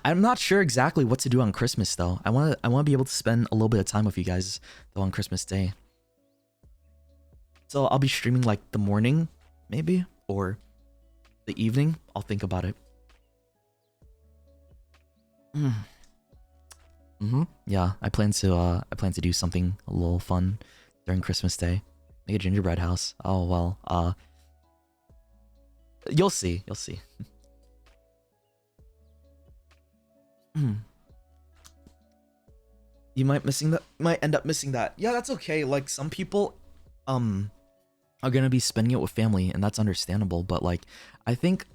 I'm not sure exactly what to do on Christmas though. I wanna be able to spend a little bit of time with you guys though on Christmas Day. So I'll be streaming like the morning, maybe, or the evening. I'll think about it. Yeah, I plan to do something a little fun during Christmas Day. Make a gingerbread house. Oh well, you'll see. You might end up missing that. Yeah, that's okay. Like some people are gonna be spending it with family, and that's understandable, but like I think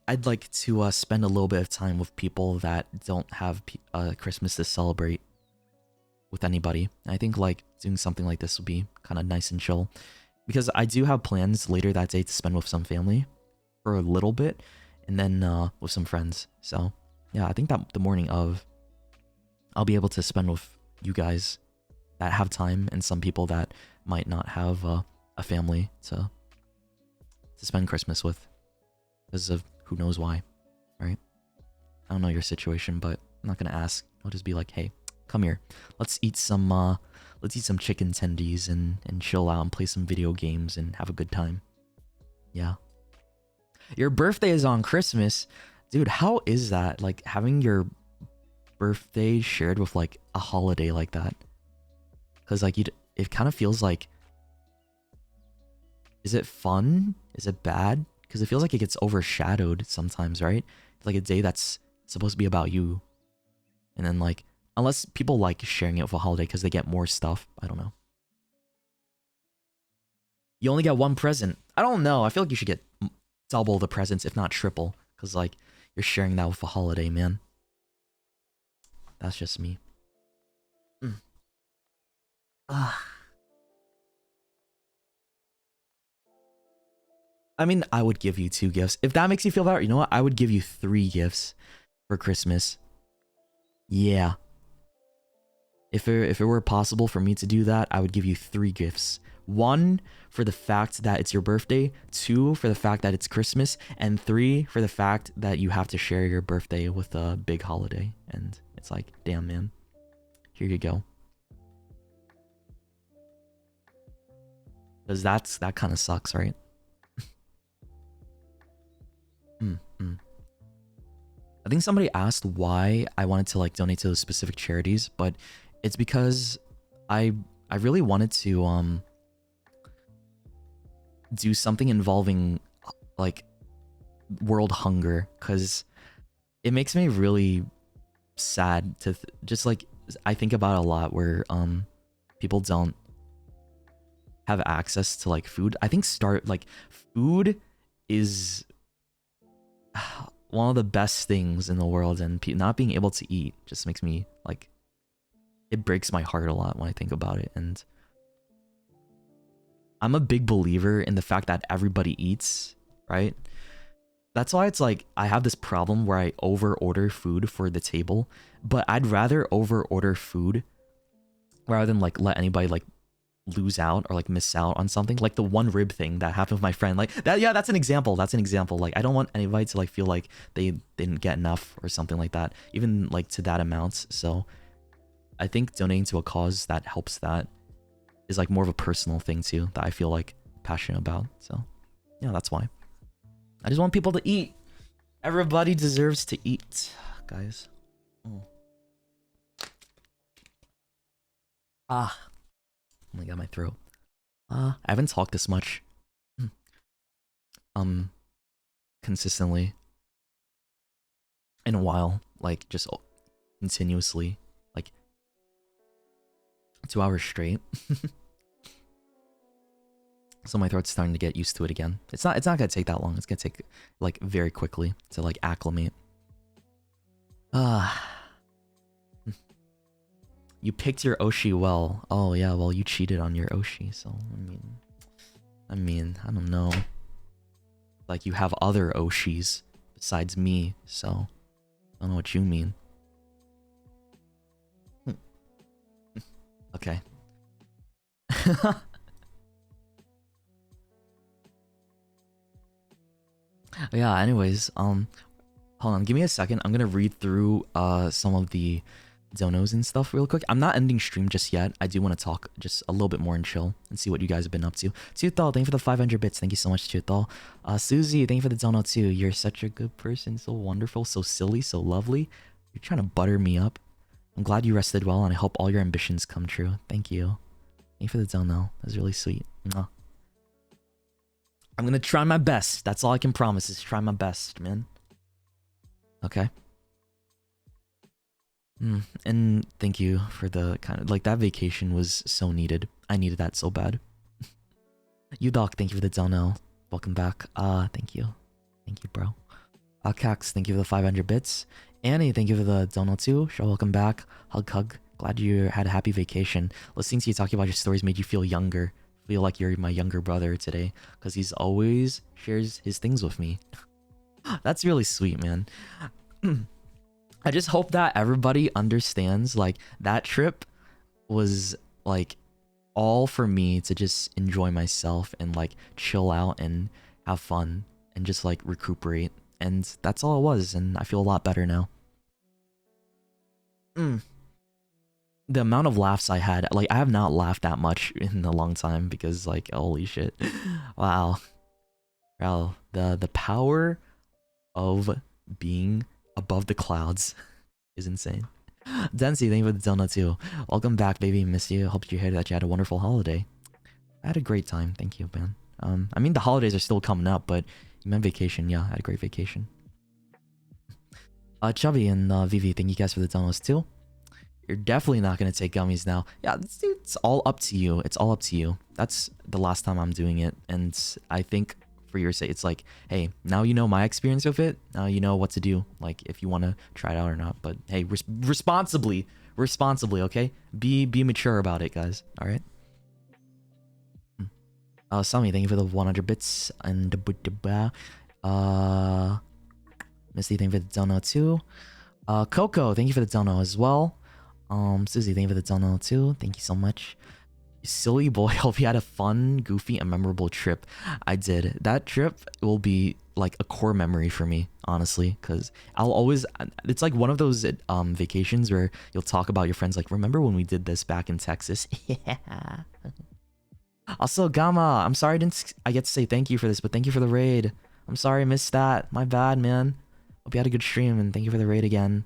I'd like to spend a little bit of time with people that don't have Christmas to celebrate with anybody. I think like doing something like this would be kind of nice and chill, because I do have plans later that day to spend with some family for a little bit, and then with some friends. So yeah, I think that the morning of, I'll be able to spend with you guys that have time, and some people that might not have a family to spend Christmas with because of who knows why, right? I don't know your situation, but I'm not gonna ask. I'll just be like, hey, come here. Let's eat some chicken tendies and chill out and play some video games and have a good time. Yeah. Your birthday is on Christmas. Dude, how is that? Like having your birthday shared with like a holiday like that? Cause like it kind of feels like, is it fun? Is it bad? Because it feels like it gets overshadowed sometimes, right? Like a day that's supposed to be about you. And then like, unless people like sharing it for a holiday because they get more stuff. I don't know. You only get one present. I don't know. I feel like you should get double the presents, if not triple. Because like, you're sharing that with a holiday, man. That's just me. I mean, I would give you 2 gifts. If that makes you feel better, you know what? I would give you 3 gifts for Christmas. Yeah. If it were possible for me to do that, I would give you 3 gifts. 1 for the fact that it's your birthday, 2 for the fact that it's Christmas, and 3 for the fact that you have to share your birthday with a big holiday. And it's like, damn, man. Here you go. Because that kind of sucks, right? I think somebody asked why I wanted to like donate to those specific charities, but it's because I really wanted to do something involving like world hunger, because it makes me really sad to just like, I think about it a lot where people don't have access to like food. I think food is one of the best things in the world, and not being able to eat just makes me like, it breaks my heart a lot when I think about it. And I'm a big believer in the fact that everybody eats, right? That's why it's like I have this problem where I over order food for the table, but I'd rather over order food rather than like let anybody like lose out or like miss out on something. Like the one rib thing that happened with my friend, like that. Yeah, that's an example. Like I don't want anybody to like feel like they didn't get enough or something like that, even like to that amount. So I think donating to a cause that helps that is like more of a personal thing too, that I feel like passionate about. So yeah, that's why. I just want people to eat. Everybody deserves to eat, guys. Oh my god, my throat. I haven't talked this much consistently in a while, like just continuously, like 2 hours straight. So my throat's starting to get used to it again. It's not gonna take that long. It's gonna take like very quickly to like acclimate. You picked your Oshi well. Oh yeah, well you cheated on your Oshi, so I mean, I don't know. Like you have other Oshis besides me, so I don't know what you mean. Okay. Yeah, anyways, hold on, give me a second. I'm gonna read through some of the donos and stuff real quick. I'm not ending stream just yet. I do want to talk just a little bit more and chill and see what you guys have been up to. Tuthal, thank you for the 500 bits. Thank you so much, Tuthal. Susie, thank you for the dono too. You're such a good person, so wonderful, so silly, so lovely. You're trying to butter me up. I'm glad you rested well, and I hope all your ambitions come true. Thank you. Thank you for the dono. That's really sweet. Mwah. I'm gonna try my best. That's all I can promise, is try my best, man. Okay. And thank you for the kind of like, that vacation was so needed. I needed that so bad. You Doc, thank you for the dono. Welcome back. Thank you. Thank you, bro. Cax, thank you for the 500 bits. Annie, thank you for the dono too. Sure, welcome back. Hug. Glad you had a happy vacation. Listening to you talking about your stories made you feel younger. Feel like you're my younger brother today, because he's always shares his things with me. That's really sweet, man. I just hope that everybody understands, like, that trip was like all for me to just enjoy myself and like chill out and have fun and just like recuperate, and that's all it was, and I feel a lot better now. The amount of laughs I had, like, I have not laughed that much in a long time, because like, holy shit. Wow, the power of being above the clouds is insane. Densey, thank you for the donut too. Welcome back, baby. Miss you. Hope you heard that you had a wonderful holiday. I had a great time. Thank you, man. I mean, the holidays are still coming up, but You meant vacation, yeah. I had a great vacation. Chubby and Vivi, thank you guys for the donos too. You're definitely not gonna take gummies now. Yeah, it's all up to you. It's all up to you. That's the last time I'm doing it, and I think for your sake, it's like, hey, now you know my experience with it. Now you know what to do. Like if you want to try it out or not. But hey, responsibly, okay? Be mature about it, guys. All right. Sami, thank you for the 100 bits and Misty, thank you for the dono too. Coco, thank you for the dono as well. Susie, thank you for the dono too. Thank you so much. Silly boy, hope you had a fun, goofy, and memorable trip. I did. That trip will be like a core memory for me, honestly, because I'll always, it's like one of those vacations where you'll talk about your friends like, remember when we did this back in Texas? Yeah. Also, Gamma, I'm sorry I get to say thank you for this, but thank you for the raid. I'm sorry I missed that. My bad, man. Hope you had a good stream, and thank you for the raid again.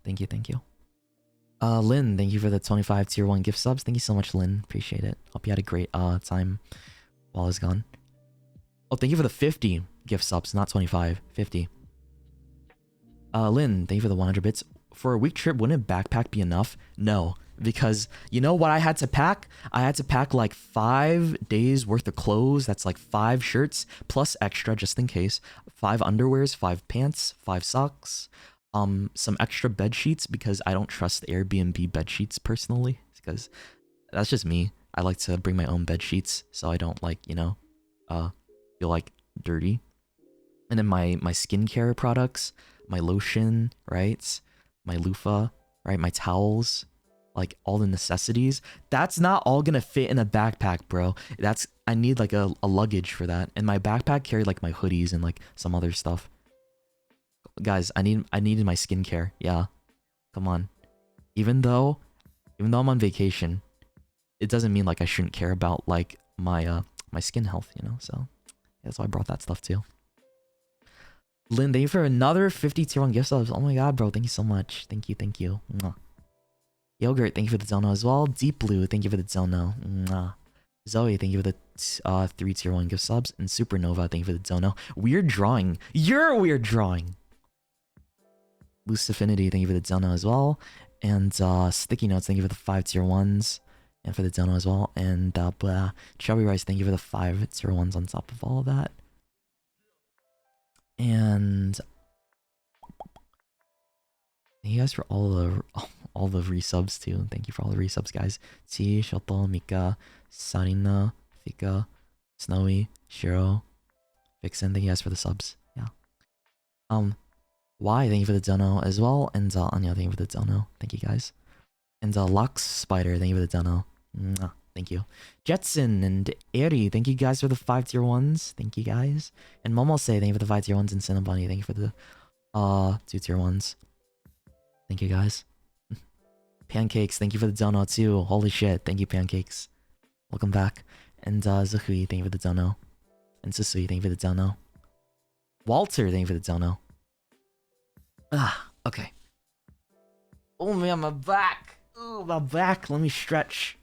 Thank you. Lynn, thank you for the 25 tier 1 gift subs. Thank you so much, Lynn. Appreciate it. Hope you had a great time while I was gone. Oh, thank you for the 50 gift subs, not 25. 50. Lynn, thank you for the 100 bits. For a week trip, wouldn't a backpack be enough? No, because you know what I had to pack? I had to pack like 5 days worth of clothes. That's like 5 shirts plus extra just in case. 5 underwears, 5 pants, 5 socks. Some extra bed sheets because I don't trust Airbnb bed sheets personally, because that's just me. I like to bring my own bed sheets so I don't like, you know, feel like dirty. And then my skincare products, my lotion, right? My loofah, right? My towels, like all the necessities. That's not all gonna fit in a backpack, bro. I need like a luggage for that. And my backpack carried like my hoodies and like some other stuff. Guys, I needed my skincare. Yeah, come on. Even though I'm on vacation, it doesn't mean like I shouldn't care about like my my skin health, you know. So yeah, that's why I brought that stuff too. Lynn, thank you for another 50 tier 1 gift subs. Oh my god, bro, thank you so much. Thank you. Mwah. Yogurt, thank you for the dono as well. Deep Blue, thank you for the dono. Mwah. Zoe, thank you for the 3 tier 1 gift subs. And Supernova, thank you for the dono. Weird drawing. You're a weird drawing. Loose Affinity, thank you for the dono as well. And Sticky Notes, thank you for the 5 tier 1s. And for the dono as well. And Chubby Rice, thank you for the 5 tier 1s on top of all of that. And thank you guys for all the resubs too. Thank you for all the resubs, guys. T, Shoto, Mika, Sarina, Fika, Snowy, Shiro, Vixen, thank you guys for the subs. Yeah. Y, thank you for the dono as well. And Anya, thank you for the dono. Thank you guys. And Lux Spider, thank you for the dono. Mwah. Thank you. Jetson and Eri, thank you guys for the 5 tier 1s. Thank you guys. And Momose, thank you for the 5 tier 1s. And Cinnabunny, thank you for the 2 tier 1s. Thank you guys. Pancakes, thank you for the dono too. Holy shit, thank you, Pancakes. Welcome back. And Zuhui, thank you for the dono. And Susui, thank you for the dono. Walter, thank you for the dono. Okay. Oh man, my back. Oh, my back. Let me stretch.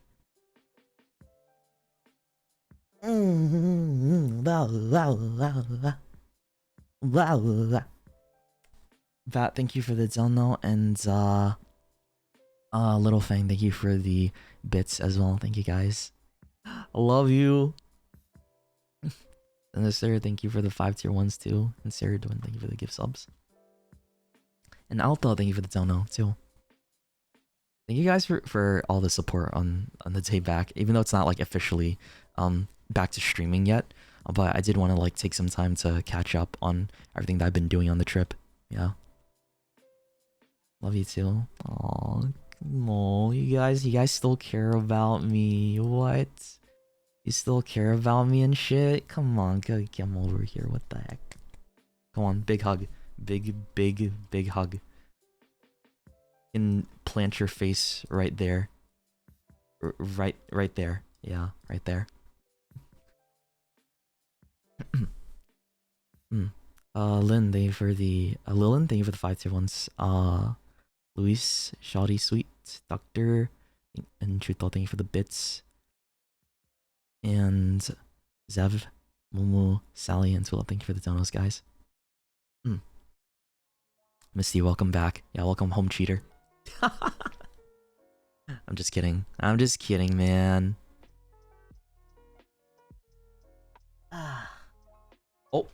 Bat, thank you for the dono. And Little Fang, thank you for the bits as well. Thank you guys. I love you. And Sarah, thank you for the 5 tier 1s too. And Sarah Dwin, thank you for the gift subs. And Alto, thank you for the dono too. Thank you guys for all the support on the day back, even though it's not like officially back to streaming yet. But I did want to like take some time to catch up on everything that I've been doing on the trip. Yeah. Love you too. Aw, you guys still care about me. What? You still care about me and shit? Come on, come over here. What the heck? Come on, big hug. Big hug. And plant your face right there. Right there. Yeah, right there. Lynn, thank you for the Lilin, thank you for the 5 tier 1s. Luis, Shoddy Sweet, Doctor, and Chuto, thank you for the bits. And Zev, Momo, Sally, and Tulip, thank you for the donos, guys. Misty, welcome back. Yeah, welcome home, cheater. I'm just kidding. I'm just kidding, man. Oh.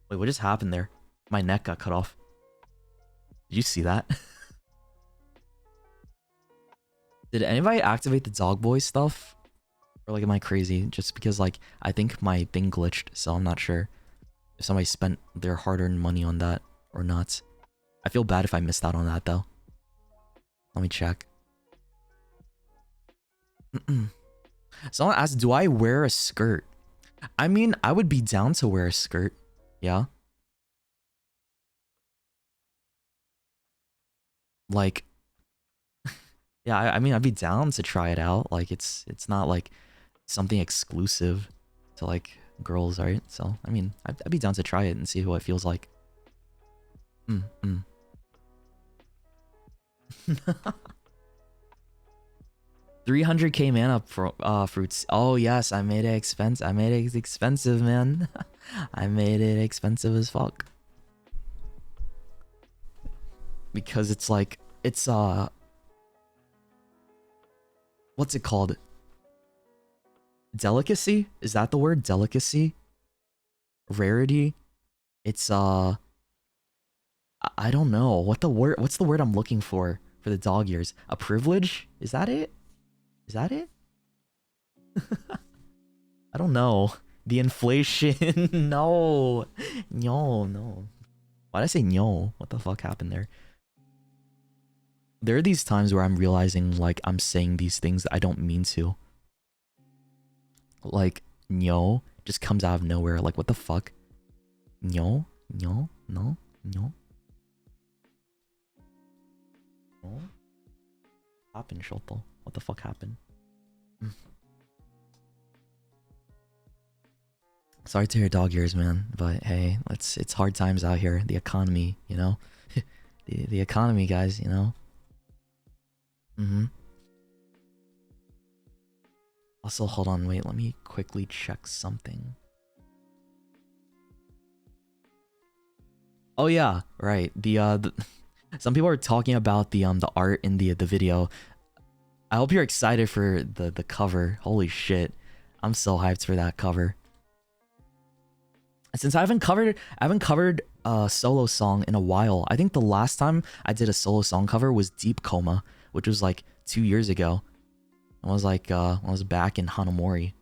Wait, what just happened there? My neck got cut off. Did you see that? Did anybody activate the dog boy stuff? Or like am I crazy? Just because like I think my thing glitched, so I'm not sure if somebody spent their hard-earned money on that or not. I feel bad if I missed out on that though. Let me check. Someone asked, do I wear a skirt? I mean, I would be down to wear a skirt. Yeah. Like, yeah, I mean, I'd be down to try it out. Like, it's not like something exclusive to like girls, right? So, I mean, I'd be down to try it and see what it feels like. 300k mana fruits. Oh yes, I made it expensive. I made it expensive, man. I made it expensive as fuck. Because it's like it's what's it called? Delicacy? Is that the word? Delicacy? Rarity? It's I don't know. What's the word I'm looking for the dog ears? A privilege? Is that it? Is that it? I don't know. The inflation. No. No. Why'd I say no? What the fuck happened there? There are these times where I'm realizing like I'm saying these things that I don't mean to. Like, no just comes out of nowhere. Like, what the fuck? No. No. Happened, Shoto. What the fuck happened? Sorry to hear dog ears, man. But hey, it's hard times out here. The economy, you know? the economy, guys, you know? Also, hold on, wait, let me quickly check something. Oh yeah, right. The some people are talking about the art in the video. I hope you're excited for the cover. Holy shit. I'm so hyped for that cover. Since I haven't covered a solo song in a while. I think the last time I did a solo song cover was Deep Coma, which was like 2 years ago. I was like I was back in Hanamori.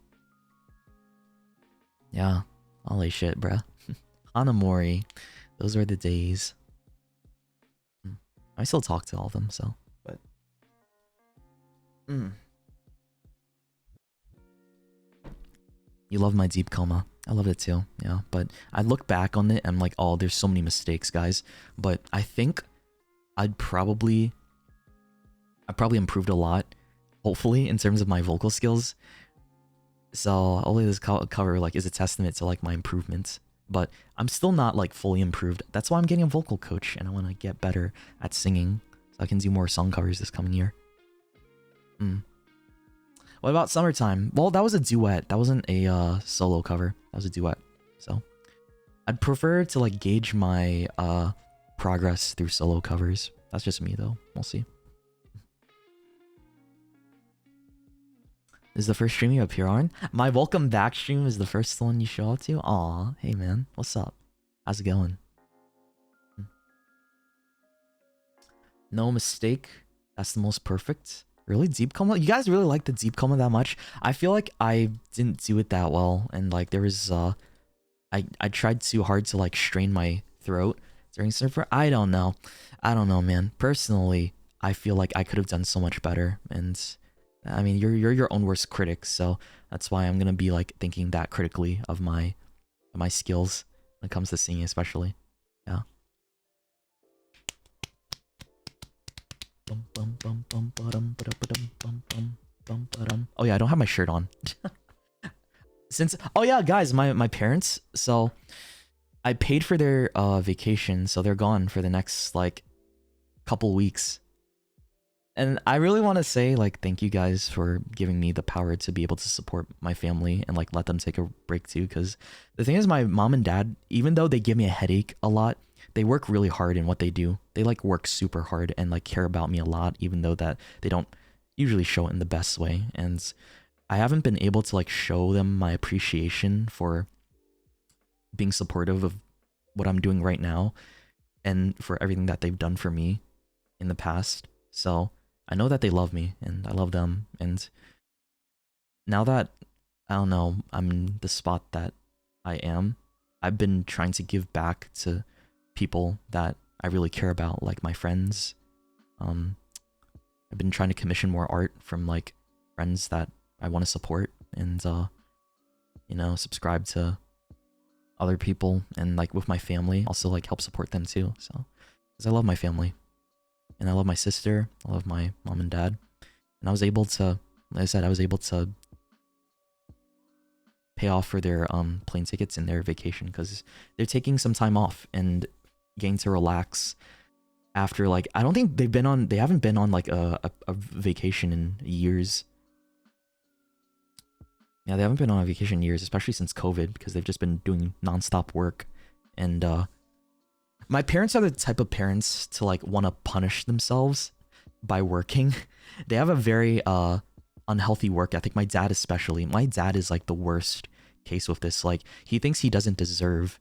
Yeah. Holy shit, bruh. Hanamori. Those were the days. I still talk to all of them, so. But. You love my Deep Coma. I love it too, yeah. But I look back on it and I'm like, oh, there's so many mistakes, guys. But I think I probably improved a lot, hopefully, in terms of my vocal skills. So hopefully this cover like is a testament to like my improvements. But I'm still not like fully improved. That's why I'm getting a vocal coach and I want to get better at singing so I can do more song covers this coming year. What about Summertime? Well, that was a duet. That wasn't a solo cover. That was a duet. So I'd prefer to like gauge my progress through solo covers. That's just me though. We'll see. This is the first stream you appear on. My welcome back stream is the first one you show up to. Aw, hey man, what's up? How's it going? No mistake. That's the most perfect. Really? Deep Coma? You guys really like the Deep Coma that much? I feel like I didn't do it that well. And like there was I tried too hard to like strain my throat during surfer. I don't know, man. Personally, I feel like I could have done so much better. And I mean, you're your own worst critic, so that's why I'm gonna be like thinking that critically of my skills when it comes to singing, especially. Yeah. Oh yeah, I don't have my shirt on. Oh yeah, guys, my parents. So I paid for their vacation, so they're gone for the next like couple weeks. And I really want to say like thank you guys for giving me the power to be able to support my family and like let them take a break too. Because the thing is, my mom and dad, even though they give me a headache a lot, they work really hard in what they do. They like work super hard and like care about me a lot, even though that they don't usually show it in the best way. And I haven't been able to like show them my appreciation for being supportive of what I'm doing right now and for everything that they've done for me in the past. So I know that they love me and I love them. And now that, I don't know, I'm in the spot that I am, I've been trying to give back to people that I really care about, like my friends. I've been trying to commission more art from like friends that I want to support and, you know, subscribe to other people, and like with my family, also like help support them too. So, because I love my family. And I love my sister, I love my mom and dad. And I was able to, like I said, I was able to pay off for their plane tickets and their vacation because they're taking some time off and getting to relax after like, I don't think they haven't been on like a vacation in years. Yeah, they haven't been on a vacation in years, especially since COVID, because they've just been doing nonstop work. And my parents are the type of parents to like want to punish themselves by working. They have a very unhealthy work ethic. My dad especially. My dad is like the worst case with this. Like he thinks he doesn't deserve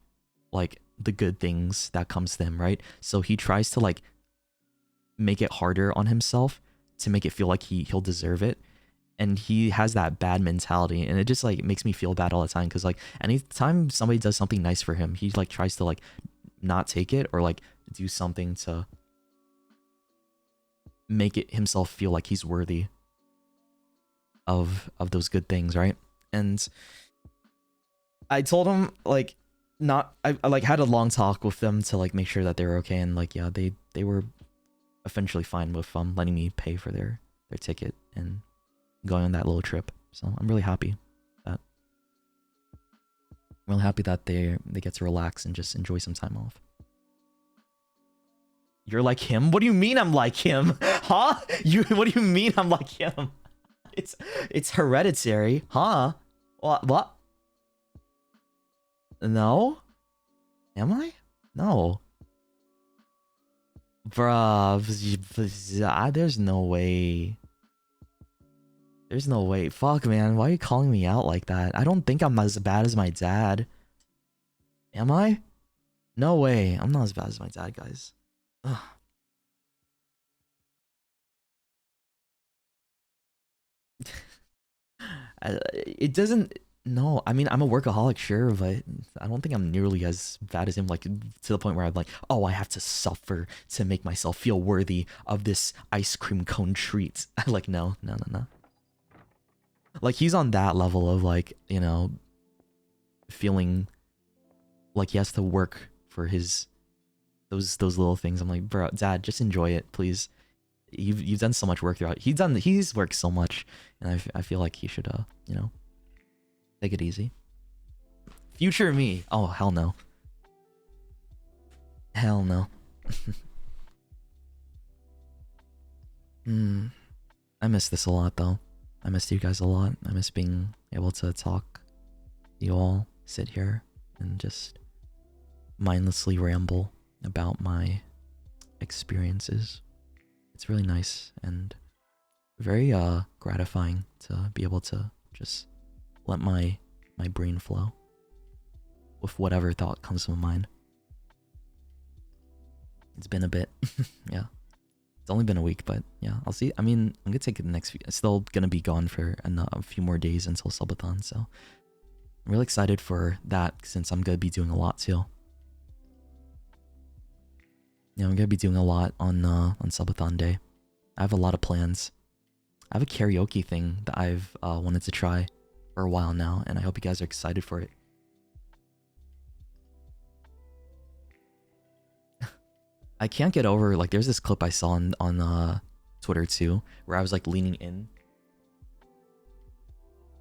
like the good things that comes to him, right? So he tries to like make it harder on himself to make it feel like he'll deserve it. And he has that bad mentality, and it just like makes me feel bad all the time because like anytime somebody does something nice for him, he like tries to like not take it or like do something to make it himself feel like he's worthy of those good things, right? And I told him like I like had a long talk with them to like make sure that they were okay, and like yeah, they were eventually fine with letting me pay for their ticket and going on that little trip. So I'm really happy that they get to relax and just enjoy some time off. You're like him? What do you mean I'm like him? Huh? What do you mean I'm like him? It's hereditary, huh? What? No? Am I? No. Bruh, there's no way. There's no way. Fuck, man. Why are you calling me out like that? I don't think I'm as bad as my dad. Am I? No way. I'm not as bad as my dad, guys. Ugh. It doesn't... No, I mean, I'm a workaholic, sure, but I don't think I'm nearly as bad as him, like, to the point where I'm like, oh, I have to suffer to make myself feel worthy of this ice cream cone treat. Like, no. Like, he's on that level of, like, you know, feeling like he has to work for his those little things. I'm like, bro, dad, just enjoy it, please. You've done so much work throughout. He's worked so much, and I feel like he should you know, take it easy. Future me. Oh, hell no. Hell no. I miss this a lot though. I missed you guys a lot. I miss being able to talk to you all, sit here and just mindlessly ramble about my experiences. It's really nice and very gratifying to be able to just let my brain flow with whatever thought comes to my mind. It's been a bit. Yeah. It's only been a week, but yeah, I'll see. I mean, I'm gonna take it the next few. It's still gonna be gone for a few more days until subathon, so I'm really excited for that since I'm gonna be doing a lot too. Yeah, I'm gonna be doing a lot on subathon day. I have a lot of plans. I have a karaoke thing that I've wanted to try for a while now, and I hope you guys are excited for it. I can't get over, like, there's this clip I saw on Twitter too, where I was like leaning in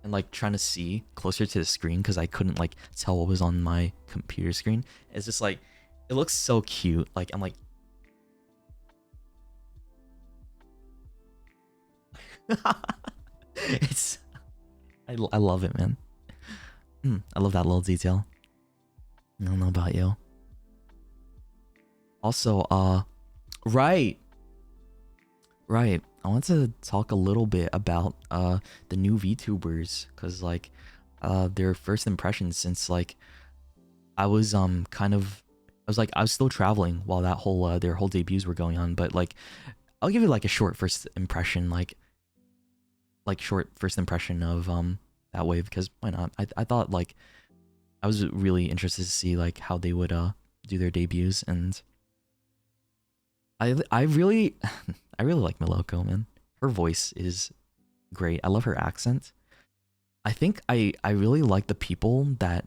and like trying to see closer to the screen because I couldn't like tell what was on my computer screen. It's just like, it looks so cute. Like, I'm like, It's I love it, man. I love that little detail. I don't know about you. Also, right. I want to talk a little bit about the new VTubers, cause like their first impressions since like I was I was still traveling while that whole their whole debuts were going on, but like I'll give you like a short first impression, like short first impression of that wave, because why not? I thought like I was really interested to see like how they would do their debuts, and I really I really like Miloko, man. Her voice is great. I love her accent. I think I really like the people that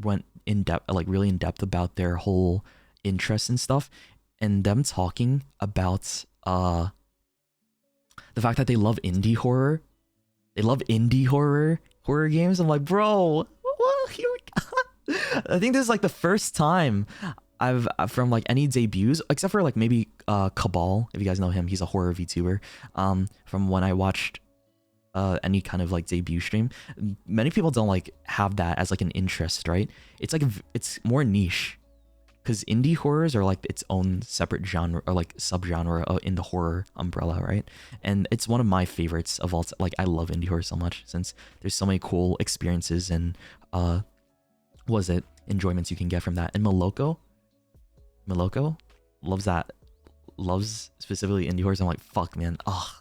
went in depth, like really in depth about their whole interests and stuff, and them talking about the fact that they love indie horror. They love indie horror games. I'm like, bro, what? Here we go. I think this is like the first time I've from like any debuts, except for like maybe Cabal, if you guys know him, he's a horror VTuber. From when I watched any kind of like debut stream, many people don't like have that as like an interest, right? It's like it's more niche, because indie horrors are like its own separate genre or like subgenre in the horror umbrella, right? And it's one of my favorites of all. Like I love indie horror so much, since there's so many cool experiences and enjoyments you can get from that. And Miloko loves that, loves specifically indie horrors. I'm like, fuck, man. Oh,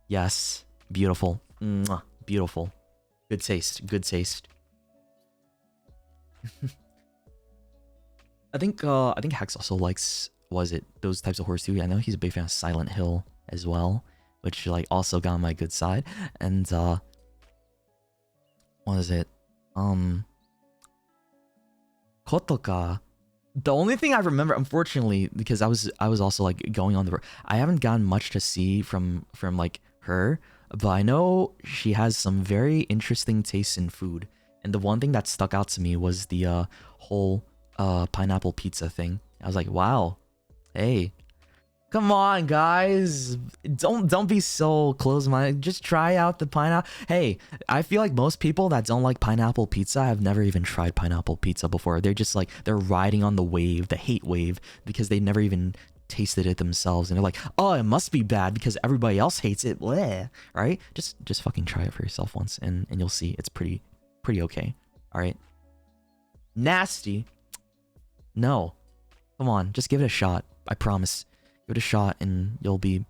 yes, beautiful. Mwah. Beautiful. Good taste. I think Hex also likes, those types of horrors too. I know he's a big fan of Silent Hill as well, which like also got on my good side. And what is it? Kotoka. The only thing I remember, unfortunately, because I was also like going on the road, I haven't gotten much to see from like her, but I know she has some very interesting tastes in food. And the one thing that stuck out to me was the whole pineapple pizza thing. I was like, wow, hey, come on, guys, don't be so close-minded. Just try out the pineapple. Hey, I feel like most people that don't like pineapple pizza have never even tried pineapple pizza before. They're just like, they're riding on the wave, the hate wave, because they never even tasted it themselves, and they're like, oh, it must be bad because everybody else hates it. Bleh. Right? Just fucking try it for yourself once, and you'll see it's pretty okay. All right. Nasty. No, come on, just give it a shot. I promise. Give it a shot, and you'll be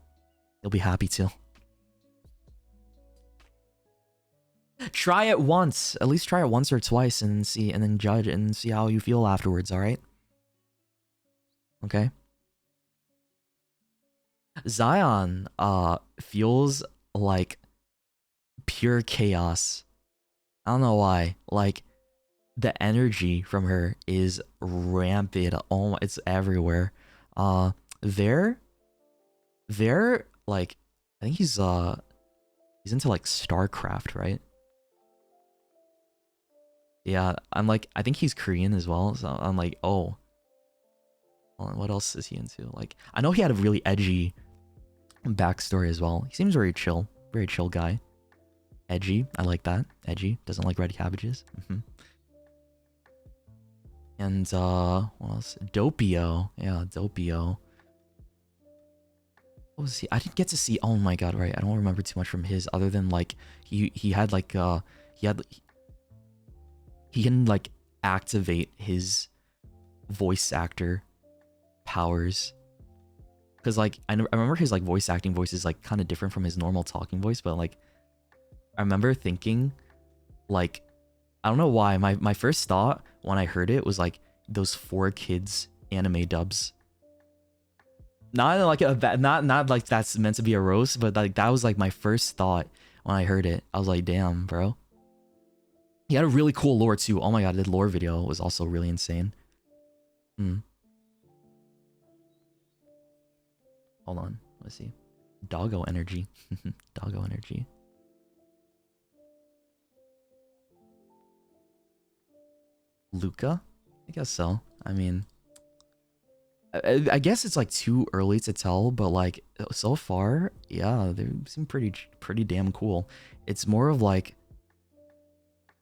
happy to. Try it once. At least try it once or twice, and see, and then judge and see how you feel afterwards. All right. Okay. Zion feels like pure chaos. I don't know why. Like, the energy from her is rampant. Oh, it's everywhere. They're like, I think he's into like StarCraft, right? Yeah, I'm like, I think he's Korean as well, so I'm like, oh, hold on, what else is he into? Like, I know he had a really edgy backstory as well. He seems very chill guy. Edgy, I like that. Edgy, doesn't like red cabbages. And what else? Doppio. Yeah, Doppio. What was he? I didn't get to see. Oh my god, right. I don't remember too much from his, other than like he had like he can like activate his voice actor powers. Cause like I remember his like voice acting voice is like kind of different from his normal talking voice, but like I remember thinking, like, I don't know why, my first thought when I heard it was like those 4Kids anime dubs. Not like not like that's meant to be a roast, but like that was like my first thought when I heard it. I was like, damn, bro. He had a really cool lore too. Oh my god, the lore video was also really insane. Hold on, let's see. Doggo energy. Doggo energy. Luca? I guess so. I mean, I guess it's like too early to tell, but like so far, yeah, they seem pretty damn cool. It's more of like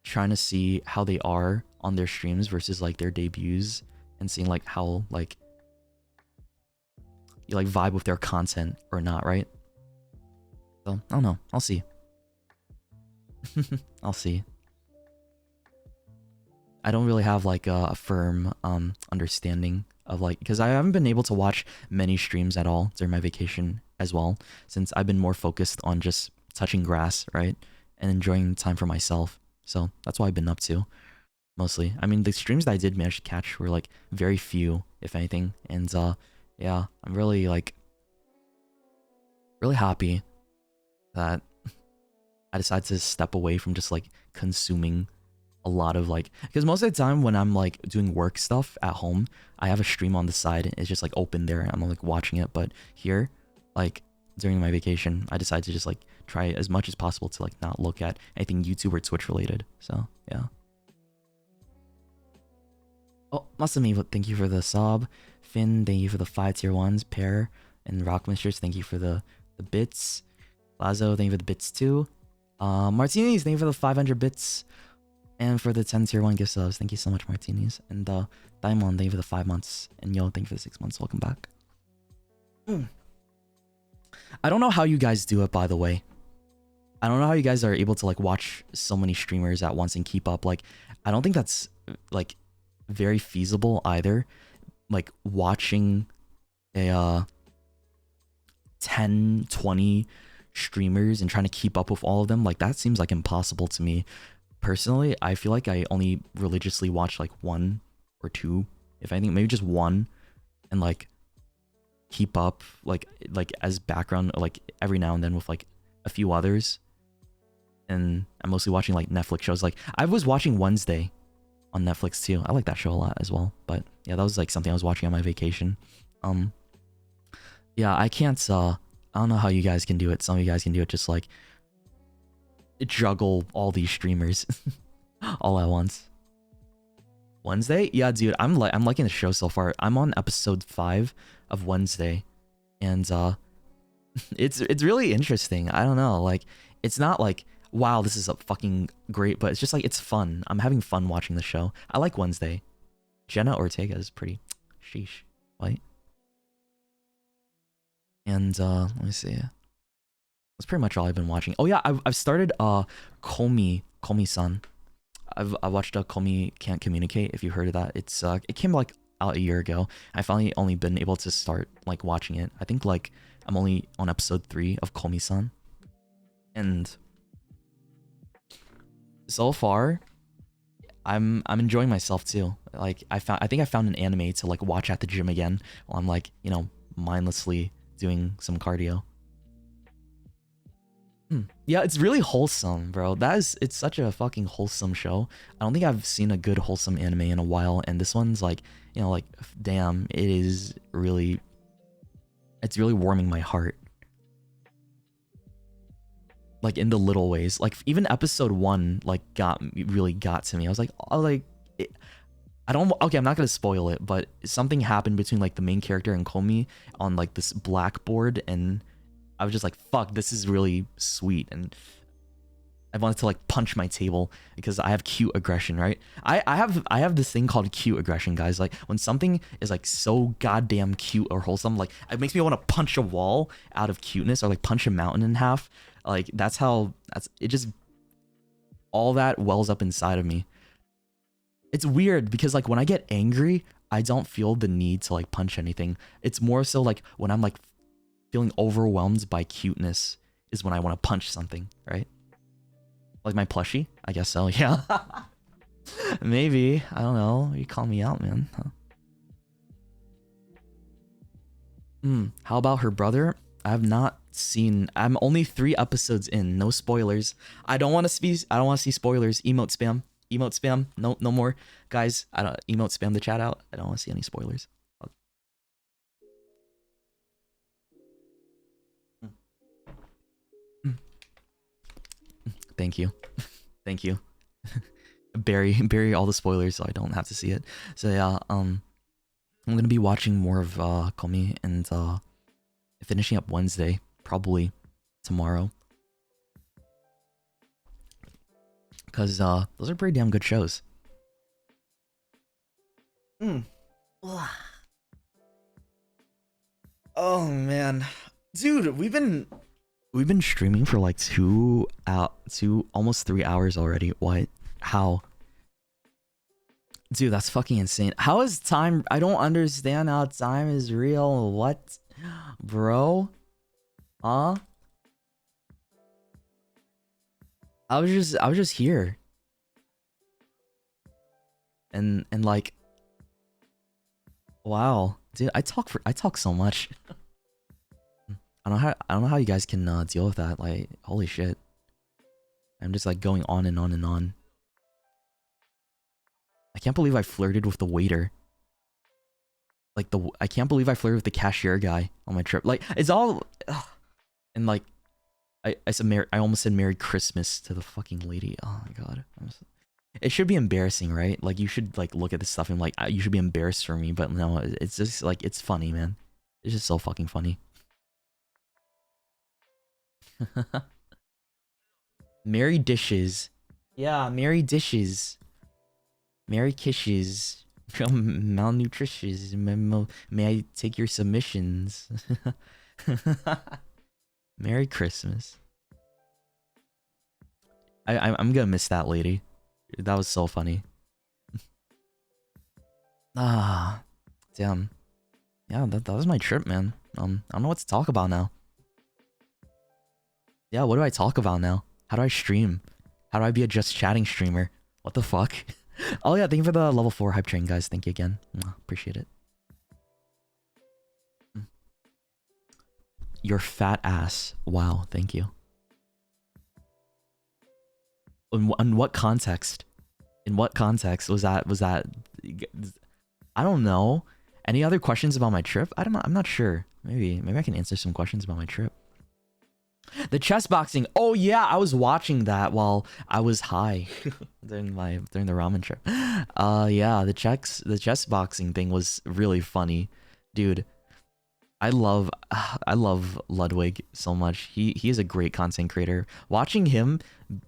trying to see how they are on their streams versus like their debuts and seeing like how like you like vibe with their content or not, right? So I don't know. I'll see. I'll see. I don't really have like a firm understanding of like, because I haven't been able to watch many streams at all during my vacation as well, since I've been more focused on just touching grass, right, and enjoying time for myself. So that's what I've been up to mostly. I mean, the streams that I did manage to catch were like very few, if anything, and yeah, I'm really like really happy that I decided to step away from just like consuming a lot of like, because most of the time when I'm like doing work stuff at home, I have a stream on the side. It's just like open there. I'm like watching it. But here, like during my vacation, I decided to just like try as much as possible to like not look at anything YouTube or Twitch related. So yeah. Oh, Masami, thank you for the sub. Finn, thank you for the 5 tier 1s. Pear and Rockmisters, thank you for the bits. Lazo, thank you for the bits too. Martinis, thank you for the 500 bits. And for the 10 tier 1 gift subs, thank you so much, Martinis. And Diamond, thank you for the 5 months. And Yo, thank you for the 6 months. Welcome back. I don't know how you guys do it, by the way. I don't know how you guys are able to like watch so many streamers at once and keep up. Like, I don't think that's like very feasible either. Like watching a 10, 20 streamers and trying to keep up with all of them, like that seems like impossible to me. Personally, I feel like I only religiously watch like 1 or 2, if anything, maybe just 1, and like keep up like as background like every now and then with like a few others. And I'm mostly watching like Netflix shows. Like I was watching Wednesday on Netflix too. I like that show a lot as well. But yeah, that was like something I was watching on my vacation. Yeah, I can't I don't know how you guys can do it. Some of you guys can do it, just like juggle all these streamers all at once. Wednesday? Yeah, dude, I'm liking the show so far. I'm on episode 5 of Wednesday, and it's really interesting. I don't know, like it's not like wow, this is a fucking great, but it's just like it's fun. I'm having fun watching the show. I like Wednesday. Jenna Ortega is pretty sheesh, right? And let me see. That's pretty much all I've been watching. Oh yeah, I've started Komi-san. I watched Komi Can't Communicate, if you heard of that. It's it came like out a year ago. I finally only been able to start like watching it. I think like I'm only on episode 3 of Komi-san. And so far I'm enjoying myself too. Like I think I found an anime to like watch at the gym again while I'm like, you know, mindlessly doing some cardio. Yeah, it's really wholesome, bro. It's such a fucking wholesome show. I don't think I've seen a good wholesome anime in a while, and this one's like, you know, like damn, it's really warming my heart. Like in the little ways. Like even episode 1 like really got to me. I was like, oh, like okay, I'm not gonna spoil it, but something happened between like the main character and Komi on like this blackboard, and I was just like, fuck, this is really sweet. And I wanted to like punch my table because I have cute aggression, right? I have this thing called cute aggression, guys. Like when something is like so goddamn cute or wholesome, like it makes me want to punch a wall out of cuteness, or like punch a mountain in half. Like that's it, just all that wells up inside of me. It's weird because like when I get angry, I don't feel the need to like punch anything. It's more so like when I'm like feeling overwhelmed by cuteness is when I want to punch something, right? Like my plushie? I guess so, yeah. Maybe. I don't know. You call me out, man. How about her brother? I have not seen. I'm only 3 episodes in. No spoilers. I don't want to see spoilers. Emote spam. Emote spam. No more. Guys, I don't emote spam the chat out. I don't want to see any spoilers. Thank you. Thank you. bury all the spoilers so I don't have to see it. So yeah, I'm gonna be watching more of Komi and finishing up Wednesday, probably tomorrow. Because those are pretty damn good shows. Oh man, dude, we've been streaming for like 2 almost 3 hours already. What? How? Dude, that's fucking insane. How is time? I don't understand how time is real. What, bro? Huh? I was just here. And like, wow, dude, I talk so much. I don't know how you guys can deal with that. Like, holy shit. I'm just like going on and on and on. I can't believe I flirted with the waiter. Like I can't believe I flirted with the cashier guy on my trip. Like, it's all ugh. And like I almost said Merry Christmas to the fucking lady. Oh my god. It should be embarrassing, right? Like, you should like look at this stuff and like you should be embarrassed for me, but no, it's just like, it's funny, man. It's just so fucking funny. Merry dishes. Yeah, merry dishes. Merry kisses. Malnutritious. May I take your submissions? Merry Christmas. I'm gonna miss that lady. That was so funny. Ah, damn. Yeah, that was my trip, man. I don't know what to talk about now. Yeah, what do I talk about now? How do I stream? How do I be a just chatting streamer? What the fuck? Oh yeah, thank you for the level 4 hype train, guys. Thank you again. Appreciate it. Your fat ass. Wow, thank you. In what context? In what context was that? I don't know. Any other questions about my trip? I'm not sure. Maybe I can answer some questions about my trip. The chess boxing. Oh yeah, I was watching that while I was high during the ramen trip. Yeah, the chess boxing thing was really funny, dude. I love Ludwig so much. He is a great content creator. Watching him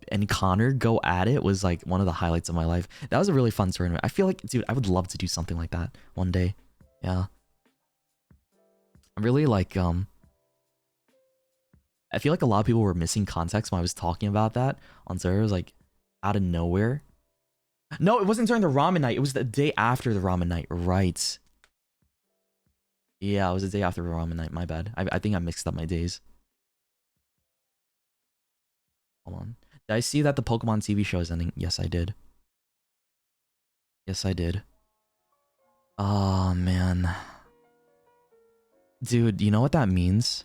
and Connor go at it was like one of the highlights of my life. That was a really fun tournament. I feel like, dude, I would love to do something like that one day. Yeah. I'm really like I feel like a lot of people were missing context when I was talking about that on servers, like out of nowhere. No, it wasn't during the ramen night. It was the day after the ramen night, right? Yeah, it was the day after the ramen night. My bad. I think I mixed up my days. Hold on. Did I see that the Pokemon TV show is ending? Yes, I did. Yes, I did. Oh, man. Dude, you know what that means?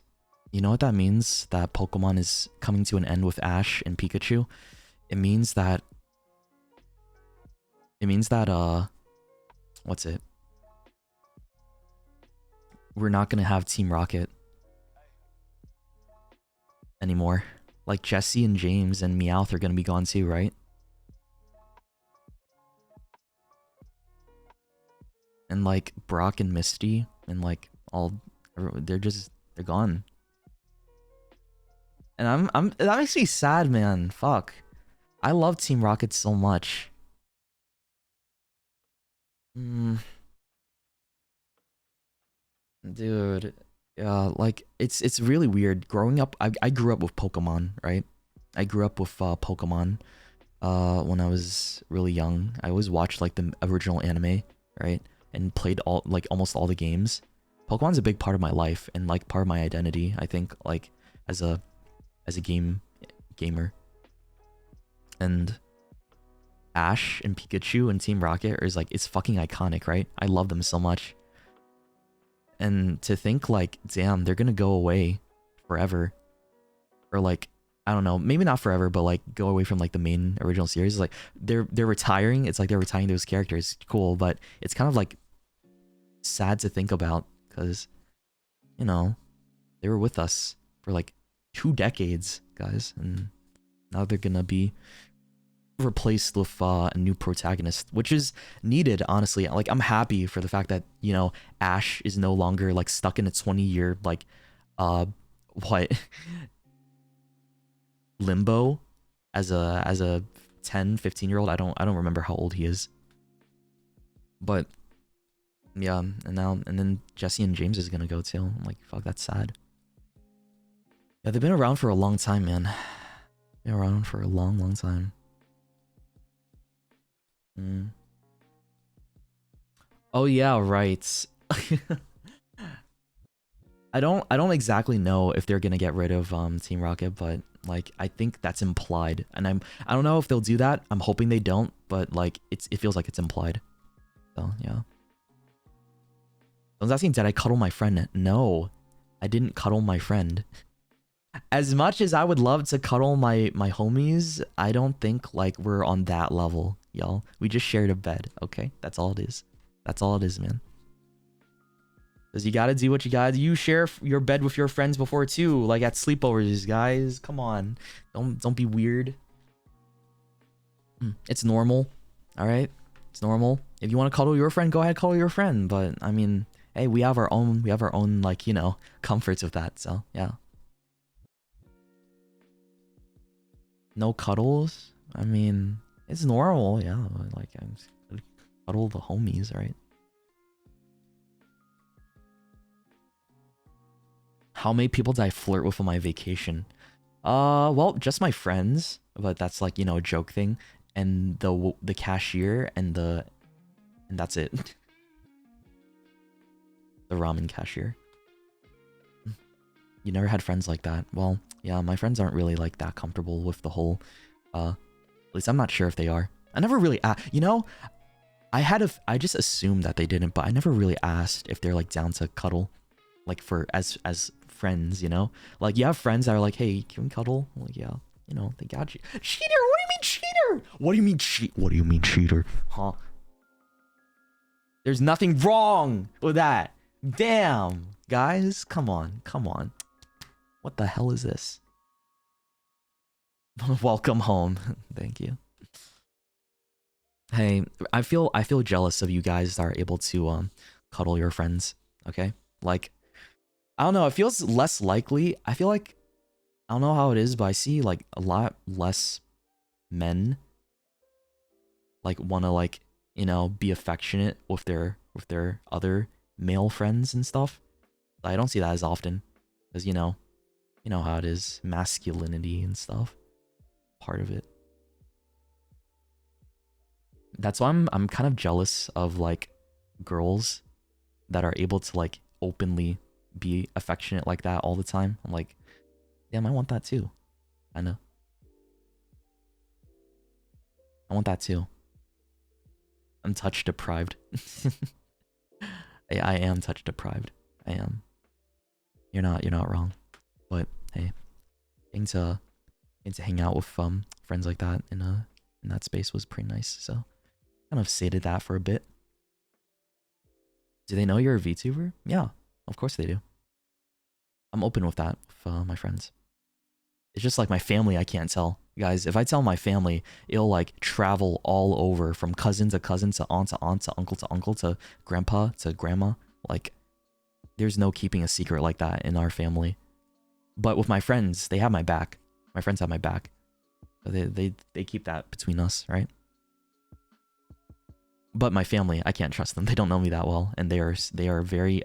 You know what that means? That Pokemon is coming to an end with Ash and Pikachu? It means that... What's it? We're not gonna have Team Rocket anymore. Like, Jesse and James and Meowth are gonna be gone too, right? And like Brock and Misty and like they're gone. And that makes me sad, man. Fuck. I love Team Rocket so much. Dude, yeah, like it's really weird. Growing up, I grew up with Pokemon, right? I grew up with Pokemon when I was really young. I always watched like the original anime, right? And played almost all the games. Pokemon's a big part of my life and like part of my identity, I think, like as a gamer. And Ash and Pikachu and Team Rocket is like, it's fucking iconic, right? I love them so much. And to think like, damn, they're gonna go away forever. Or like, I don't know, maybe not forever, but like go away from like the main original series. Like they're retiring. It's like they're retiring those characters. Cool, but it's kind of like sad to think about because, you know, they were with us for like 2 decades, guys, and now they're gonna be replaced with a new protagonist, which is needed, honestly. Like, I'm happy for the fact that, you know, Ash is no longer like stuck in a 20-year like what limbo as a 10-15-year-old. I don't remember how old he is, but yeah. And then Jesse and James is gonna go too. I'm like, fuck, that's sad. Yeah, they've been around for a long time, man. Been around for a long time. Oh yeah, right. I don't exactly know if they're gonna get rid of Team Rocket, but like I think that's implied, and I don't know if they'll do that. I'm hoping they don't, but like it feels like it's implied. So yeah. Someone's asking, did I cuddle my friend? No, I didn't cuddle my friend. As much as I would love to cuddle my homies, I don't think like we're on that level, y'all. We just shared a bed, okay? That's all it is. That's all it is, man. Because you gotta do what you gotta do. You share your bed with your friends before too, like at sleepovers, guys. Come on, don't be weird. It's normal, all right? It's normal. If you want to cuddle your friend, go ahead, cuddle your friend. But I mean, hey, we have our own like, you know, comforts with that. So yeah. No cuddles? I mean, it's normal, yeah. Like, I'm just cuddle the homies, right? How many people did I flirt with on my vacation? Well, just my friends, but that's like, you know, a joke thing, and the cashier and that's it. The ramen cashier. You never had friends like that? Well, yeah, my friends aren't really like that comfortable with the whole, at least I'm not sure if they are. I never really, you know, I just assumed that they didn't, but I never really asked if they're like down to cuddle, like for as friends, you know? Like, you have friends that are like, hey, can we cuddle? I'm like, yeah, you know, they got you. Cheater! What do you mean cheater? What do you mean what do you mean cheater? Huh? There's nothing wrong with that. Damn, guys, come on. What the hell is this? Welcome home. Thank you. Hey, I feel jealous of you guys that are able to cuddle your friends, okay? Like, I don't know, it feels less likely. I feel like, I don't know how it is, but I see like a lot less men like want to, like, you know, be affectionate with their other male friends and stuff. I don't see that as often, because you know how it is, masculinity and stuff, part of it. That's why I'm kind of jealous of like girls that are able to like openly be affectionate like that all the time. I'm like, damn, I want that too. I know. I want that too. I'm touch deprived. I am touch deprived. I am. You're not wrong. But hey, getting to hang out with friends like that in that space was pretty nice. So kind of sated that for a bit. Do they know you're a VTuber? Yeah, of course they do. I'm open with that with my friends. It's just like my family, I can't tell. Guys, if I tell my family, it'll like travel all over, from cousin to cousin to aunt to aunt to uncle to grandpa to grandma. Like, there's no keeping a secret like that in our family. But with my friends, they have my back. My friends have my back. So they keep that between us, right? But my family, I can't trust them. They don't know me that well, and they are very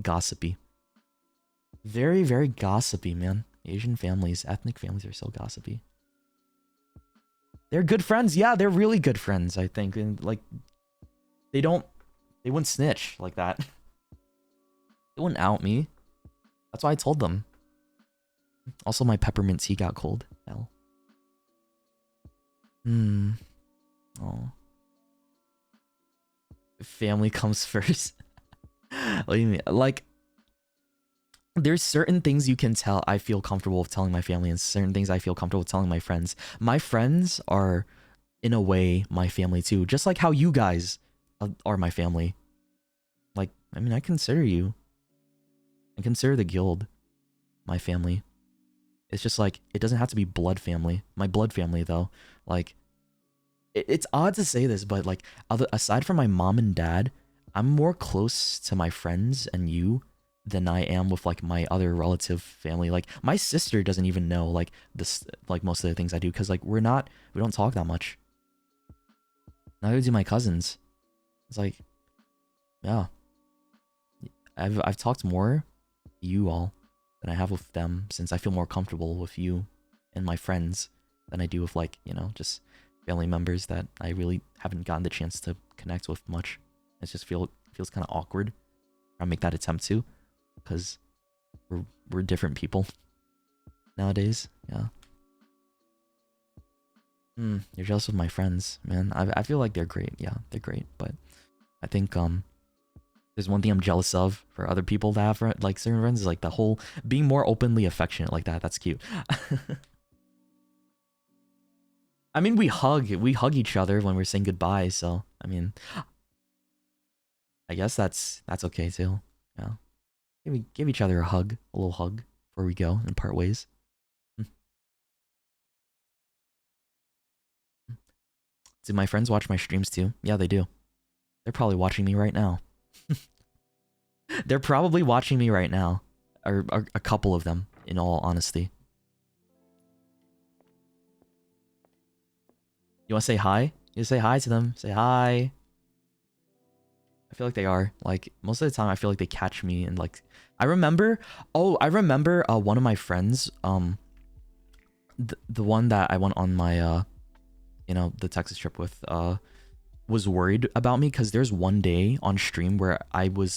gossipy. Very, very gossipy, man. Asian families, ethnic families are so gossipy. They're good friends. Yeah, they're really good friends, I think. And like, they wouldn't snitch like that. They wouldn't out me. That's why I told them. Also, my peppermint tea got cold. Hell. Oh. Family comes first. What do you mean? Like, there's certain things you can tell I feel comfortable with telling my family, and certain things I feel comfortable with telling my friends. My friends are, in a way, my family too. Just like how you guys are my family. Like, I mean, I consider you. I consider the guild my family. It's just like, it doesn't have to be blood family. My blood family, though, like, it's odd to say this, but like aside from my mom and dad, I'm more close to my friends and you than I am with like my other relative family. Like my sister doesn't even know like this, like most of the things I do, because like we don't talk that much. Neither do my cousins. It's like, yeah, I've talked more to you all than I have with them, since I feel more comfortable with you and my friends than I do with like, you know, just family members that I really haven't gotten the chance to connect with much. It just feels kind of awkward. I make that attempt to, because we're different people nowadays. Yeah. You're jealous of my friends, man. I feel like they're great. Yeah, they're great. But I think there's one thing I'm jealous of for other people that have like certain friends, is like the whole being more openly affectionate like that. That's cute. I mean, we hug each other when we're saying goodbye. So I mean, I guess that's okay too. Yeah, give each other a little hug before we go and part ways. Do my friends watch my streams too? Yeah, they do. They're probably watching me right now. They're probably watching me right now. Or a couple of them, in all honesty. You want to say hi? You say hi to them. Say hi. I feel like they are. Like, most of the time, I feel like they catch me and like... I remember one of my friends, the one that I went on my, you know, the Texas trip with, was worried about me because there's one day on stream where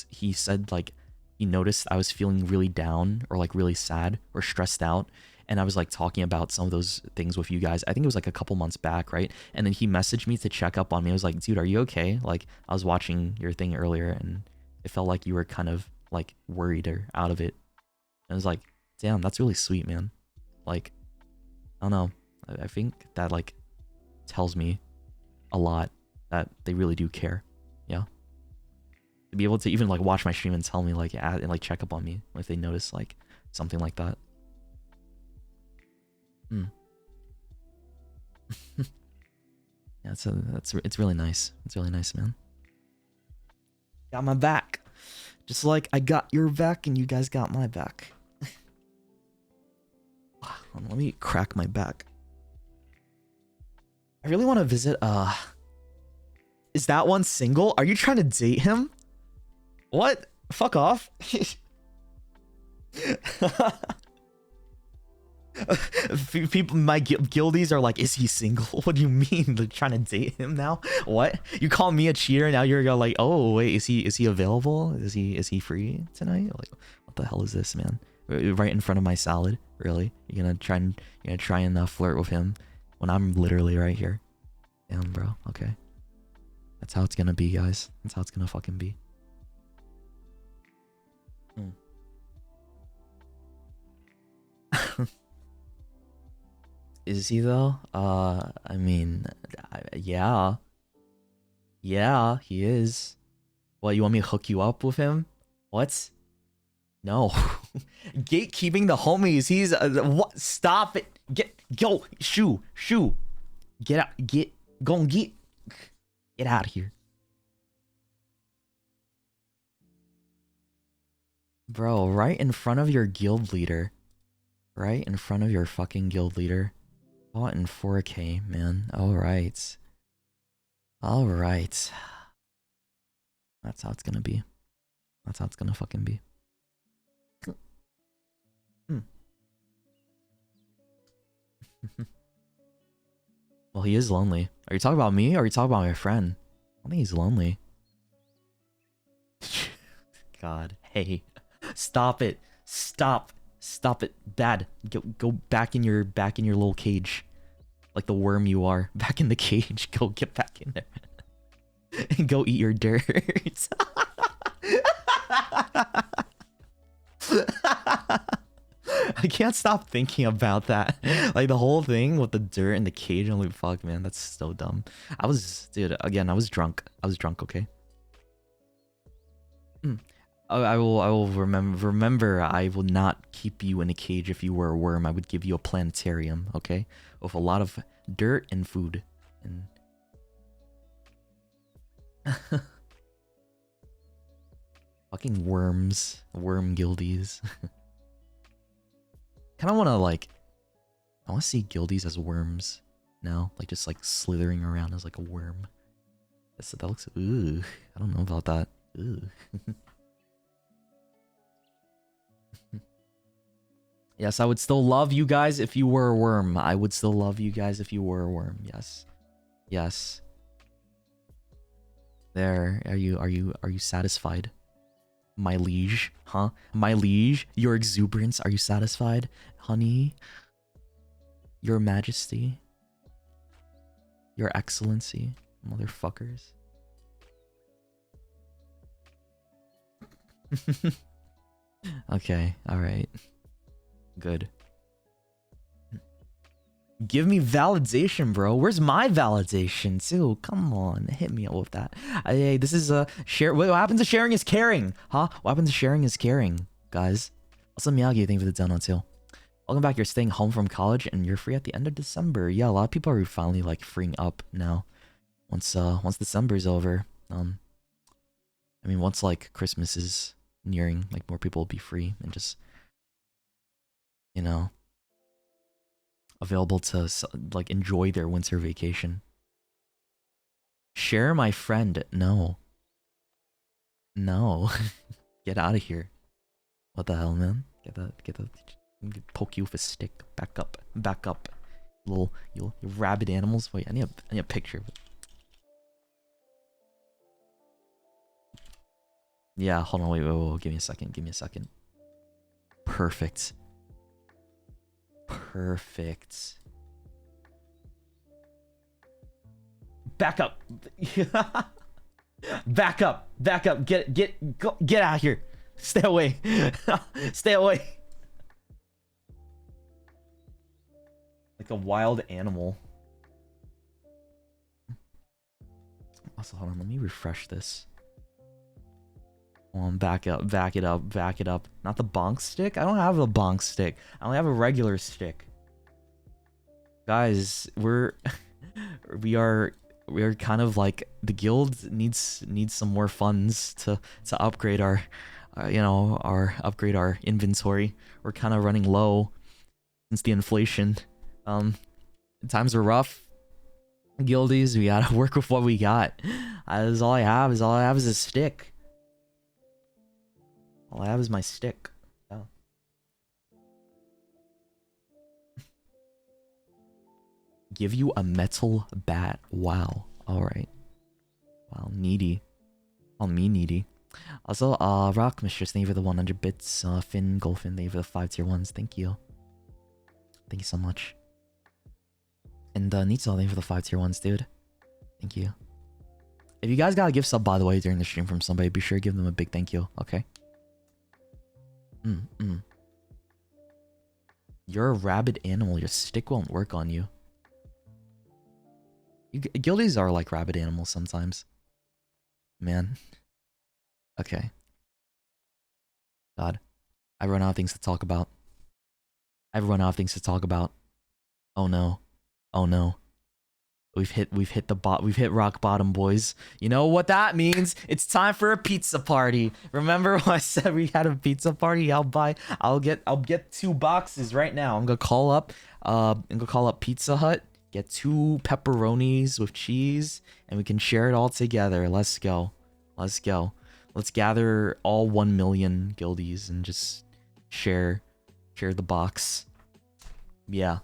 he said like he noticed I was feeling really down or like really sad or stressed out, and I was like talking about some of those things with you guys. I think it was like a couple months back, right? And then he messaged me to check up on me. I was like, dude, are you okay? Like, I was watching your thing earlier and it felt like you were kind of like worried or out of it. And I was like, damn, that's really sweet, man. Like, I don't know. I think that like tells me a lot that they really do care. Yeah, to be able to even like watch my stream and tell me like and like check up on me if they notice like something like that. Yeah, it's really nice. It's really nice, man. Got my back, just like I got your back and you guys got my back. Let me crack my back. I really want to visit is that one single? Are you trying to date him? What? Fuck off. People, my guildies are like, is he single? What do you mean? They're trying to date him now? What? You call me a cheater? Now you're like, oh wait, is he available? Is he free tonight? Like, what the hell is this, man? Right in front of my salad? Really? You're gonna try and flirt with him when I'm literally right here? Damn, bro. Okay. That's how it's gonna be, guys. That's how it's gonna fucking be. Is he though? I mean, yeah. Yeah, he is. What, you want me to hook you up with him? What? No. Gatekeeping the homies. He's what? Stop it. Go. Shoo. Get out. Go and get out of here. Bro, right in front of your guild leader. Right in front of your fucking guild leader. Oh, in 4K, man. Alright. Alright. That's how it's gonna be. That's how it's gonna fucking be. Well, he is lonely. Are you talking about me or are you talking about my friend? I don't think he's lonely. God, hey. Stop it. Stop it. Bad. Go back in your little cage. Like the worm you are. Back in the cage. Go get back in there. And go eat your dirt. I can't stop thinking about that. Like the whole thing with the dirt and the cage. I'm like, fuck, man, that's so dumb. Dude, again, I was drunk. Okay? I will remember I will not keep you in a cage if you were a worm. I would give you a planetarium, okay? With a lot of dirt and food. And Fucking worms. Worm guildies. Kind of want to like... I want to see guildies as worms now. Like just like slithering around as like a worm. That looks... Ooh. I don't know about that. Ooh. Yes, I would still love you guys if you were a worm. I would still love you guys if you were a worm. Yes. Yes. There. Are you satisfied? My liege, huh? My liege, your exuberance, are you satisfied? Honey? Your majesty? Your excellency? Motherfuckers. Okay, alright. Good. Give me validation, bro. Where's my validation, too? Come on, hit me up with that. Hey, this is a share. What happens to sharing is caring, huh? What happens to sharing is caring, guys. Also, Miyagi, thank you for the dono too. Welcome back. You're staying home from college and you're free at the end of December. Yeah, a lot of people are finally like freeing up now. Once December's over. I mean, once like Christmas is nearing, like more people will be free and just, you know, available to like enjoy their winter vacation. Share my friend. No. Get out of here. What the hell, man? Get the poke you with a stick. Back up. You rabid animals. Wait, I need a picture of it. Yeah, hold on, wait, give me a second. Perfect. Back up. Back up. Get out of here. Stay away. Stay away. Like a wild animal. Also, hold on, let me refresh this. Back it up. Not the bonk stick? I don't have a bonk stick. I only have a regular stick. Guys, we are kind of like the guild needs some more funds to upgrade our upgrade our inventory. We're kind of running low since the inflation. Times are rough. Guildies, we gotta work with what we got. That's all I have. All I have is a stick. All I have is my stick. Yeah. Give you a metal bat. Wow. Alright. Wow, needy. Oh, me needy. Also, Rock Mistress, thank you for the 100 bits. Finn, Golfin, thank you for the 5 tier 1s. Thank you. Thank you so much. And Nitzel, thank you for the 5 tier 1s, dude. Thank you. If you guys got a gift sub, by the way, during the stream from somebody, be sure to give them a big thank you, okay? You're a rabid animal. Your stick won't work on you. Guildies are like rabid animals sometimes. Man. Okay. God. I run out of things to talk about. Oh no. Oh no. We've hit rock bottom, boys. You know what that means? It's time for a pizza party. Remember when I said we had a pizza party? I'll get 2 boxes right now. I'm gonna call up Pizza Hut, get 2 pepperonis with cheese, and we can share it all together. Let's go. Let's gather all 1 million guildies and just share the box. Yeah.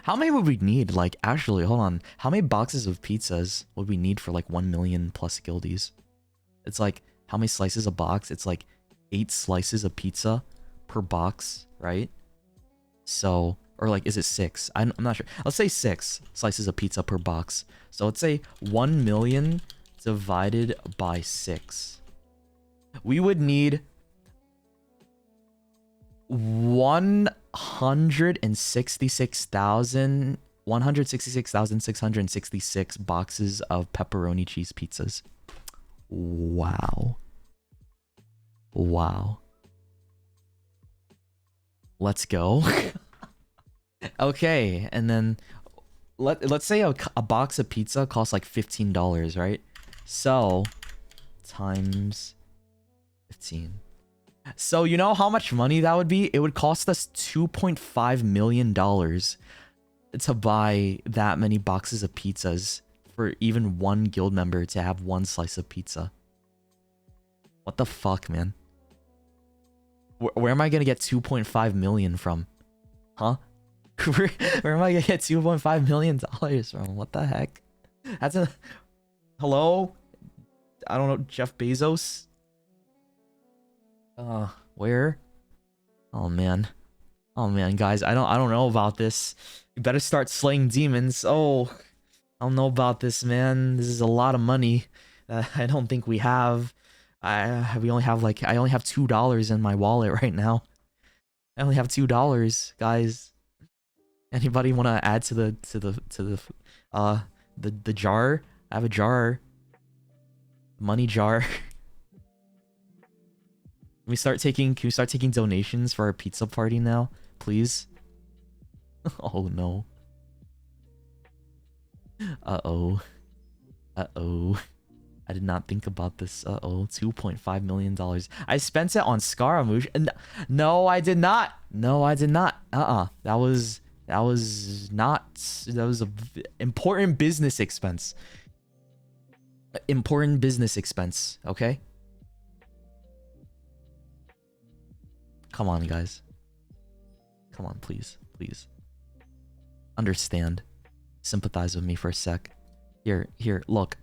How many would we need? Like, actually, hold on. How many boxes of pizzas would we need for like 1 million plus guildies? It's like, how many slices a box? It's like 8 slices of pizza per box, right? So, or like, is it 6? I'm not sure. Let's say 6 slices of pizza per box. So let's say 1 million divided by 6. We would need 166,666 boxes of pepperoni cheese pizzas. Wow. Let's go. Okay, and then let's say a box of pizza costs like $15, right? So times 15. So you know how much money that would be? It would cost us $2.5 million to buy that many boxes of pizzas for even one guild member to have one slice of pizza. What the fuck, man? Where am I gonna get 2.5 million from? Huh? where am I gonna get 2.5 million dollars from? What the heck? That's a... Hello? I don't know, Jeff Bezos? Where? Oh man. Oh man, guys, I don't know about this. You better start slaying demons. Oh, I don't know about this, man. This is a lot of money that I don't think we have. I only have $2 in my wallet right now. I only have $2, guys. Anybody want to add to the jar? I have a jar. Money jar. Can we start taking donations for our pizza party now, please? Oh no. Uh-oh. Uh-oh. I did not think about this. Uh-oh. $2.5 million. I spent it on Scaramouche. No, I did not. No, I did not. That was a important business expense. Important business expense, okay? Come on, guys. Come on, please. Please. Understand. Sympathize with me for a sec. Here, look.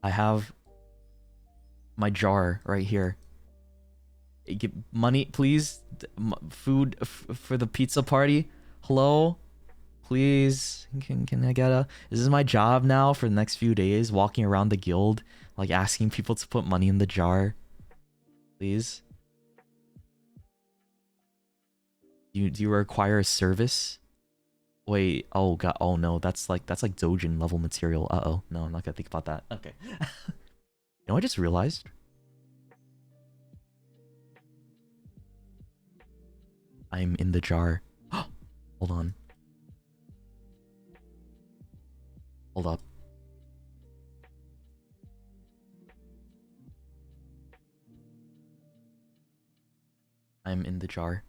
I have my jar right here. Get money, please. Food for the pizza party. Hello? Please. Can I get a... This is my job now for the next few days. Walking around the guild. Like asking people to put money in the jar. Please. Do you require a service? Wait, oh god, oh no, that's like Dojin level material. Uh-oh. No, I'm not gonna think about that. Okay. You know, I just realized. I'm in the jar. Hold on. Hold up. I'm in the jar.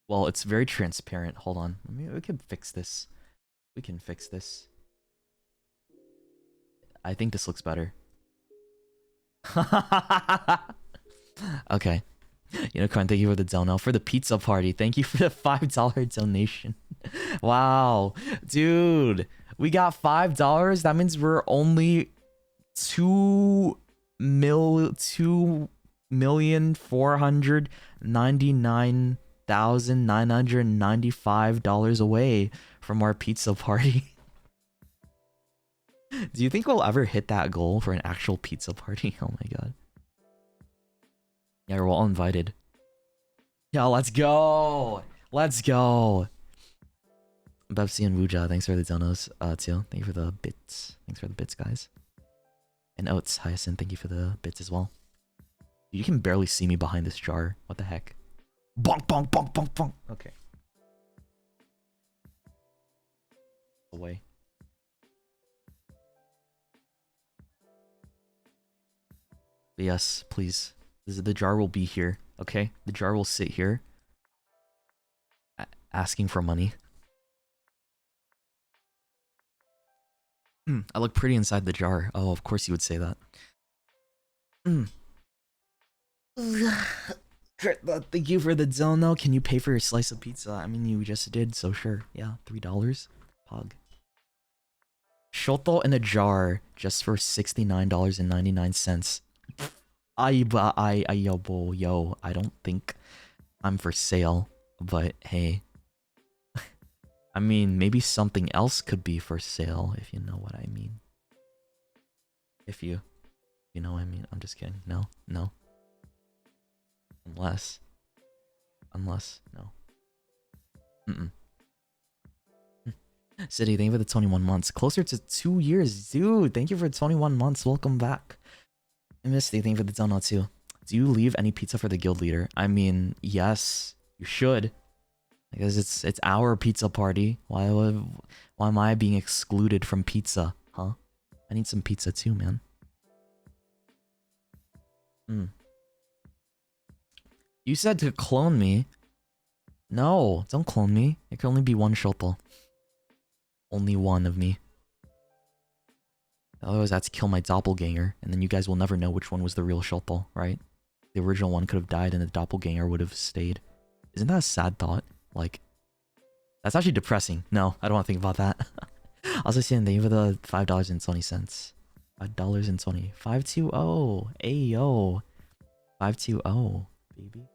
Well, it's very transparent. Hold on. We can fix this. We can fix this. I think this looks better. Okay. Unicorn, thank you for the dono. For the pizza party, thank you for the $5 donation. Wow. Dude, we got $5. That means we're only $2,499,995 away from our pizza party. Do you think we'll ever hit that goal for an actual pizza party? Oh my god. Yeah, we're all invited. Yeah, let's go! Let's go! Bepsi and Wuja, thanks for the donos, too. Thank you for the bits. Thanks for the bits, guys. And Oats, Hyacinth, thank you for the bits as well. You can barely see me behind this jar. What the heck? Bonk, bonk, bonk, bonk, bonk. Okay. Away. But yes, please. The jar will be here, okay? The jar will sit here. Asking for money. I look pretty inside the jar. Oh, of course you would say that. Thank you for the dono. Can you pay for your slice of pizza? I mean, you just did, so sure. Yeah, $3. Pog. Shoto in a jar just for $69.99. Yo, I don't think I'm for sale, but hey. I mean, maybe something else could be for sale, if you know what I mean. If you know what I mean. I'm just kidding. No. Unless, no. City, thank you for the 21 months. Closer to 2 years. Dude, thank you for 21 months. Welcome back. And Misty, thank you for the donut too. Do you leave any pizza for the guild leader? I mean, yes, you should. Because it's our pizza party. Why am I being excluded from pizza? Huh? I need some pizza too, man. You said to clone me. No, don't clone me. It can only be one Shoto. Only one of me. Otherwise, I have to kill my doppelganger, and then you guys will never know which one was the real Shoto, right? The original one could have died, and the doppelganger would have stayed. Isn't that a sad thought? Like, that's actually depressing. No, I don't want to think about that. Also, saying thank you for the $5.20. $5.20. 520. Ayo. 520, baby.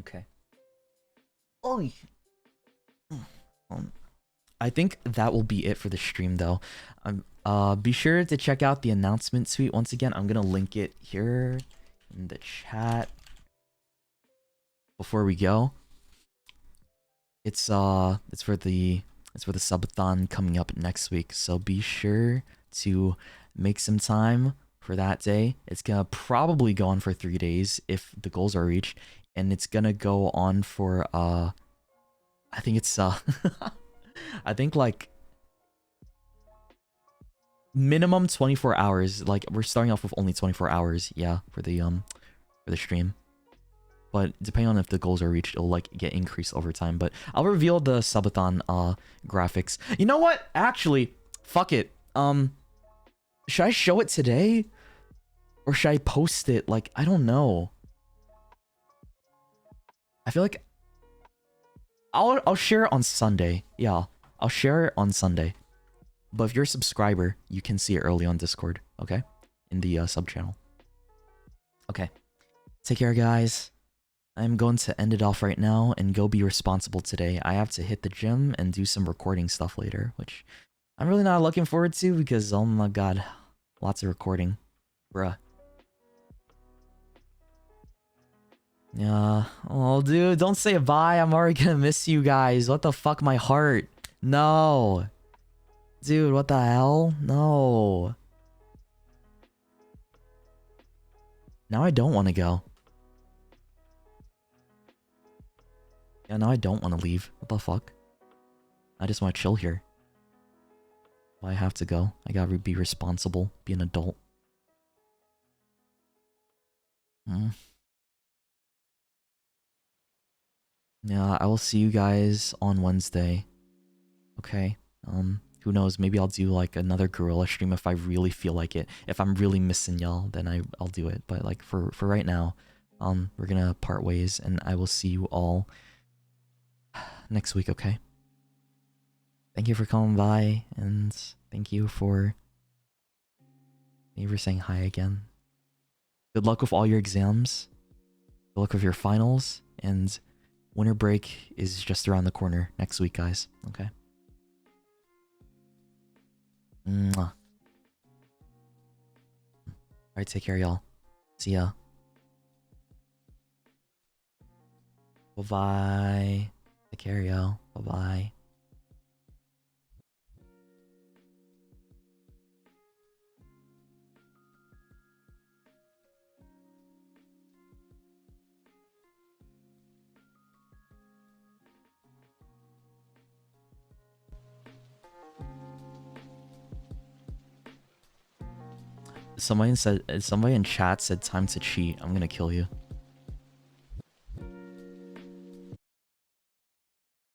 Okay. Oh. I think that will be it for the stream, though. Be sure to check out the announcement suite. Once again, I'm gonna link it here in the chat before we go. It's for the subathon coming up next week, so be sure to make some time for that day. It's gonna probably go on for 3 days if the goals are reached, and it's gonna go on for I think it's I think like minimum 24 hours. Like we're starting off with only 24 hours, yeah, for the stream. But depending on if the goals are reached, it'll like get increased over time. But I'll reveal the subathon graphics. You know what? Actually, fuck it. Should I show it today? Or should I post it? Like, I don't know. I feel like I'll share it on Sunday. Yeah, I'll share it on Sunday. But if you're a subscriber, you can see it early on Discord, okay? In the sub channel. Okay. Take care, guys. I'm going to end it off right now and go be responsible today. I have to hit the gym and do some recording stuff later, which I'm really not looking forward to because, oh my god, lots of recording. Bruh. Yeah. Oh, dude, don't say bye. I'm already gonna miss you guys. What the fuck, my heart? No. Dude, what the hell? No. Now I don't want to go. Yeah, now I don't want to leave. What the fuck? I just want to chill here. Why I have to go? I gotta be responsible, be an adult. Yeah, I will see you guys on Wednesday. Okay. Who knows? Maybe I'll do like another gorilla stream if I really feel like it. If I'm really missing y'all, then I'll do it. But like for right now, we're gonna part ways, and I will see you all next week. Okay. Thank you for coming by, and thank you for saying hi again. Good luck with all your exams. Good luck with your finals, and winter break is just around the corner next week, guys. Okay. Mwah. Alright, take care, y'all. See ya. Bye-bye. Take care, y'all. Bye-bye. Somebody in chat said time to cheat. I'm gonna kill you.